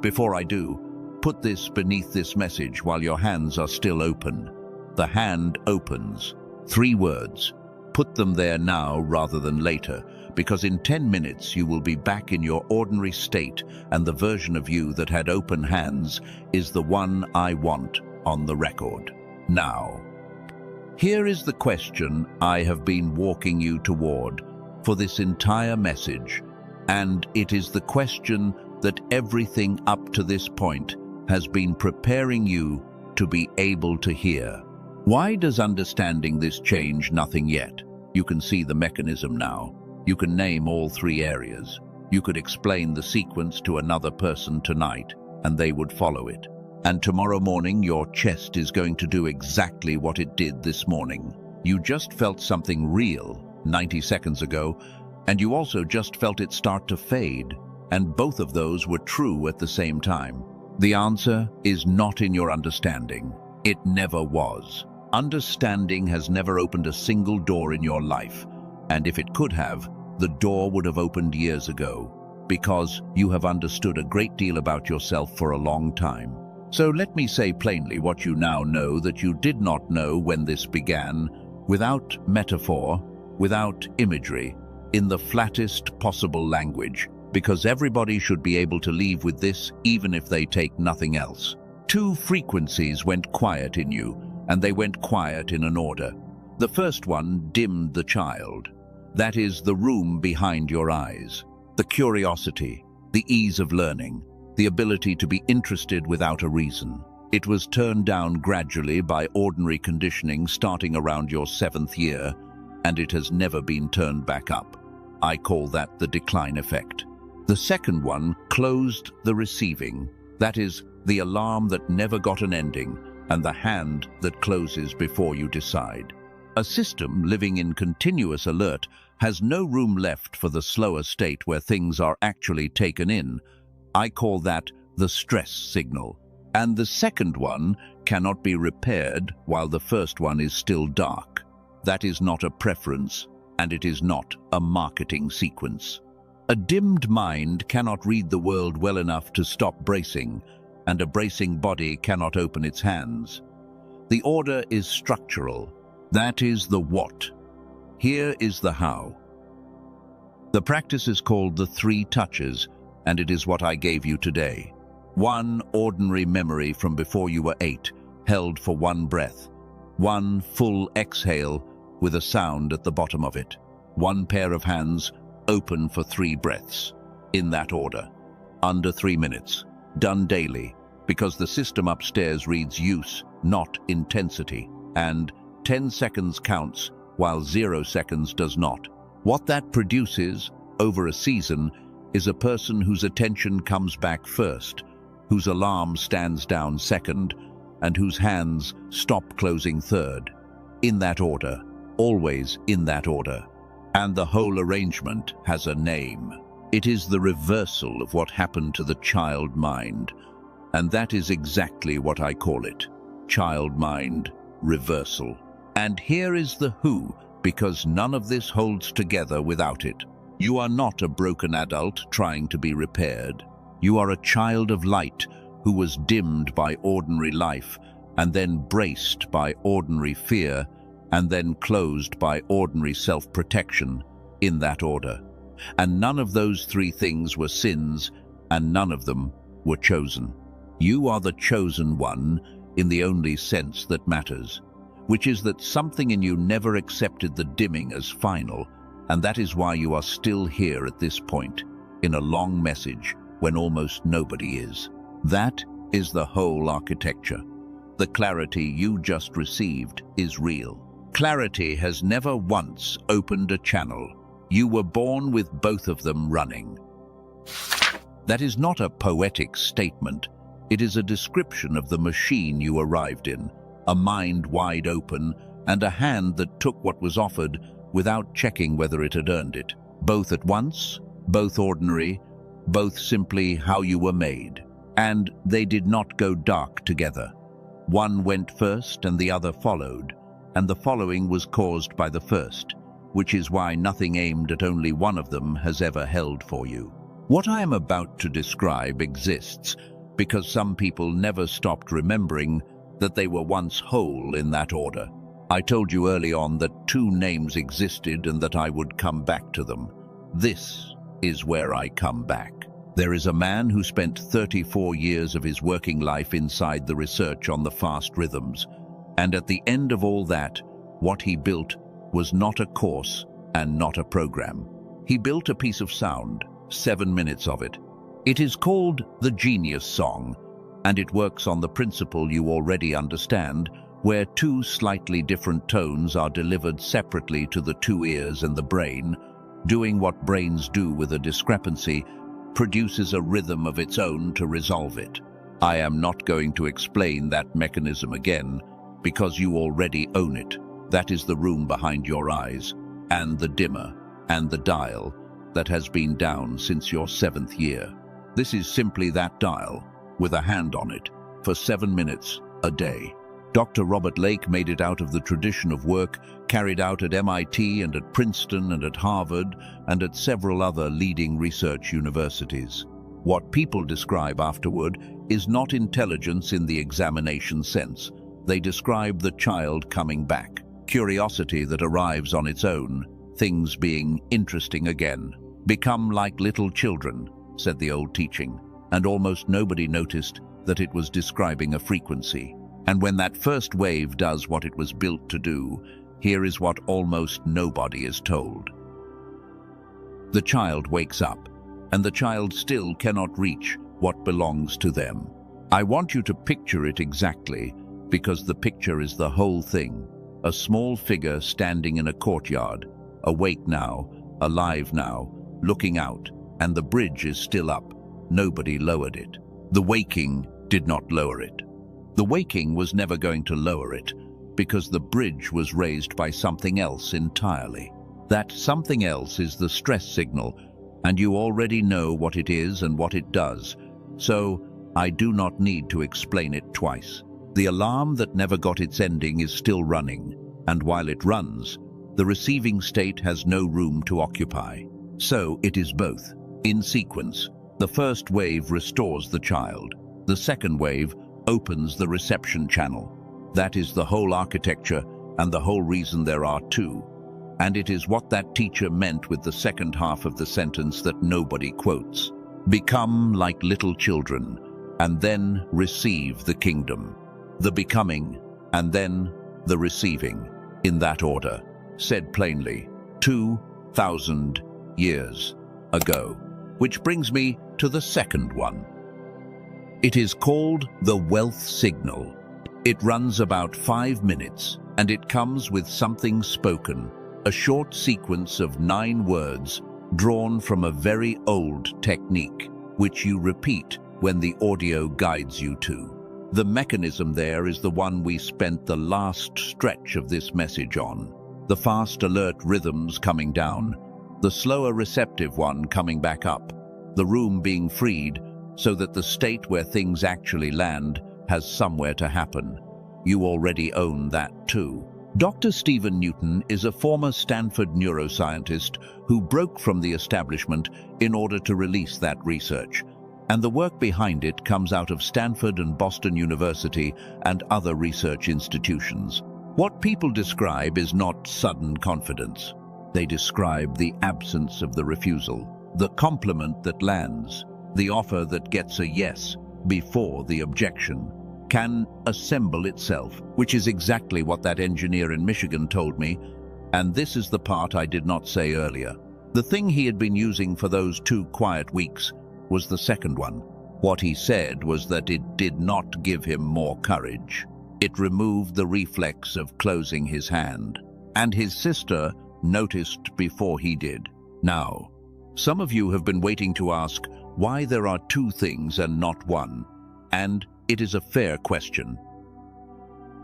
Before I do, put this beneath this message while your hands are still open. The hand opens. 3 words. Put them there now rather than later, because in 10 minutes you will be back in your ordinary state, and the version of you that had open hands is the one I want on the record. Now, here is the question I have been walking you toward for this entire message, and it is the question that everything up to this point has been preparing you to be able to hear. Why does understanding this change nothing yet? You can see the mechanism now. You can name all three areas. You could explain the sequence to another person tonight, and they would follow it. And tomorrow morning, your chest is going to do exactly what it did this morning. You just felt something real 90 seconds ago, and you also just felt it start to fade, and both of those were true at the same time. The answer is not in your understanding. It never was. Understanding has never opened a single door in your life, and if it could have, the door would have opened years ago, because you have understood a great deal about yourself for a long time. So let me say plainly what you now know that you did not know when this began, without metaphor, without imagery, in the flattest possible language, because everybody should be able to leave with this even if they take nothing else. Two frequencies went quiet in you, and they went quiet in an order. The first one dimmed the child. That is the room behind your eyes, the curiosity, the ease of learning, the ability to be interested without a reason. It was turned down gradually by ordinary conditioning starting around your 7th year, and it has never been turned back up. I call that the decline effect. The second one closed the receiving, that is, the alarm that never got an ending, and the hand that closes before you decide. A system living in continuous alert has no room left for the slower state where things are actually taken in. I call that the stress signal. And the second one cannot be repaired while the first one is still dark. That is not a preference, and it is not a marketing sequence. A dimmed mind cannot read the world well enough to stop bracing, and a bracing body cannot open its hands. The order is structural. That is the what. Here is the how. The practice is called the 3 touches, and it is what I gave you today. 1 ordinary memory from before you were 8, held for 1 breath. 1 full exhale with a sound at the bottom of it. 1 pair of hands open for 3 breaths. In that order. Under 3 minutes. Done daily, because the system upstairs reads use, not intensity. And 10 seconds counts, while 0 seconds does not. What that produces, over a season, is a person whose attention comes back first, whose alarm stands down second, and whose hands stop closing third. In that order. Always in that order. And the whole arrangement has a name. It is the reversal of what happened to the child mind. And that is exactly what I call it. Child mind reversal. And here is the who, because none of this holds together without it. You are not a broken adult trying to be repaired. You are a child of light who was dimmed by ordinary life, and then braced by ordinary fear, and then closed by ordinary self-protection, in that order. And none of those 3 things were sins, and none of them were chosen. You are the chosen one in the only sense that matters, which is that something in you never accepted the dimming as final, and that is why you are still here at this point, in a long message when almost nobody is. That is the whole architecture. The clarity you just received is real. Clarity has never once opened a channel. You were born with both of them running. That is not a poetic statement. It is a description of the machine you arrived in, a mind wide open, and a hand that took what was offered without checking whether it had earned it. Both at once, both ordinary, both simply how you were made. And they did not go dark together. One went first and the other followed, and the following was caused by the first, which is why nothing aimed at only one of them has ever held for you. What I am about to describe exists because some people never stopped remembering that they were once whole in that order. I told you early on that 2 names existed and that I would come back to them. This is where I come back. There is a man who spent 34 years of his working life inside the research on the fast rhythms, and at the end of all that, what he built was not a course and not a program. He built a piece of sound, 7 minutes of it, It is called the Genius Song, and it works on the principle you already understand, where two slightly different tones are delivered separately to the two ears and the brain. Doing what brains do with a discrepancy produces a rhythm of its own to resolve it. I am not going to explain that mechanism again, because you already own it. That is the room behind your eyes, and the dimmer, and the dial that has been down since your 7th year. This is simply that dial, with a hand on it, for 7 minutes a day. Dr. Robert Lake made it out of the tradition of work carried out at MIT and at Princeton and at Harvard and at several other leading research universities. What people describe afterward is not intelligence in the examination sense. They describe the child coming back, curiosity that arrives on its own, things being interesting again. Become like little children, said the old teaching, and almost nobody noticed that it was describing a frequency. And when that first wave does what it was built to do, here is what almost nobody is told. The child wakes up, and the child still cannot reach what belongs to them. I want you to picture it exactly, because the picture is the whole thing. A small figure standing in a courtyard, awake now, alive now, looking out, and the bridge is still up. Nobody lowered it. The waking did not lower it. The waking was never going to lower it, because the bridge was raised by something else entirely. That something else is the stress signal, and you already know what it is and what it does, so I do not need to explain it twice. The alarm that never got its ending is still running, and while it runs, the receiving state has no room to occupy. So it is both, in sequence. The first wave restores the child. The second wave opens the reception channel. That is the whole architecture and the whole reason there are two. And it is what that teacher meant with the second half of the sentence that nobody quotes. Become like little children, and then receive the kingdom. The becoming, and then the receiving, in that order, said plainly, 2,000 years ago. Which brings me to the second one. It is called the wealth signal. It runs about 5 minutes, and it comes with something spoken, a short sequence of 9 words drawn from a very old technique, which you repeat when the audio guides you to. The mechanism there is the one we spent the last stretch of this message on. The fast, alert rhythms coming down, the slower, receptive one coming back up, the room being freed so that the state where things actually land has somewhere to happen. You already own that too. Dr. Stephen Newton is a former Stanford neuroscientist who broke from the establishment in order to release that research, and the work behind it comes out of Stanford and Boston University and other research institutions. What people describe is not sudden confidence. They describe the absence of the refusal, the compliment that lands, the offer that gets a yes before the objection, can assemble itself, which is exactly what that engineer in Michigan told me, and this is the part I did not say earlier. The thing he had been using for those 2 quiet weeks was the second one. What he said was that it did not give him more courage. It removed the reflex of closing his hand, and his sister noticed before he did. Now, some of you have been waiting to ask why there are 2 things and not one, and it is a fair question.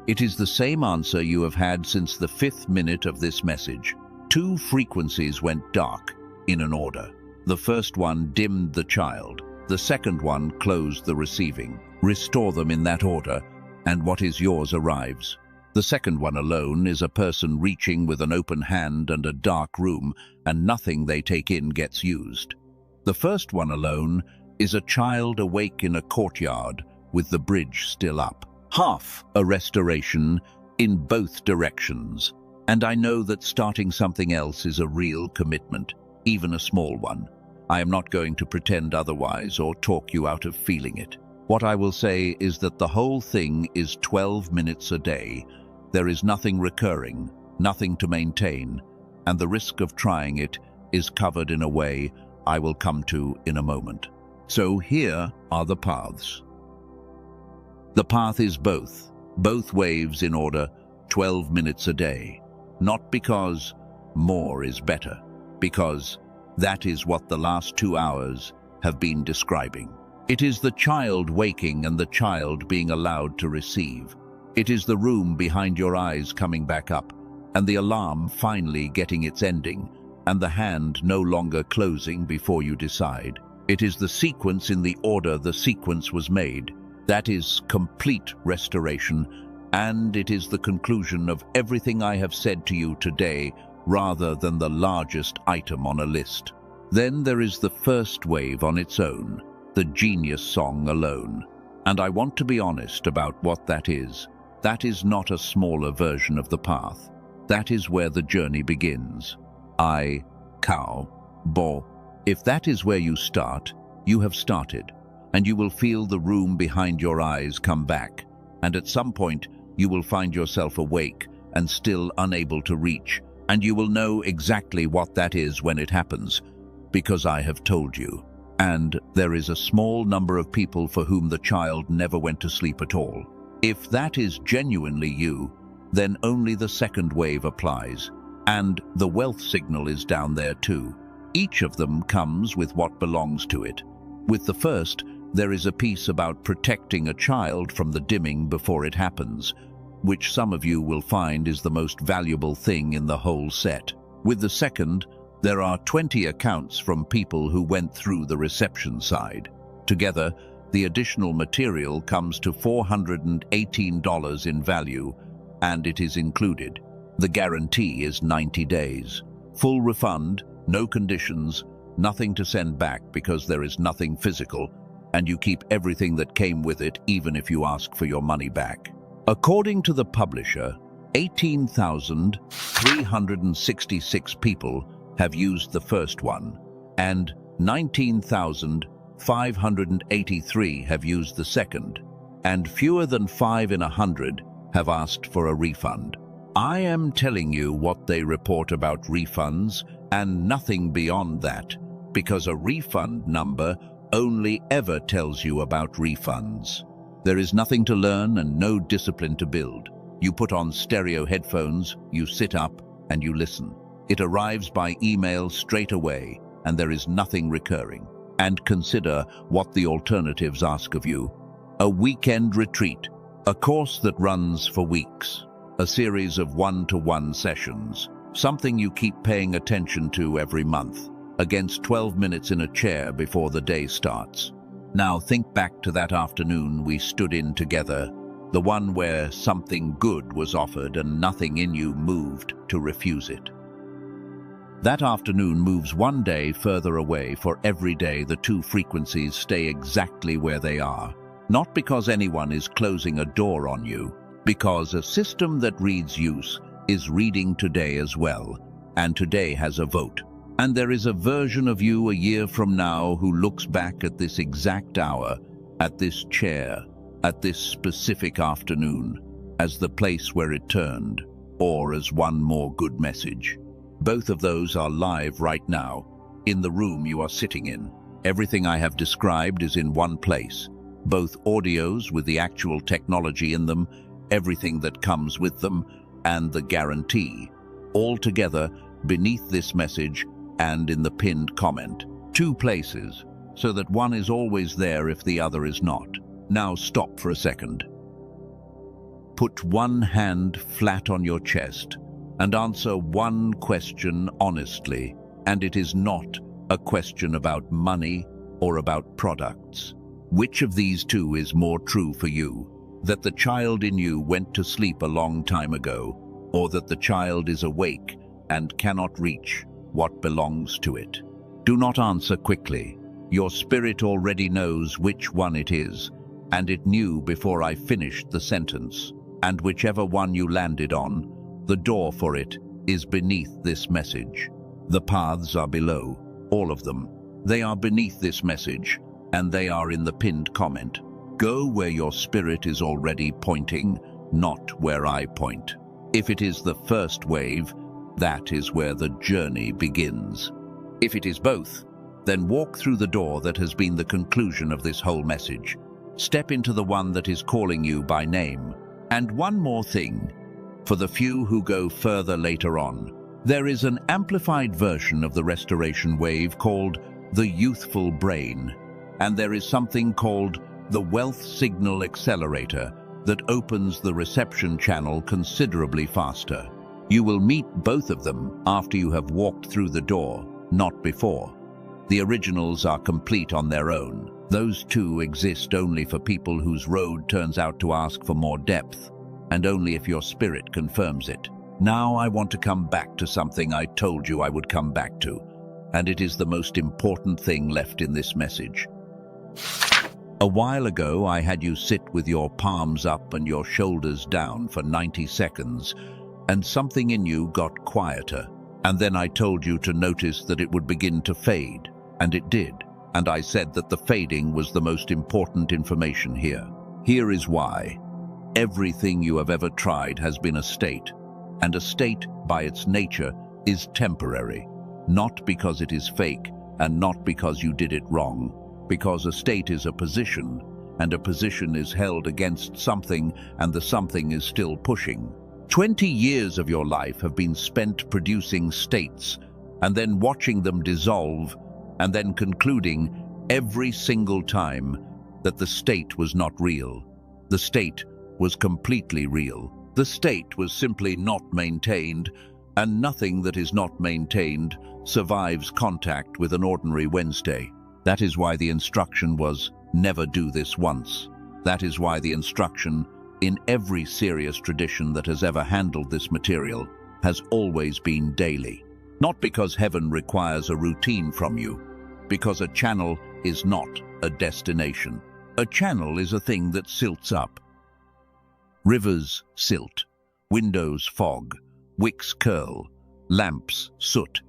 It is the same answer you have had since the 5th minute of this message. 2 frequencies went dark in an order. The first one dimmed the child. The second one closed the receiving. Restore them in that order, and what is yours arrives. The second one alone is a person reaching with an open hand and a dark room, and nothing they take in gets used. The first one alone is a child awake in a courtyard with the bridge still up. Half a restoration in both directions. And I know that starting something else is a real commitment, even a small one. I am not going to pretend otherwise or talk you out of feeling it. What I will say is that the whole thing is 12 minutes a day. There is nothing recurring, nothing to maintain, and the risk of trying it is covered in a way I will come to in a moment. So here are the paths. The path is both waves in order, 12 minutes a day. Not because more is better, because that is what the last 2 hours have been describing. It is the child waking and the child being allowed to receive. It is the room behind your eyes coming back up, and the alarm finally getting its ending, and the hand no longer closing before you decide. It is the sequence in the order the sequence was made. That is complete restoration, and it is the conclusion of everything I have said to you today rather than the largest item on a list. Then there is the first wave on its own, the genius song alone. And I want to be honest about what that is. That is not a smaller version of the path. That is where the journey begins. I, cow, bo. If that is where you start, you have started, and you will feel the room behind your eyes come back, and at some point you will find yourself awake and still unable to reach, and you will know exactly what that is when it happens, because I have told you. And there is a small number of people for whom the child never went to sleep at all. If that is genuinely you, then only the second wave applies, and the wealth signal is down there too. Each of them comes with what belongs to it. With the first, there is a piece about protecting a child from the dimming before it happens, which some of you will find is the most valuable thing in the whole set. With the second, there are 20 accounts from people who went through the reception side. Together, the additional material comes to $418 in value, and it is included. The guarantee is 90 days. Full refund, no conditions, nothing to send back because there is nothing physical, and you keep everything that came with it even if you ask for your money back. According to the publisher, 18,366 people have used the first one, and 19,583 have used the second, and fewer than 5 in 100 have asked for a refund. I am telling you what they report about refunds and nothing beyond that, because a refund number only ever tells you about refunds. There is nothing to learn and no discipline to build. You put on stereo headphones, you sit up, and you listen. It arrives by email straight away, and there is nothing recurring. And consider what the alternatives ask of you. A weekend retreat, a course that runs for weeks, a series of one-to-one sessions, something you keep paying attention to every month, against 12 minutes in a chair before the day starts. Now think back to that afternoon we stood in together, the one where something good was offered and nothing in you moved to refuse it. That afternoon moves one day further away for every day the two frequencies stay exactly where they are. Not because anyone is closing a door on you, because a system that reads use is reading today as well, and today has a vote. And there is a version of you a year from now who looks back at this exact hour, at this chair, at this specific afternoon, as the place where it turned, or as one more good message. Both of those are live right now, in the room you are sitting in. Everything I have described is in one place, both audios with the actual technology in them, everything that comes with them, and the guarantee, all together beneath this message and in the pinned comment. 2 places, so that one is always there if the other is not. Now stop for a second. Put one hand flat on your chest and answer one question honestly, and it is not a question about money or about products. Which of these two is more true for you? That the child in you went to sleep a long time ago, or that the child is awake and cannot reach what belongs to it? Do not answer quickly. Your spirit already knows which one it is, and it knew before I finished the sentence. And whichever one you landed on, the door for it is beneath this message. The paths are below, all of them. They are beneath this message, and they are in the pinned comment. Go where your spirit is already pointing, not where I point. If it is the first wave, that is where the journey begins. If it is both, Then walk through the door that has been the conclusion of this whole message. Step into the one that is calling you by name. And one more thing, for the few who go further later on, there is an amplified version of the restoration wave called the youthful brain, and there is something called the wealth signal accelerator that opens the reception channel considerably faster. You will meet both of them after you have walked through the door, not before. The originals are complete on their own. Those two exist only for people whose road turns out to ask for more depth, and only if your spirit confirms it. Now I want to come back to something I told you I would come back to, and it is the most important thing left in this message. A while ago, I had you sit with your palms up and your shoulders down for 90 seconds, and something in you got quieter. And then I told you to notice that it would begin to fade, and it did. And I said that the fading was the most important information here. Here is why. Everything you have ever tried has been a state, and a state, by its nature, is temporary. Not because it is fake, and not because you did it wrong. Because a state is a position, and a position is held against something, and the something is still pushing. 20 years of your life have been spent producing states, and then watching them dissolve, and then concluding every single time that the state was not real. The state was completely real. The state was simply not maintained, and nothing that is not maintained survives contact with an ordinary Wednesday. That is why the instruction was, never do this once. That is why the instruction, in every serious tradition that has ever handled this material, has always been daily. Not because heaven requires a routine from you, because a channel is not a destination. A channel is a thing that silts up. Rivers silt, windows fog, wicks curl, lamps soot,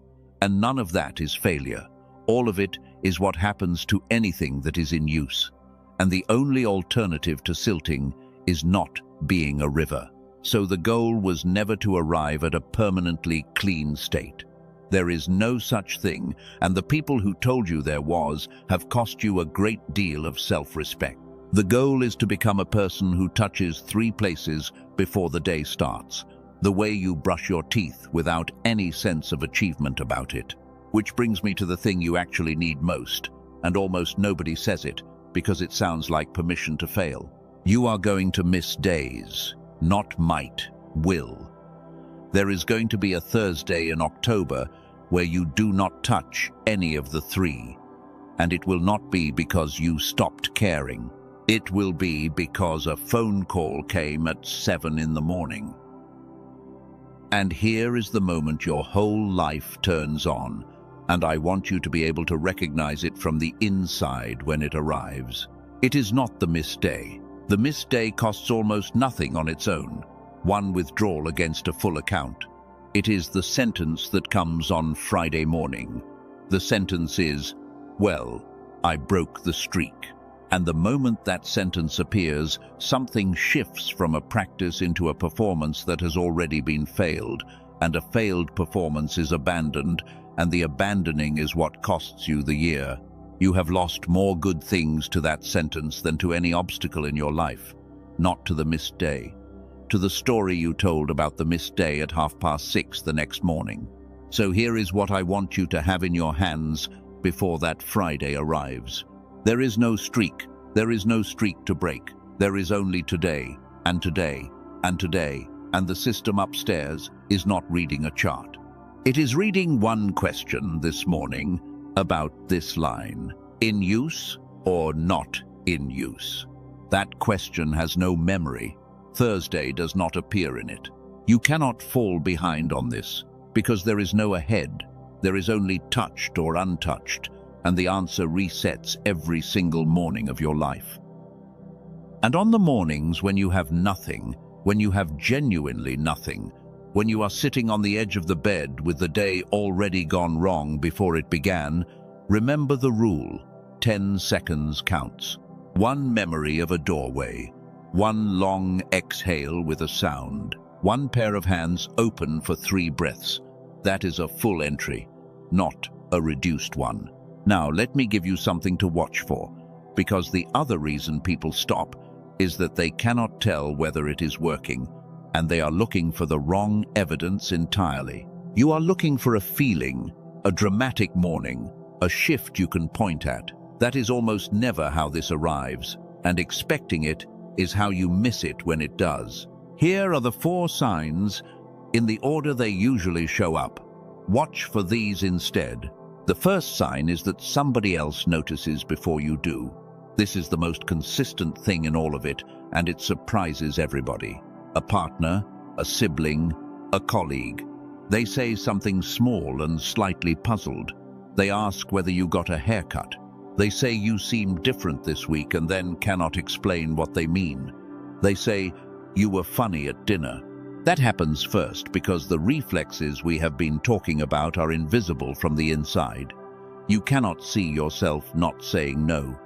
and none of that is failure. All of it is what happens to anything that is in use. And the only alternative to silting is not being a river. So the goal was never to arrive at a permanently clean state. There is no such thing, and the people who told you there was have cost you a great deal of self-respect. The goal is to become a person who touches 3 places before the day starts, the way you brush your teeth without any sense of achievement about it. Which brings me to the thing you actually need most, and almost nobody says it, because it sounds like permission to fail. You are going to miss days, not might, will. There is going to be a Thursday in October where you do not touch any of the 3, and it will not be because you stopped caring. It will be because a phone call came at 7 in the morning. And here is the moment your whole life turns on, and I want you to be able to recognize it from the inside when it arrives. It is not the missed day. The missed day costs almost nothing on its own, 1 withdrawal against a full account. It is the sentence that comes on Friday morning. The sentence is, well, I broke the streak. And the moment that sentence appears, something shifts from a practice into a performance that has already been failed, and a failed performance is abandoned, and the abandoning is what costs you the year. You have lost more good things to that sentence than to any obstacle in your life, not to the missed day, to the story you told about the missed day at 6:30 the next morning. So here is what I want you to have in your hands before that Friday arrives. There is no streak. There is no streak to break. There is only today, and today, and today, and the system upstairs is not reading a chart. It is reading one question this morning about this line: in use or not in use? That question has no memory. Thursday does not appear in it. You cannot fall behind on this, because there is no ahead. There is only touched or untouched, and the answer resets every single morning of your life. And on the mornings when you have nothing, when you have genuinely nothing, when you are sitting on the edge of the bed with the day already gone wrong before it began, remember the rule: 10 seconds counts. 1 memory of a doorway, 1 long exhale with a sound, 1 pair of hands open for 3 breaths. That is a full entry, not a reduced one. Now, let me give you something to watch for, because the other reason people stop is that they cannot tell whether it is working, and they are looking for the wrong evidence entirely. You are looking for a feeling, a dramatic morning, a shift you can point at. That is almost never how this arrives, and expecting it is how you miss it when it does. Here are the 4 signs in the order they usually show up. Watch for these instead. The first sign is that somebody else notices before you do. This is the most consistent thing in all of it, and it surprises everybody. A partner, a sibling, a colleague. They say something small and slightly puzzled. They ask whether you got a haircut. They say you seem different this week and then cannot explain what they mean. They say you were funny at dinner. That happens first because the reflexes we have been talking about are invisible from the inside. You cannot see yourself not saying no.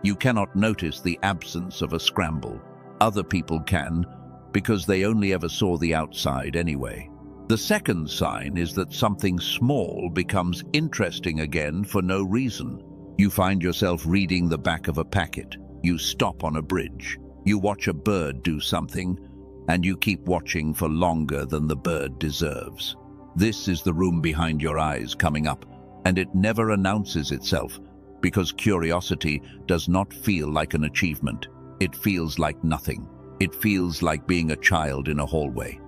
You cannot notice the absence of a scramble. Other people can, because they only ever saw the outside anyway. The second sign is that something small becomes interesting again for no reason. You find yourself reading the back of a packet. You stop on a bridge. You watch a bird do something, and you keep watching for longer than the bird deserves. This is the room behind your eyes coming up, and it never announces itself, because curiosity does not feel like an achievement. It feels like nothing. It feels like being a child in a hallway.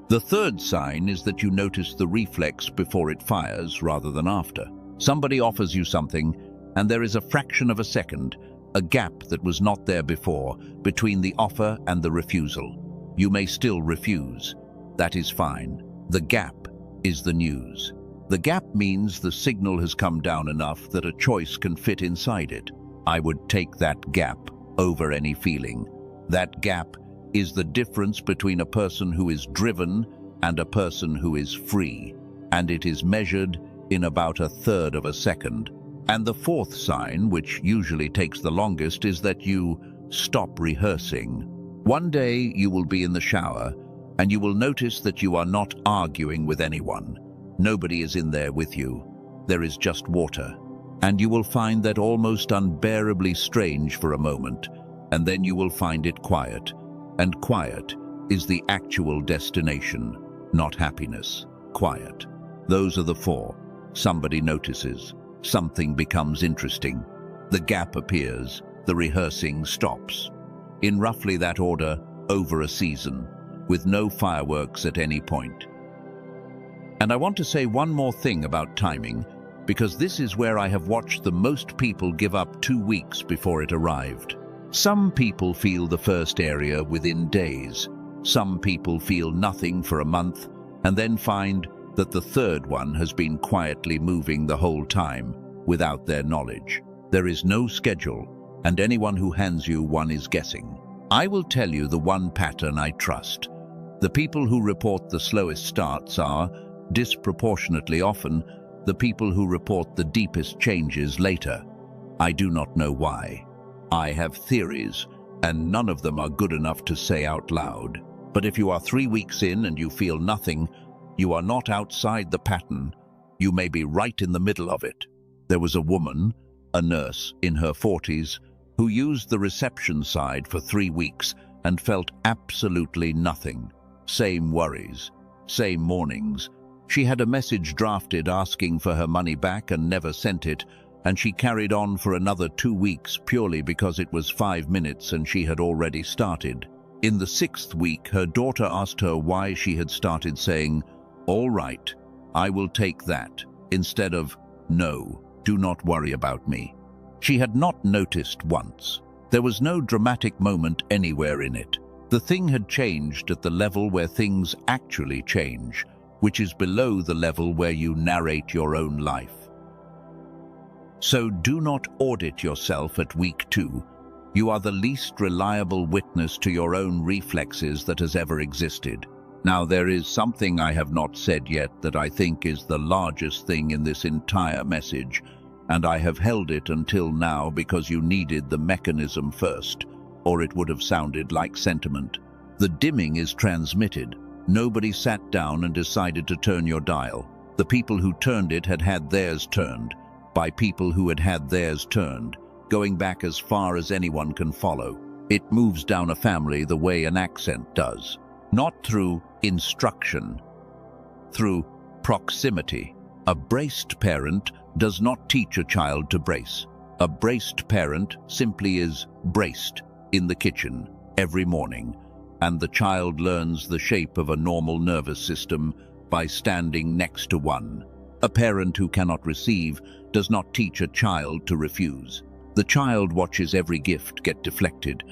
The third sign is that you notice the reflex before it fires rather than after. Somebody offers you something, and there is a fraction of a second, a gap that was not there before, between the offer and the refusal. You may still refuse. That is fine. The gap is the news. The gap means the signal has come down enough that a choice can fit inside it. I would take that gap over any feeling. That gap is the difference between a person who is driven and a person who is free, and it is measured in about 1/3 of a second. And the fourth sign, which usually takes the longest, is that you stop rehearsing. One day you will be in the shower, and you will notice that you are not arguing with anyone. Nobody is in there with you. There is just water. And you will find that almost unbearably strange for a moment, and then you will find it quiet. And quiet is the actual destination, not happiness. Quiet. Those are the 4. Somebody notices. Something becomes interesting. The gap appears. The rehearsing stops. In roughly that order, over a season, with no fireworks at any point. And I want to say one more thing about timing, because this is where I have watched the most people give up 2 weeks before it arrived. Some people feel the first area within days. Some people feel nothing for a month, and then find that the third one has been quietly moving the whole time, without their knowledge. There is no schedule, and anyone who hands you one is guessing. I will tell you the one pattern I trust. The people who report the slowest starts are, disproportionately often, the people who report the deepest changes later. I do not know why. I have theories, and none of them are good enough to say out loud. But if you are 3 weeks in and you feel nothing, you are not outside the pattern. You may be right in the middle of it. There was a woman, a nurse in her 40s, who used the reception side for 3 weeks and felt absolutely nothing. Same worries, same mornings. She had a message drafted asking for her money back and never sent it, and she carried on for another 2 weeks purely because it was 5 minutes and she had already started. In the 6th week, her daughter asked her why she had started saying, "All right, I will take that," instead of, "No, do not worry about me." She had not noticed once. There was no dramatic moment anywhere in it. The thing had changed at the level where things actually change, which is below the level where you narrate your own life. So do not audit yourself at week 2. You are the least reliable witness to your own reflexes that has ever existed. Now, there is something I have not said yet that I think is the largest thing in this entire message, and I have held it until now because you needed the mechanism first, or it would have sounded like sentiment. The dimming is transmitted. Nobody sat down and decided to turn your dial. The people who turned it had had theirs turned, by people who had had theirs turned, going back as far as anyone can follow. It moves down a family the way an accent does, not through instruction, through proximity. A braced parent does not teach a child to brace. A braced parent simply is braced in the kitchen every morning, and the child learns the shape of a normal nervous system by standing next to one. A parent who cannot receive does not teach a child to refuse. The child watches every gift get deflected,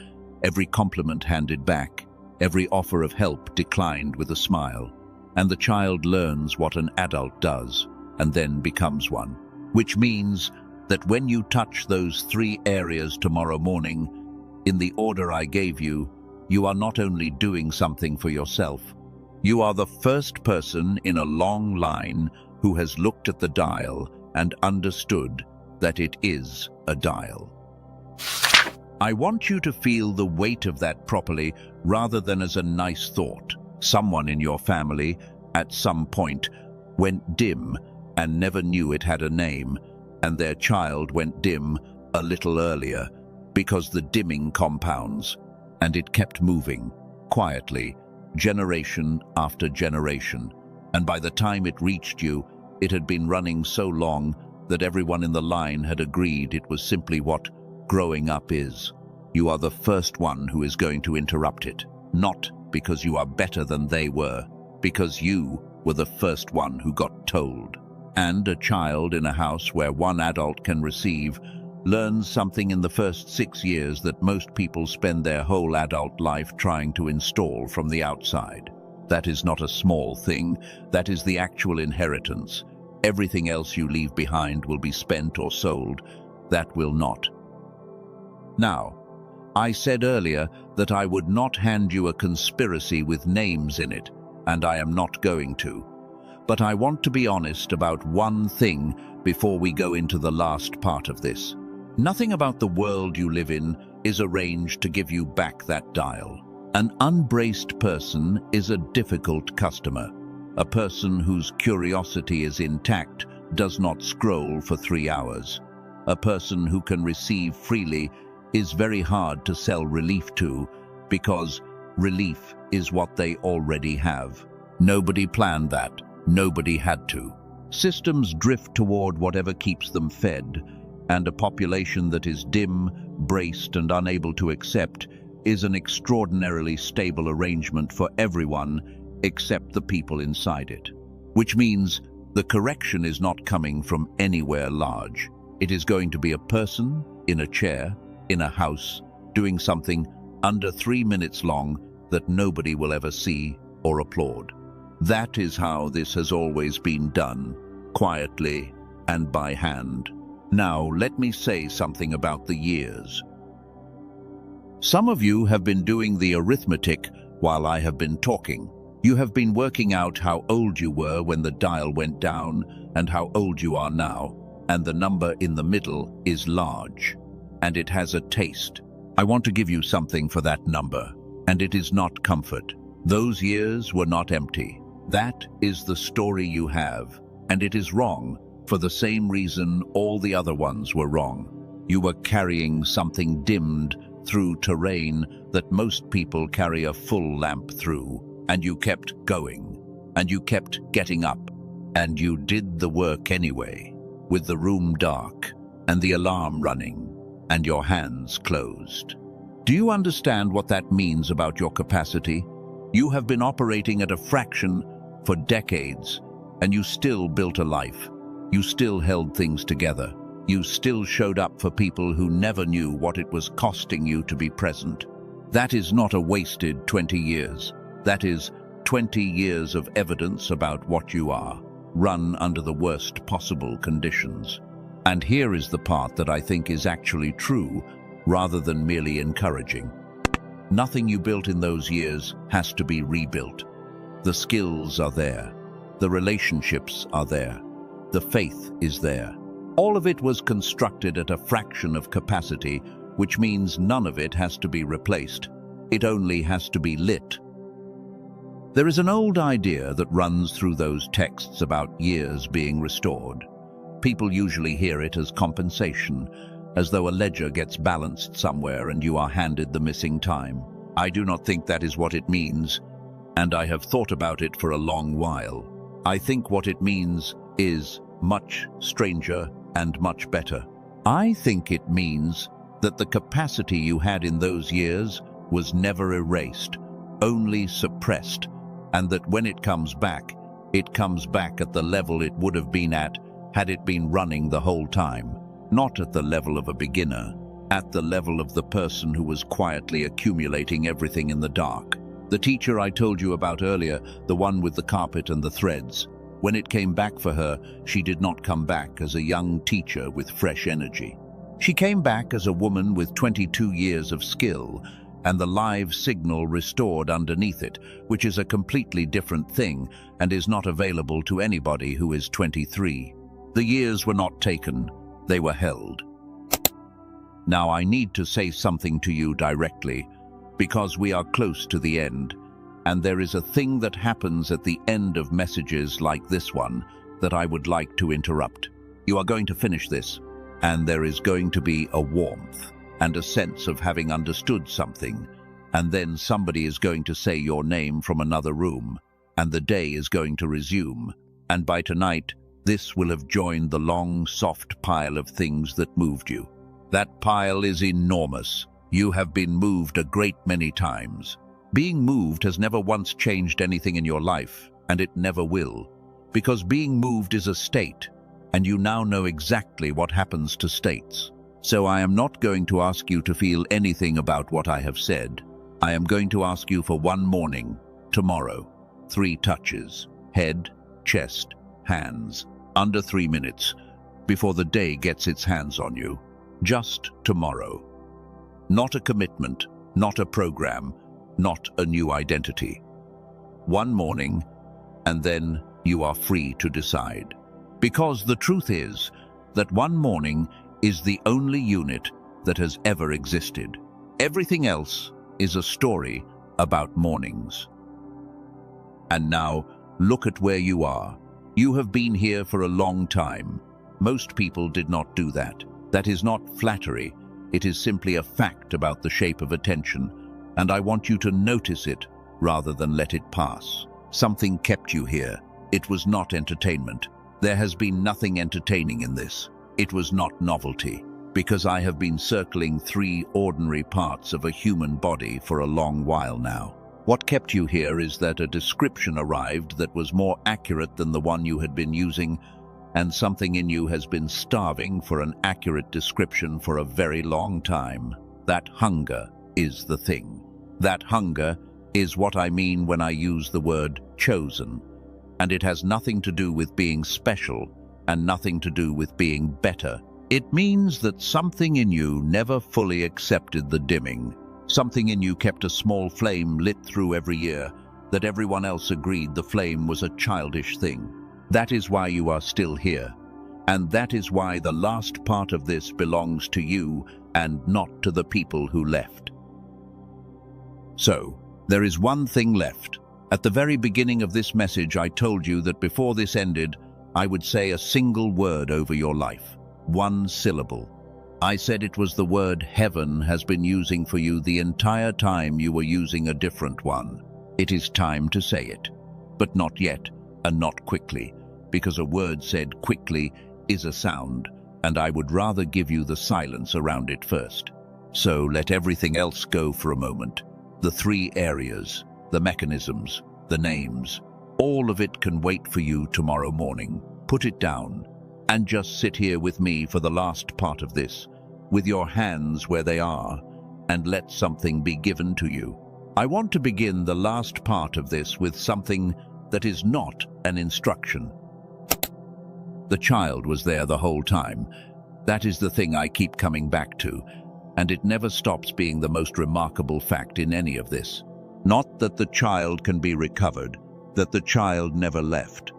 every compliment handed back, every offer of help declined with a smile, and the child learns what an adult does and then becomes one. Which means that when you touch those 3 areas tomorrow morning, in the order I gave you, you are not only doing something for yourself, you are the first person in a long line who has looked at the dial and understood that it is a dial. I want you to feel the weight of that properly rather than as a nice thought. Someone in your family at some point went dim and never knew it had a name, and their child went dim a little earlier because the dimming compounds, and it kept moving quietly, generation after generation, and by the time it reached you, it had been running so long that everyone in the line had agreed it was simply what growing up is. You are the first one who is going to interrupt it, not because you are better than they were, because you were the first one who got told. And a child in a house where one adult can receive learns something in the first 6 years that most people spend their whole adult life trying to install from the outside. That is not a small thing, that is the actual inheritance. Everything else you leave behind will be spent or sold. That will not. Now, I said earlier that I would not hand you a conspiracy with names in it, and I am not going to. But I want to be honest about one thing before we go into the last part of this. Nothing about the world you live in is arranged to give you back that dial. An unbraced person is a difficult customer. A person whose curiosity is intact does not scroll for 3 hours. A person who can receive freely is very hard to sell relief to because relief is what they already have. Nobody planned that. Nobody had to. Systems drift toward whatever keeps them fed, and a population that is dim, braced, and unable to accept is an extraordinarily stable arrangement for everyone except the people inside it. Which means the correction is not coming from anywhere large. It is going to be a person in a chair, in a house, doing something under 3 minutes long that nobody will ever see or applaud. That is how this has always been done, quietly and by hand. Now, let me say something about the years. Some of you have been doing the arithmetic while I have been talking. You have been working out how old you were when the dial went down and how old you are now, and the number in the middle is large, and it has a taste. I want to give you something for that number, and it is not comfort. Those years were not empty. That is the story you have, and it is wrong for the same reason all the other ones were wrong. You were carrying something dimmed through terrain that most people carry a full lamp through, and you kept going, and you kept getting up, and you did the work anyway, with the room dark, and the alarm running, and your hands closed. Do you understand what that means about your capacity? You have been operating at a fraction for decades, and you still built a life. You still held things together. You still showed up for people who never knew what it was costing you to be present. That is not a wasted 20 years. That is 20 years of evidence about what you are, run under the worst possible conditions. And here is the part that I think is actually true, rather than merely encouraging. Nothing you built in those years has to be rebuilt. The skills are there. The relationships are there. The faith is there. All of it was constructed at a fraction of capacity, which means none of it has to be replaced. It only has to be lit. There is an old idea that runs through those texts about years being restored. People usually hear it as compensation, as though a ledger gets balanced somewhere and you are handed the missing time. I do not think that is what it means, and I have thought about it for a long while. I think what it means is much stranger and much better. I think it means that the capacity you had in those years was never erased, only suppressed, and that when it comes back at the level it would have been at had it been running the whole time. Not at the level of a beginner, at the level of the person who was quietly accumulating everything in the dark. The teacher I told you about earlier, the one with the carpet and the threads, when it came back for her, she did not come back as a young teacher with fresh energy. She came back as a woman with 22 years of skill, and the live signal restored underneath it, which is a completely different thing and is not available to anybody who is 23. The years were not taken, they were held. Now I need to say something to you directly, because we are close to the end, and there is a thing that happens at the end of messages like this one that I would like to interrupt. You are going to finish this, and there is going to be a warmth and a sense of having understood something, and then somebody is going to say your name from another room, and the day is going to resume, and by tonight, this will have joined the long, soft pile of things that moved you. That pile is enormous. You have been moved a great many times. Being moved has never once changed anything in your life, and it never will, because being moved is a state, and you now know exactly what happens to states. So I am not going to ask you to feel anything about what I have said. I am going to ask you for one morning, tomorrow, 3 touches, head, chest, hands, under 3 minutes, before the day gets its hands on you. Just tomorrow. Not a commitment, not a program, not a new identity. One morning, and then you are free to decide. Because the truth is that one morning is the only unit that has ever existed. Everything else is a story about mornings. And now, look at where you are. You have been here for a long time. Most people did not do that. That is not flattery. It is simply a fact about the shape of attention, and I want you to notice it rather than let it pass. Something kept you here. It was not entertainment. There has been nothing entertaining in this. It was not novelty, because I have been circling 3 ordinary parts of a human body for a long while now. What kept you here is that a description arrived that was more accurate than the one you had been using, and something in you has been starving for an accurate description for a very long time. That hunger is the thing. That hunger is what I mean when I use the word chosen, and it has nothing to do with being special and nothing to do with being better. It means that something in you never fully accepted the dimming. Something in you kept a small flame lit through every year, that everyone else agreed the flame was a childish thing. That is why you are still here, and that is why the last part of this belongs to you and not to the people who left. So, there is one thing left. At the very beginning of this message, I told you that before this ended, I would say a single word over your life. 1 syllable. I said it was the word heaven has been using for you the entire time you were using a different one. It is time to say it, but not yet, and not quickly, because a word said quickly is a sound, and I would rather give you the silence around it first. So let everything else go for a moment. The 3 areas, the mechanisms, the names, all of it can wait for you tomorrow morning. Put it down, and just sit here with me for the last part of this, with your hands where they are, and let something be given to you. I want to begin the last part of this with something that is not an instruction. The child was there the whole time. That is the thing I keep coming back to, and it never stops being the most remarkable fact in any of this. Not that the child can be recovered, that the child never left.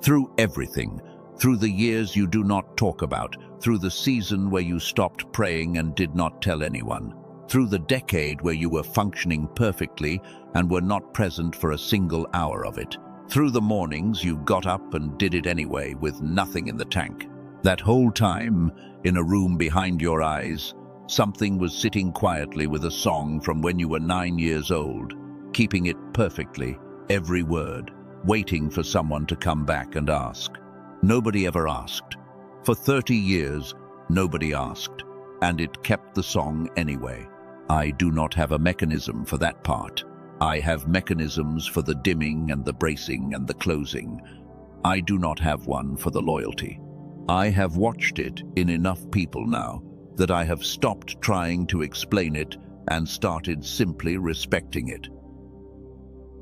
Through everything, through the years you do not talk about, through the season where you stopped praying and did not tell anyone, through the decade where you were functioning perfectly and were not present for a single hour of it, through the mornings you got up and did it anyway with nothing in the tank, That whole time, in a room behind your eyes, something was sitting quietly with a song from when you were 9 years old, keeping it perfectly, every word, waiting for someone to come back and ask. Nobody ever asked. For 30 years, nobody asked, and it kept the song anyway. I do not have a mechanism for that part. I have mechanisms for the dimming and the bracing and the closing. I do not have one for the loyalty. I have watched it in enough people now that I have stopped trying to explain it and started simply respecting it.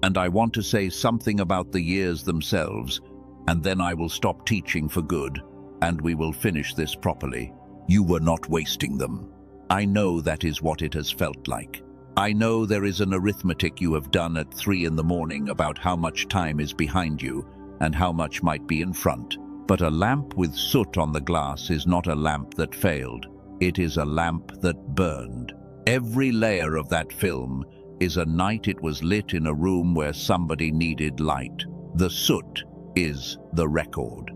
And I want to say something about the years themselves, and then I will stop teaching for good, and we will finish this properly. You were not wasting them. I know that is what it has felt like. I know there is an arithmetic you have done at 3 in the morning about how much time is behind you and how much might be in front. But a lamp with soot on the glass is not a lamp that failed. It is a lamp that burned. Every layer of that film is a night it was lit in a room where somebody needed light. The soot is the record.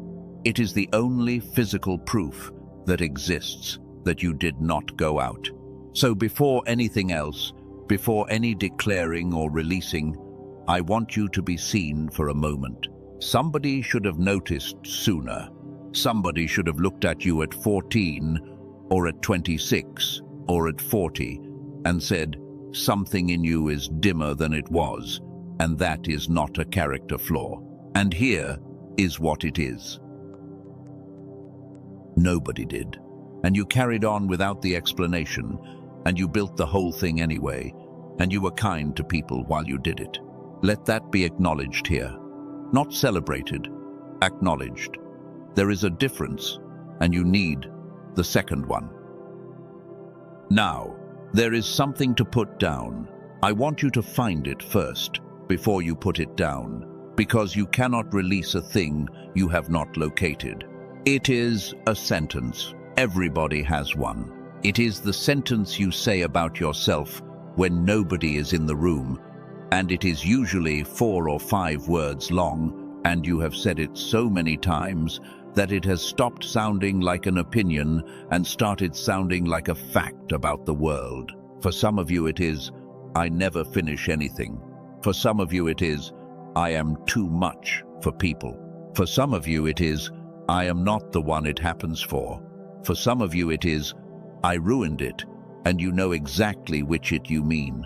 It is the only physical proof that exists that you did not go out. So before anything else, before any declaring or releasing, I want you to be seen for a moment. Somebody should have noticed sooner. Somebody should have looked at you at 14 or at 26 or at 40 and said, something in you is dimmer than it was, and that is not a character flaw. And here is what it is. Nobody did. And you carried on without the explanation, and you built the whole thing anyway, and you were kind to people while you did it. Let that be acknowledged here. Not celebrated, acknowledged. There is a difference, and you need the second one. Now, there is something to put down. I want you to find it first, before you put it down, because you cannot release a thing you have not located. It is a sentence. Everybody has one. It is the sentence you say about yourself when nobody is in the room, and it is usually 4 or 5 words long, and you have said it so many times that it has stopped sounding like an opinion and started sounding like a fact about the world. For some of you it is, I never finish anything. For some of you it is, I am too much for people. For some of you it is, I am not the one it happens for. For some of you it is, I ruined it, and you know exactly which it you mean.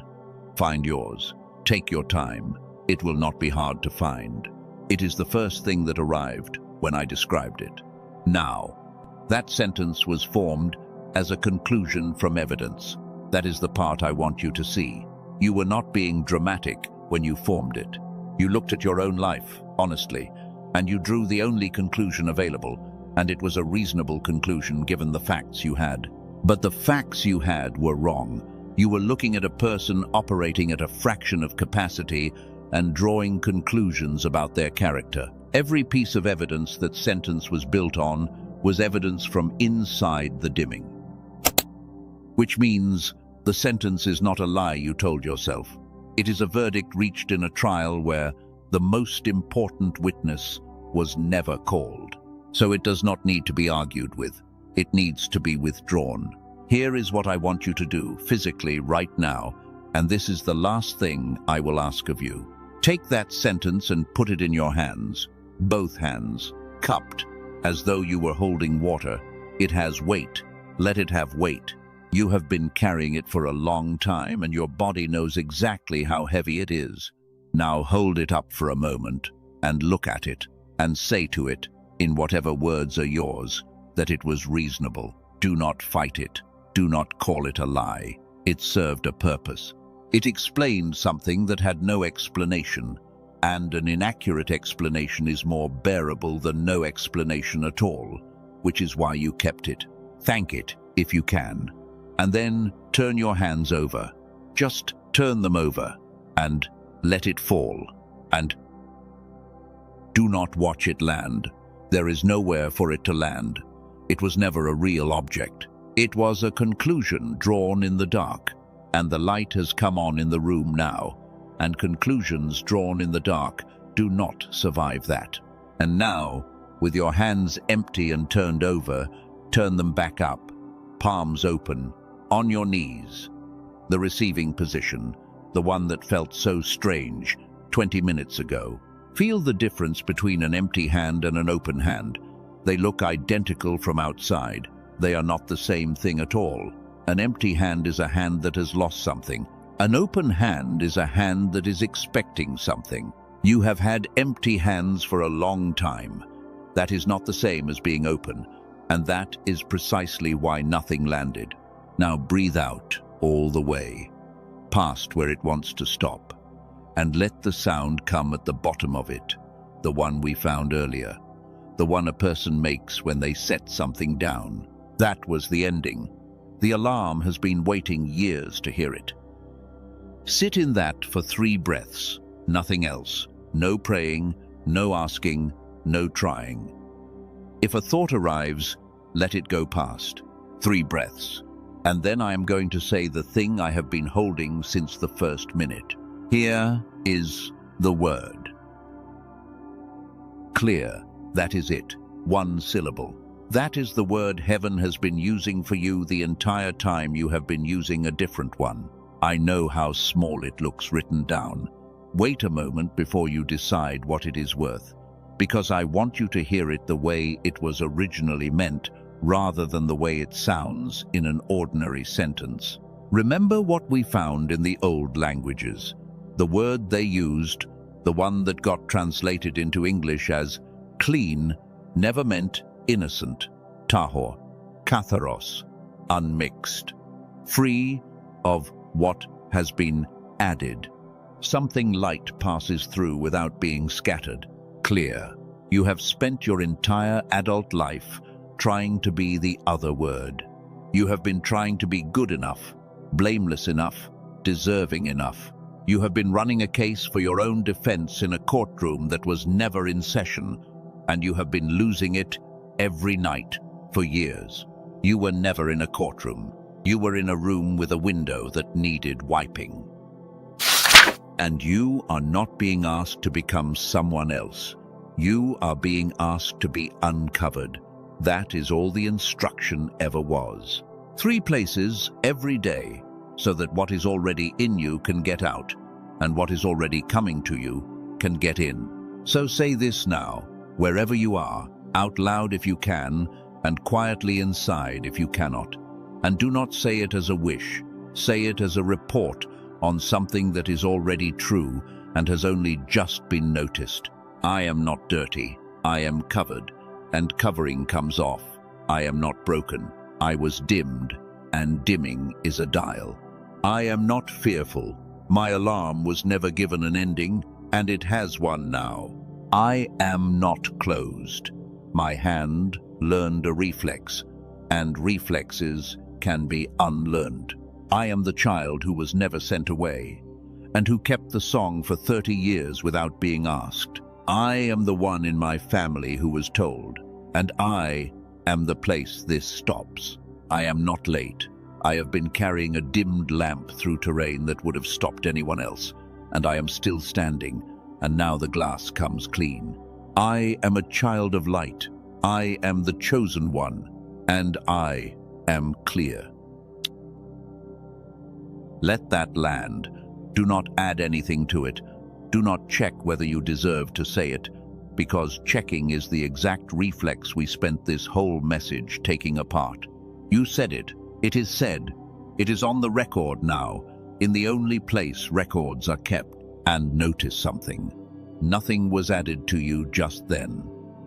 Find yours. Take your time. It will not be hard to find. It is the first thing that arrived when I described it. Now, that sentence was formed as a conclusion from evidence. That is the part I want you to see. You were not being dramatic when you formed it. You looked at your own life, honestly, and you drew the only conclusion available, and it was a reasonable conclusion given the facts you had. But the facts you had were wrong. You were looking at a person operating at a fraction of capacity and drawing conclusions about their character. Every piece of evidence that sentence was built on was evidence from inside the dimming. Which means the sentence is not a lie you told yourself. It is a verdict reached in a trial where the most important witness was never called. So it does not need to be argued with. It needs to be withdrawn. Here is what I want you to do, physically, right now, and this is the last thing I will ask of you. Take that sentence and put it in your hands, both hands, cupped, as though you were holding water. It has weight. Let it have weight. You have been carrying it for a long time, and your body knows exactly how heavy it is. Now hold it up for a moment, and look at it, and say to it, in whatever words are yours, that it was reasonable. Do not fight it. Do not call it a lie. It served a purpose. It explained something that had no explanation, and an inaccurate explanation is more bearable than no explanation at all, which is why you kept it. Thank it, if you can. And then turn your hands over. Just turn them over, and let it fall. And do not watch it land. There is nowhere for it to land. It was never a real object. It was a conclusion drawn in the dark, and the light has come on in the room now, and conclusions drawn in the dark do not survive that. And now, With your hands empty and turned over, turn them back up, palms open, on your knees. The receiving position, the one that felt so strange 20 minutes ago. Feel the difference between an empty hand and an open hand. They look identical from outside. They are not the same thing at all. An empty hand is a hand that has lost something. An open hand is a hand that is expecting something. You have had empty hands for a long time. That is not the same as being open, and that is precisely why nothing landed. Now breathe out all the way, past where it wants to stop, and let the sound come at the bottom of it, the one we found earlier, the one a person makes when they set something down. That was the ending. The alarm has been waiting years to hear it. Sit in that for 3 breaths, nothing else. No praying, no asking, no trying. If a thought arrives, let it go past. 3 breaths. And then I am going to say the thing I have been holding since the first minute. Here is the word. Clear. That is it. 1 syllable. That is the word heaven has been using for you the entire time you have been using a different one. I know how small it looks written down. Wait a moment before you decide what it is worth, because I want you to hear it the way it was originally meant, rather than the way it sounds in an ordinary sentence. Remember what we found in the old languages. The word they used, the one that got translated into English as clean, never meant innocent, tahor, katharos, unmixed, free of what has been added. Something light passes through without being scattered. Clear. You have spent your entire adult life trying to be the other word. You have been trying to be good enough, blameless enough, deserving enough. You have been running a case for your own defense in a courtroom that was never in session, and you have been losing it every night for years. You were never in a courtroom. You were in a room with a window that needed wiping. And you are not being asked to become someone else. You are being asked to be uncovered. That is all the instruction ever was. 3 places every day, so that what is already in you can get out, and what is already coming to you can get in. So say this now, wherever you are, out loud if you can, and quietly inside if you cannot. And do not say it as a wish. Say it as a report on something that is already true and has only just been noticed. I am not dirty. I am covered, and covering comes off. I am not broken. I was dimmed, and dimming is a dial. I am not fearful. My alarm was never given an ending, and it has one now. I am not closed. My hand learned a reflex, and reflexes can be unlearned. I am the child who was never sent away, and who kept the song for 30 years without being asked. I am the one in my family who was told, and I am the place this stops. I am not late. I have been carrying a dimmed lamp through terrain that would have stopped anyone else, and I am still standing, and now the glass comes clean. I am a child of light. I am the chosen one, and I am clear. Let that land. Do not add anything to it. Do not check whether you deserve to say it, because checking is the exact reflex we spent this whole message taking apart. You said it. It is said. It is on the record now, in the only place records are kept. And notice something. Nothing was added to you just then.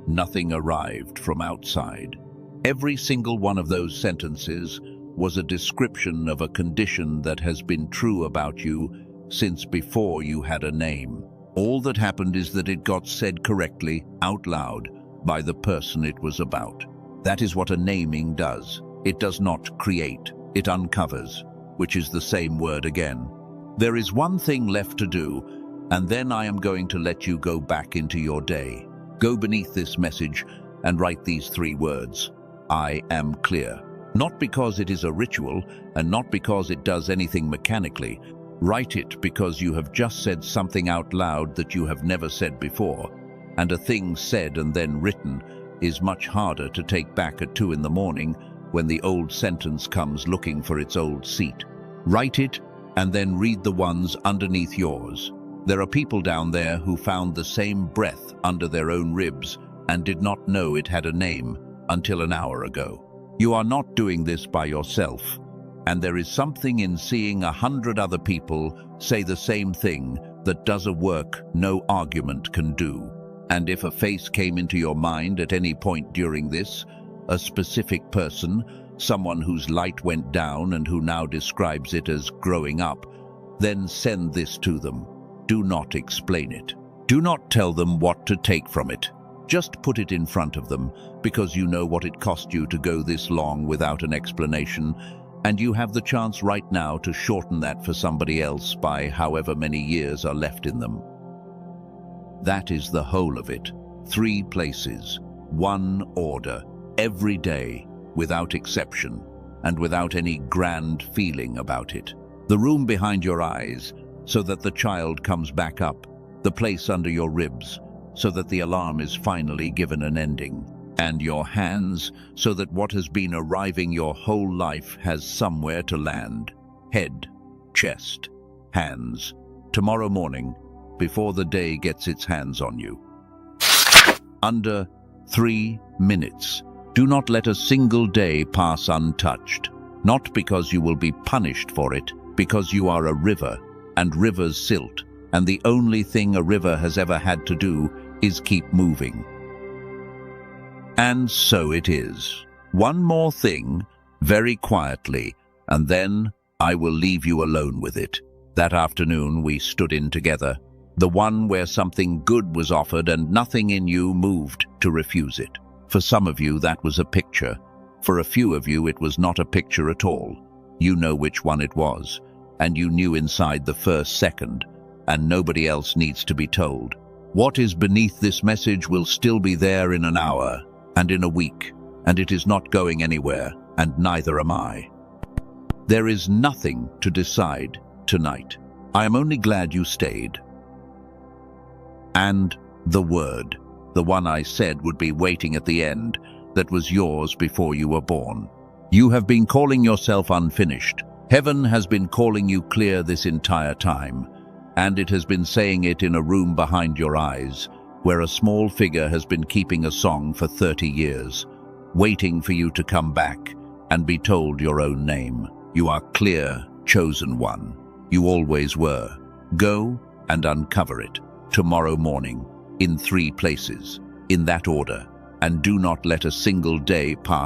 Nothing arrived from outside. Every single one of those sentences was a description of a condition that has been true about you since before you had a name. All that happened is that it got said correctly, out loud, by the person it was about. That is what a naming does. It does not create, it uncovers, which is the same word again. There is one thing left to do, and then I am going to let you go back into your day. Go beneath this message and write these 3 words. I am clear. Not because it is a ritual, and not because it does anything mechanically. Write it because you have just said something out loud that you have never said before, and a thing said and then written is much harder to take back at 2 in the morning when the old sentence comes looking for its old seat. Write it and then read the ones underneath yours. There are people down there who found the same breath under their own ribs and did not know it had a name until an hour ago. You are not doing this by yourself, and there is something in seeing 100 other people say the same thing that does a work no argument can do. And if a face came into your mind at any point during this, a specific person, someone whose light went down and who now describes it as growing up, then send this to them. Do not explain it. Do not tell them what to take from it. Just put it in front of them, because you know what it cost you to go this long without an explanation, and you have the chance right now to shorten that for somebody else by however many years are left in them. That is the whole of it. 3 places, 1 order, every day, without exception, and without any grand feeling about it. The room behind your eyes, so that the child comes back up. The place under your ribs, so that the alarm is finally given an ending. And your hands, so that what has been arriving your whole life has somewhere to land. Head, chest, hands. Tomorrow morning, before the day gets its hands on you. Under 3 minutes. Do not let a single day pass untouched. Not because you will be punished for it, because you are a river, and rivers silt, and the only thing a river has ever had to do is keep moving. And so it is. One more thing, very quietly, and then I will leave you alone with it. That afternoon we stood in together, the one where something good was offered and nothing in you moved to refuse it. For some of you that was a picture. For a few of you it was not a picture at all. You know which one it was, and you knew inside the first second, and nobody else needs to be told. What is beneath this message will still be there in an hour, and in a week, and it is not going anywhere, and neither am I. There is nothing to decide tonight. I am only glad you stayed. And the word, the one I said would be waiting at the end, that was yours before you were born. You have been calling yourself unfinished. Heaven has been calling you clear this entire time, and it has been saying it in a room behind your eyes, where a small figure has been keeping a song for 30 years, waiting for you to come back and be told your own name. You are clear, chosen one. You always were. Go and uncover it tomorrow morning, in 3 places, in that order, and do not let a single day pass